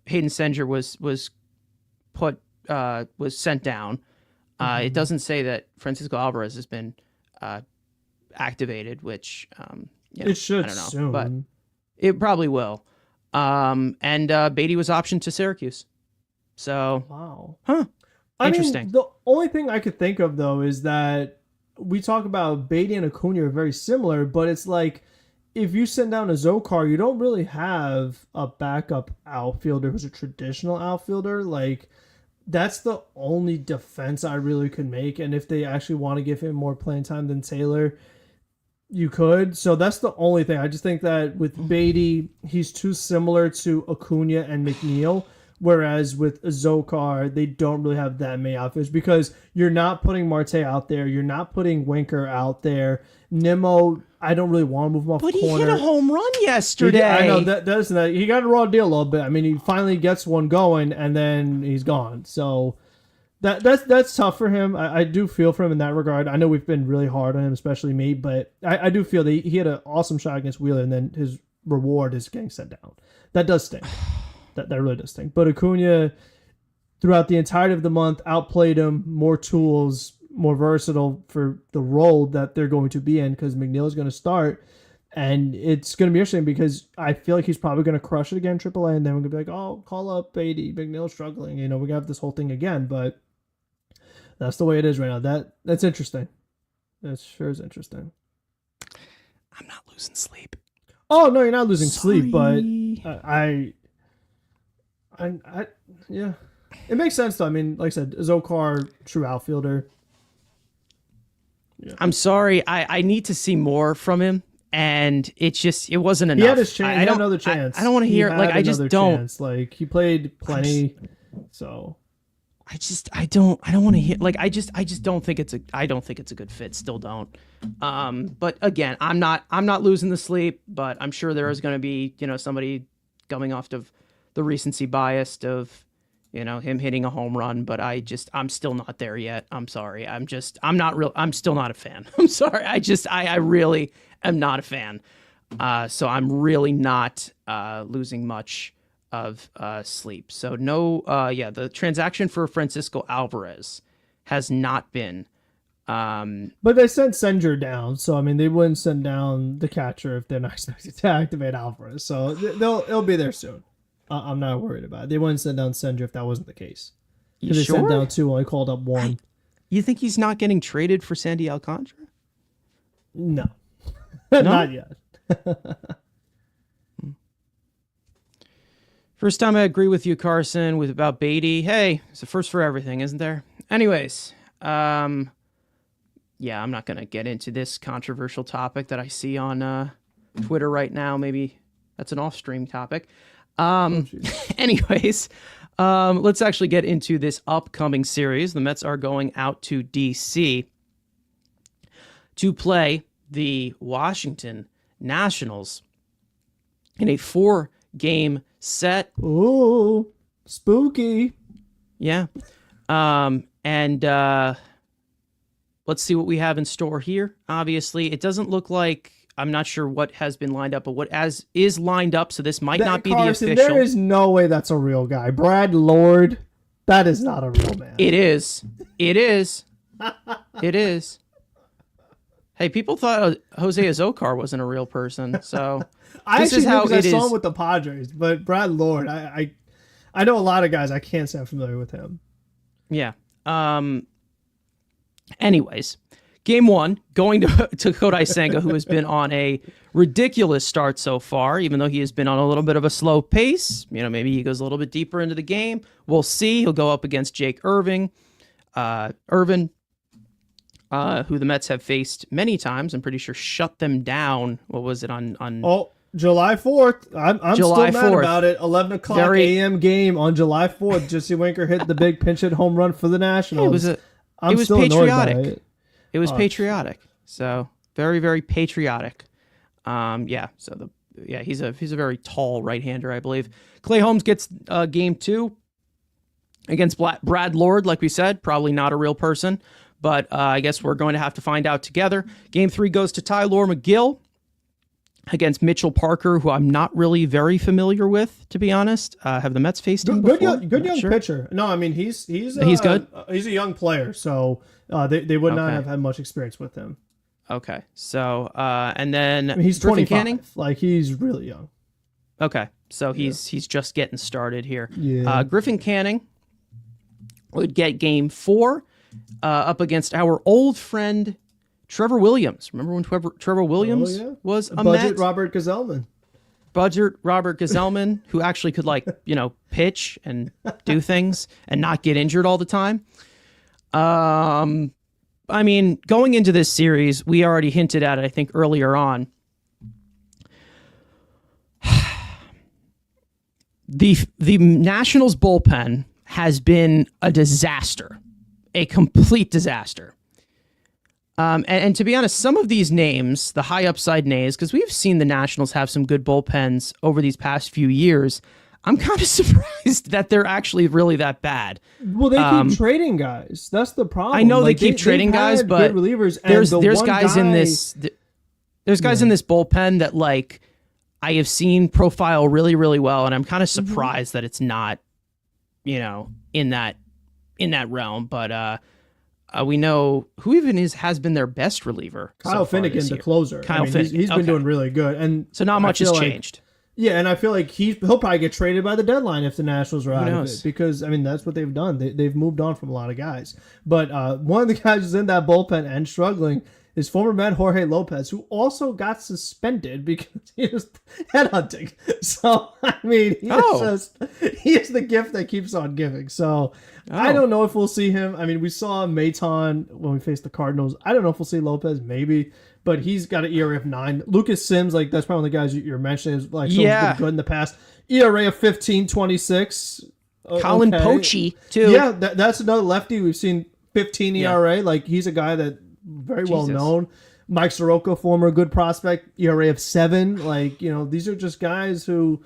Hayden Senga was sent down. It doesn't say that Francisco Alvarez has been activated, which it should. I don't know, soon. but it probably will. And Beatty was optioned to Syracuse. So wow, interesting. I mean, the only thing I could think of though is that we talk about Beatty and Acuna are very similar, but it's like if you send down a Zokar, you don't really have a backup outfielder who's a traditional outfielder. Like that's the only defense I really could make. And if they actually want to give him more playing time than Taylor, you could. So that's the only thing. I just think that with Beatty, he's too similar to Acuna and McNeil. Whereas with Zokar, they don't really have that many outfielders because you're not putting Marte out there. You're not putting Winker out there. Nimmo, I don't really want to move him off But corner. he hit a home run yesterday. I know that's that. He got a raw deal a little bit. I mean, he finally gets one going, and then he's gone. So that's tough for him. I do feel for him in that regard. I know we've been really hard on him, especially me, but I do feel that he had an awesome shot against Wheeler, and then his reward is getting sent down. That does stink. That really does stink. But Acuna, throughout the entirety of the month, outplayed him, more tools, more versatile for the role that they're going to be in because McNeil is going to start. And it's going to be interesting because I feel like he's probably going to crush it again, AAA, and then we're going to be like, oh, call up Beatty. McNeil's struggling. We're going to have this whole thing again. But that's the way it is right now. That's interesting. That sure is interesting. I'm not losing sleep. Oh, no, you're not losing sleep, but yeah. It makes sense, though. I mean, like I said, Zokar, true outfielder. Yeah. I'm sorry. I need to see more from him, and it wasn't enough. He had his chance. He had another chance. I don't want to hear I just don't. Chance. Like he played plenty, so I don't want to hear I just don't think it's a good fit. Still don't. But again, I'm not losing the sleep, but I'm sure there is going to be somebody coming off of the recency bias of him hitting a home run, but I'm still not there yet. I'm sorry. I'm still not a fan. I'm sorry. I really am not a fan. So I'm really not losing much of sleep. So no, the transaction for Francisco Alvarez has not been. But they sent Senjer down, so I mean they wouldn't send down the catcher if they're not expected to activate Alvarez. So it'll be there soon. I'm not worried about it. They wouldn't send down Senjer if that wasn't the case. You they sure? sent down 2, only called up 1. You think he's not getting traded for Sandy Alcantara? No? Not yet. First time I agree with you, Carson, about Beatty. Hey, it's a first for everything, isn't there? Anyways, I'm not going to get into this controversial topic that I see on Twitter right now. Maybe that's an off-stream topic. Anyways, let's actually get into this upcoming series. The Mets are going out to DC to play the Washington Nationals in a 4-game set. Ooh, spooky. Yeah. And let's see what we have in store here. Obviously, it doesn't look like, I'm not sure what has been lined up, but what is lined up, so this might not be Carson, the official. There is no way that's a real guy. Brad Lord, that is not a real man. It is. It is. It is. Hey, people thought Jose Azocar wasn't a real person, so I saw him with the Padres, but Brad Lord, I know a lot of guys. I can't say I'm familiar with him. Yeah. Anyways, game 1, going to Kodai Senga, who has been on a ridiculous start so far, even though he has been on a little bit of a slow pace. Maybe he goes a little bit deeper into the game. We'll see. He'll go up against Jake Irvin, who the Mets have faced many times. I'm pretty sure shut them down. What was it on? Oh, July 4th. I'm July still mad 4th. about it. 11 o'clock a.m. game on July 4th. Jesse Winker hit the big pinch hit home run for the Nationals. It was still patriotic. It was Oh, patriotic. So very, very patriotic. He's a very tall right-hander, I believe. Clay Holmes gets game 2 against Brad Lord, like we said, probably not a real person, but I guess we're going to have to find out together. Game 3 goes to Tyler McGill against Mitchell Parker, who I'm not really very familiar with, to be honest. Have the Mets faced him before? Good young pitcher. No, I mean he's good. He's a young player, so they would not have had much experience with him. Okay, so and then he's Griffin 25. Canning? Like he's really young. Okay, so he's just getting started here. Yeah. Griffin Canning would get game 4 up against our old friend Trevor Williams. Remember when Trevor Williams was a Budget Met? Robert Gazelman. Budget Robert Gazelman, who actually could pitch and do things and not get injured all the time. I mean, going into this series, we already hinted at it, I think, earlier on. The Nationals bullpen has been a disaster, a complete disaster. And to be honest, some of these names, the high upside names, because we've seen the Nationals have some good bullpens over these past few years. I'm kind of surprised that they're actually really that bad. Well, they keep trading guys. That's the problem. I know they keep trading guys, but good relievers, and there's guys in this. There's guys in this bullpen that like I have seen profile really, really well, and I'm kind of surprised that it's not, in that realm. But we know who even has been their best reliever. Kyle Finnegan, the closer. Finnegan. He's been doing really good, and so not much has changed. Yeah, and I feel like he'll probably get traded by the deadline if the Nationals are out of it, because that's what they've done. They've moved on from a lot of guys. But one of the guys who's in that bullpen and struggling is former Met Jorge Lopez, who also got suspended because he was headhunting. So he is the gift that keeps on giving. So I don't know if we'll see him. We saw Maton when we faced the Cardinals. I don't know if we'll see Lopez, maybe. But he's got an ERA of 9. Lucas Sims, that's probably one of the guys you're mentioning, is been good in the past. ERA of 15.26. Colin Poche, too. Yeah, that's another lefty. We've seen 15 ERA. He's a guy that very well known. Mike Soroka, former good prospect, ERA of 7. These are just guys who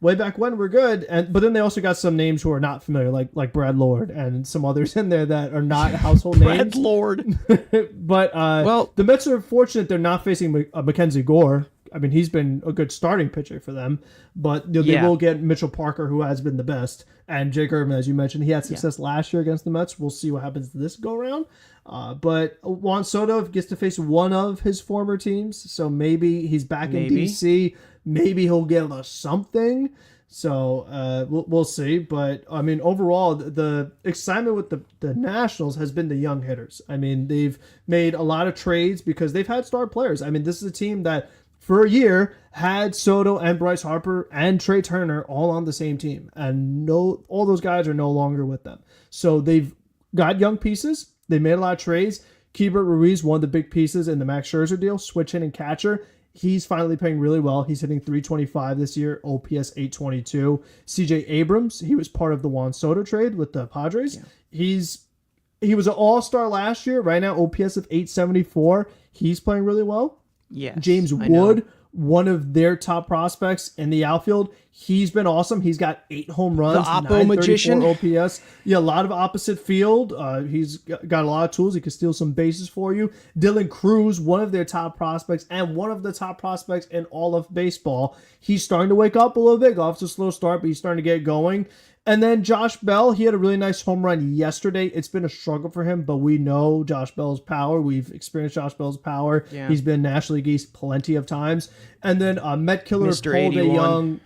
way back when were good. But then they also got some names who are not familiar, like Brad Lord and some others in there that are not household names. Brad Lord. But the Mets are fortunate they're not facing Mackenzie Gore. He's been a good starting pitcher for them, but they will get Mitchell Parker, who has been the best, and Jake Irvin, as you mentioned. He had success last year against the Mets. We'll see what happens this go-round. But Juan Soto gets to face one of his former teams, so maybe he's back in D.C., maybe he'll give us something. So we'll see. But, overall, the excitement with the Nationals has been the young hitters. They've made a lot of trades because they've had star players. This is a team that, for a year, had Soto and Bryce Harper and Trey Turner all on the same team. And all those guys are no longer with them. So they've got young pieces. They made a lot of trades. Keibert Ruiz, one of the big pieces in the Max Scherzer deal, switch hitting catcher. He's finally playing really well. He's hitting 325 this year, OPS 822. CJ Abrams, he was part of the Juan Soto trade with the Padres. Yeah. He was an all-star last year. Right now, OPS of 874. He's playing really well. Yeah. James Wood, one of their top prospects in the outfield. He's been awesome. He's got 8 home runs. The Oppo magician. OPS. Yeah, a lot of opposite field. He's got a lot of tools. He can steal some bases for you. Dylan Cruz, one of their top prospects and one of the top prospects in all of baseball. He's starting to wake up a little bit. Got off to a slow start, but he's starting to get going. And then Josh Bell, he had a really nice home run yesterday. It's been a struggle for him, but we know Josh Bell's power. We've experienced Josh Bell's power. Yeah. He's been National League East plenty of times. And then Met Killer Paul DeYoung.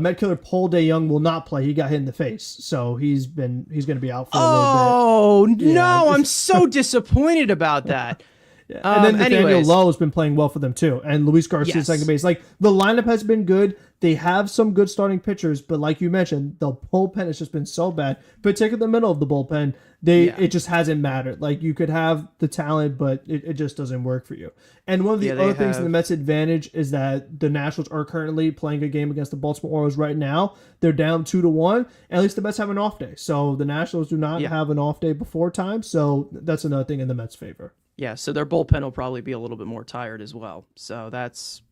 Met Killer Paul DeYoung will not play. He got hit in the face, so he's going to be out for a little bit. Oh no, I'm so disappointed about that. And then Nathaniel Lowe has been playing well for them too, and Luis Garcia second base. The lineup has been good. They have some good starting pitchers, but like you mentioned, the bullpen has just been so bad. Particularly the middle of the bullpen, it just hasn't mattered. You could have the talent, but it just doesn't work for you. And one of the other things in the Mets' advantage is that the Nationals are currently playing a game against the Baltimore Orioles right now. They're down 2-1. At least the Mets have an off day, so the Nationals do not have an off day before time. So that's another thing in the Mets' favor. Yeah, so their bullpen will probably be a little bit more tired as well. So that's...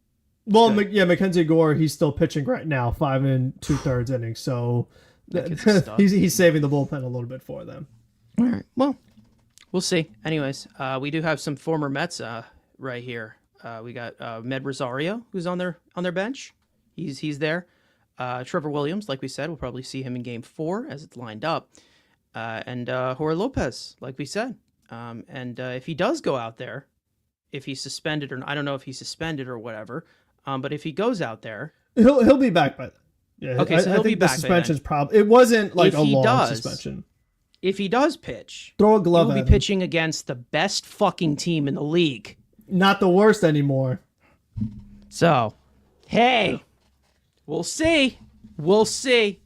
Well, Mackenzie Gore, he's still pitching right now, 5 2/3 innings. So he's saving the bullpen a little bit for them. All right. Well, we'll see. Anyways, we do have some former Mets right here. We got Med Rosario, who's on their bench. He's there. Trevor Williams, like we said, we'll probably see him in Game 4 as it's lined up. And Jorge Lopez, like we said. And if he does go out there, if he's suspended or I don't know if he's suspended or whatever, but if he goes out there, he'll be back by then. Yeah. Okay, so he'll be back. The suspension's probably it wasn't like a long suspension. If he does pitch, throw a glove. He'll be pitching against the best fucking team in the league. Not the worst anymore. So, hey, we'll see. We'll see.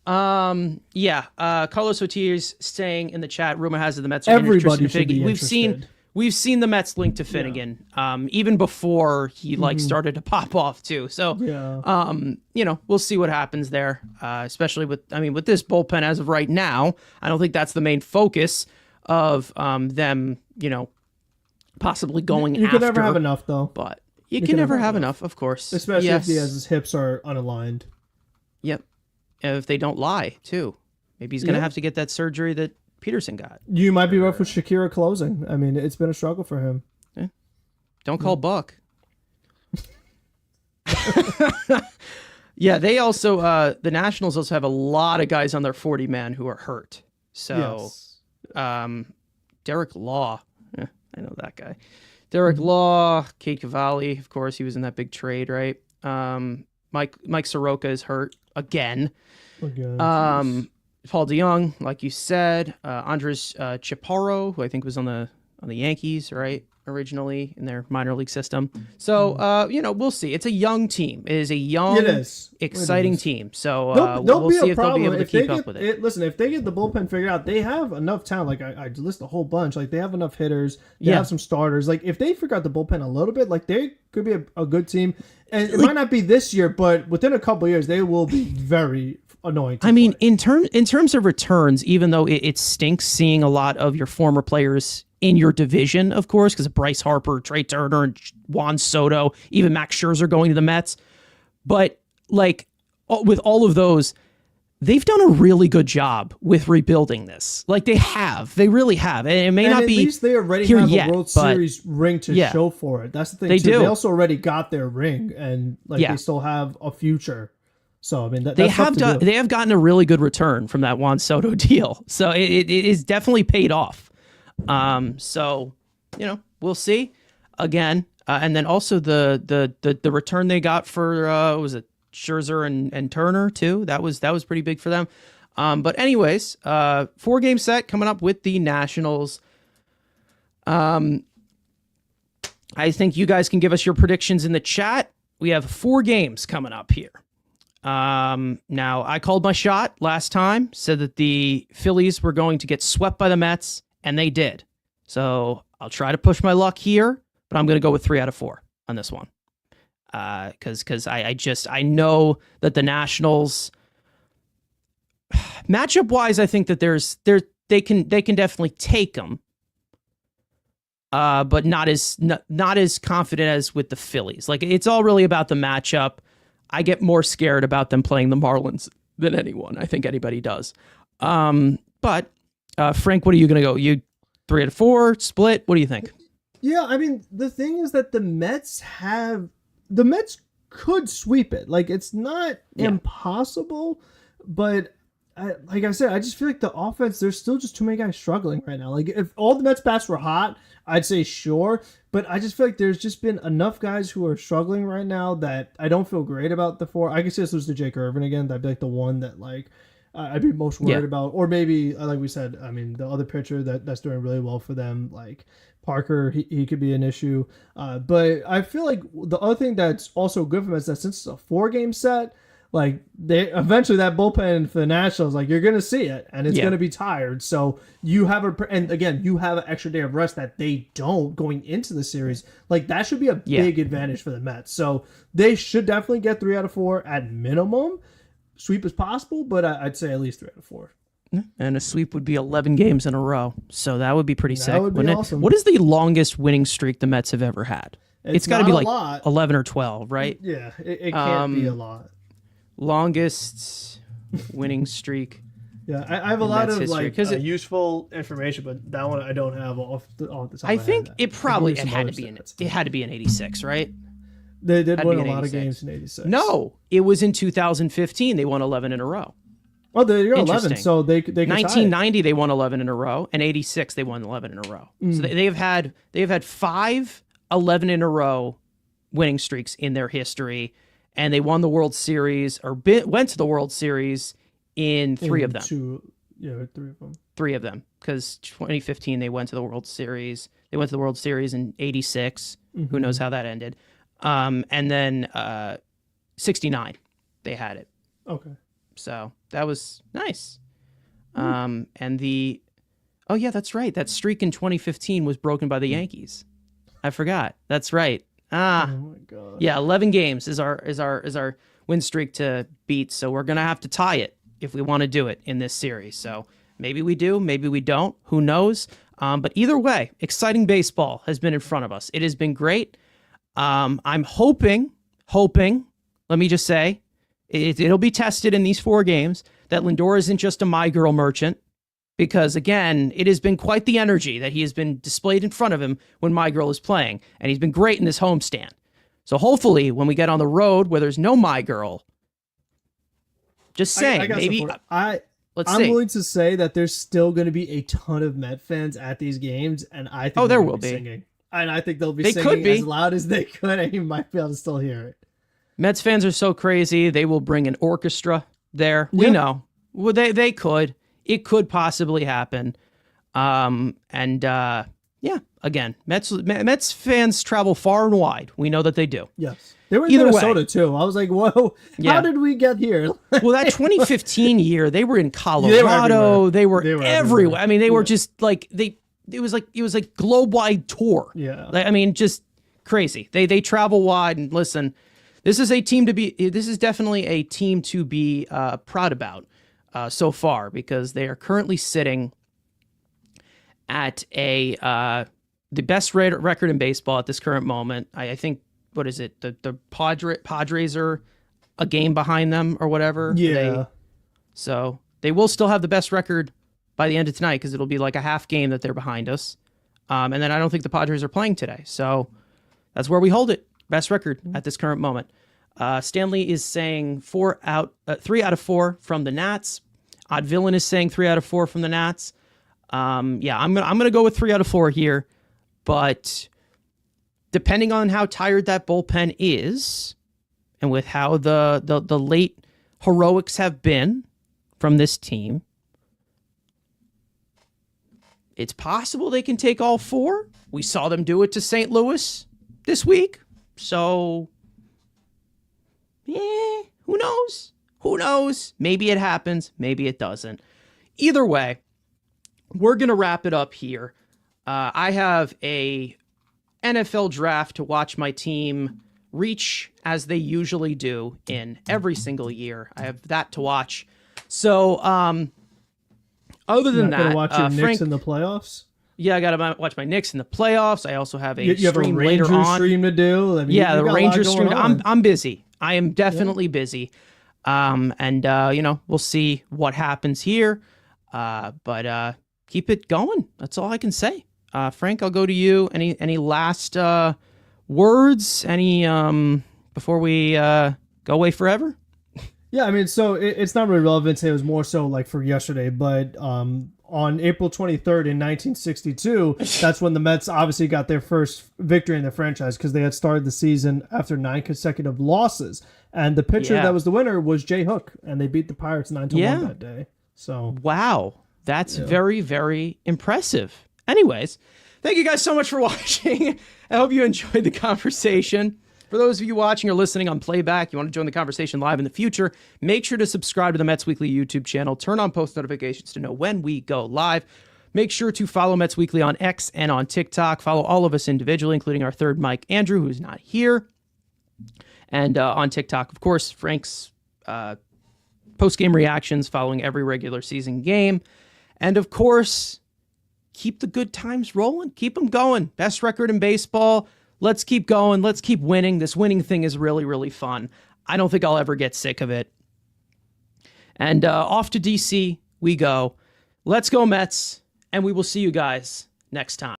Carlos Ortiz saying in the chat, rumor has it the Mets are everybody interested in Finnegan. We've seen the Mets linked to Finnegan, even before he started to pop off too. So, we'll see what happens there. Especially with this bullpen as of right now, I don't think that's the main focus of them, possibly going You after. can never have enough, though. But you can never have enough, of course. Especially yes. if his hips are unaligned. Yep. If they don't lie, too. Maybe he's going to have to get that surgery that Peterson got. You might be rough with Shakira closing. I mean, it's been a struggle for him. Yeah. Don't call Buck. Yeah, they also, the Nationals also have a lot of guys on their 40-man who are hurt. So, Derek Law, I know that guy. Derek Law, Kate Cavalli, of course, he was in that big trade, right? Mike Soroka is hurt again. Paul DeYoung, like you said, Andres Chaparro, who I think was on the Yankees, right? Originally in their minor league system. So, we'll see. It's a young team. It is a young, exciting team. So we'll see if they'll be able to keep up with it. Listen, if they get the bullpen figured out, they have enough talent. Like I list a whole bunch. Like they have enough hitters. They have some starters. Like if they figure out the bullpen a little bit, like they could be a good team. And it might not be this year, but within a couple of years, they will be very annoying. I mean, in terms of returns, even though it stinks seeing a lot of your former players in your division, of course, because of Bryce Harper, Trey Turner, and Juan Soto, even Max Scherzer going to the Mets. But like with all of those, they've done a really good job with rebuilding this. Like they really have. And it may not be at least they already here have yet, a World Series ring to show for it. That's the thing. They do. They also already got their ring, and they still have a future. So I mean, they have gotten a really good return from that Juan Soto deal. So it is definitely paid off. So, we'll see again. And then also the return they got for, was it Scherzer and Turner too? That was pretty big for them. But anyways, 4-game set coming up with the Nationals. I think you guys can give us your predictions in the chat. We have 4 games coming up here. Now I called my shot last time, said that the Phillies were going to get swept by the Mets. And they did. So I'll try to push my luck here, but I'm going to go with 3 out of 4 on this one. Because I know that the Nationals, matchup wise, I think that they can definitely take them, but not as confident as with the Phillies. Like it's all really about the matchup. I get more scared about them playing the Marlins than anyone. I think anybody does. But. Frank, what are you going to go? You 3 out of 4 split? What do you think? Yeah, I mean, the thing is that the Mets could sweep it. Like, it's not impossible, but like I said, I just feel like the offense, there's still just too many guys struggling right now. Like, if all the Mets bats were hot, I'd say sure, but I just feel like there's just been enough guys who are struggling right now that I don't feel great about the 4. I could just lose to Jake Irvin again. That'd be like the one that, like, I'd be most worried about. Or maybe, like we said, I mean, the other pitcher that's doing really well for them, like Parker, he could be an issue. But I feel like the other thing that's also good for them is that since it's a 4-game set, like they eventually that bullpen for the Nationals, like you're going to see it and it's going to be tired. So you have and again, you have an extra day of rest that they don't going into the series. Like that should be a big advantage for the Mets. So they should definitely get 3 out of 4 at minimum. Sweep is possible, but I'd say at least 3 out of 4. And a sweep would be 11 games in a row. So that would be pretty sick. That would be awesome. What is the longest winning streak the Mets have ever had? It's got to be like lot. 11 or 12, right? Yeah, it can't be a lot. Longest winning streak. Yeah, I have a lot of like useful information, but that one I don't have off the top of my head. I think it had to be an 86, right? They did win a lot of games in 86. No, it was in 2015. They won 11 in a row. Oh, there you go, 11. So they 1990 they won 11 in a row, and 86 they won 11 in a row. So they've had 5 11 in a row winning streaks in their history, and they won the World Series went to the World Series in 3 of them. 3 of them. 3 of them, because 2015 they went to the World Series. They went to the World Series in 86. Who knows how that ended? And then 69 they had it. Okay. So that was nice. And that's right. That streak in 2015 was broken by the Yankees. I forgot. That's right. Oh my God. Yeah, 11 games is our win streak to beat. So we're gonna have to tie it if we want to do it in this series. So maybe we do, maybe we don't. Who knows? But either way, exciting baseball has been in front of us. It has been great. I'm hoping, let me just say, it'll be tested in these 4 games that Lindor isn't just a my girl merchant, because again, it has been quite the energy that he has been displayed in front of him when my girl is playing, and he's been great in this homestand. So hopefully, when we get on the road where there's no my girl, just saying, maybe let's see. I'm willing to say that there's still going to be a ton of Met fans at these games, and I think there will be singing. And I think they'll be singing as loud as they could, and you might be able to still hear it. Mets fans are so crazy, they will bring an orchestra there. We know. Well, they could. It could possibly happen. Again, Mets fans travel far and wide. We know that they do. Yes. They were in Minnesota, too. I was like, whoa, how did we get here? Well, that 2015 year, they were in Colorado. They were everywhere. I mean, they were just like, it was like globe-wide tour. Yeah. I mean, just crazy. They travel wide, and listen, this is definitely a team to be proud about so far, because they are currently sitting at the best record in baseball at this current moment. I think, what is it? The Padres are a game behind them or whatever. Yeah. So they will still have the best record by the end of tonight, because it'll be like a half game that they're behind us. And then I don't think the Padres are playing today. So that's where we hold it. Best record at this current moment. Stanley is saying 3 out of 4 from the Nats. Odd Villain is saying 3 out of 4 from the Nats. I'm gonna go with 3 out of 4 here, but depending on how tired that bullpen is, and with how the late heroics have been from this team, it's possible they can take all 4. We saw them do it to St. Louis this week, so who knows? Who knows? Maybe it happens. Maybe it doesn't. Either way, we're going to wrap it up here. I have a NFL draft to watch my team reach, as they usually do in every single year. I have that to watch. So, other than that, watch your Knicks in the playoffs. Yeah, I got to watch my Knicks in the playoffs. I also have you have a Rangers stream to do. I mean, the Rangers stream. I'm busy. I am definitely busy. We'll see what happens here. But keep it going. That's all I can say. Frank, I'll go to you. Any last words? Before we go away forever? Yeah, I mean, so it's not really relevant. It was more so like for yesterday, but on April 23rd in 1962, that's when the Mets obviously got their first victory in the franchise, because they had started the season after 9 consecutive losses. And the pitcher that was the winner was Jay Hook, and they beat the Pirates 9-1 that day. So wow, that's very, very impressive. Anyways, thank you guys so much for watching. I hope you enjoyed the conversation. For those of you watching or listening on playback, you want to join the conversation live in the future, make sure to subscribe to the Mets Weekly YouTube channel. Turn on post notifications to know when we go live. Make sure to follow Mets Weekly on X and on TikTok. Follow all of us individually, including our third Mike, Andrew, who's not here. And on TikTok, of course, Frank's post-game reactions following every regular season game. And of course, keep the good times rolling. Keep them going. Best record in baseball. Let's keep going. Let's keep winning. This winning thing is really, really fun. I don't think I'll ever get sick of it. And off to DC we go. Let's go Mets, and we will see you guys next time.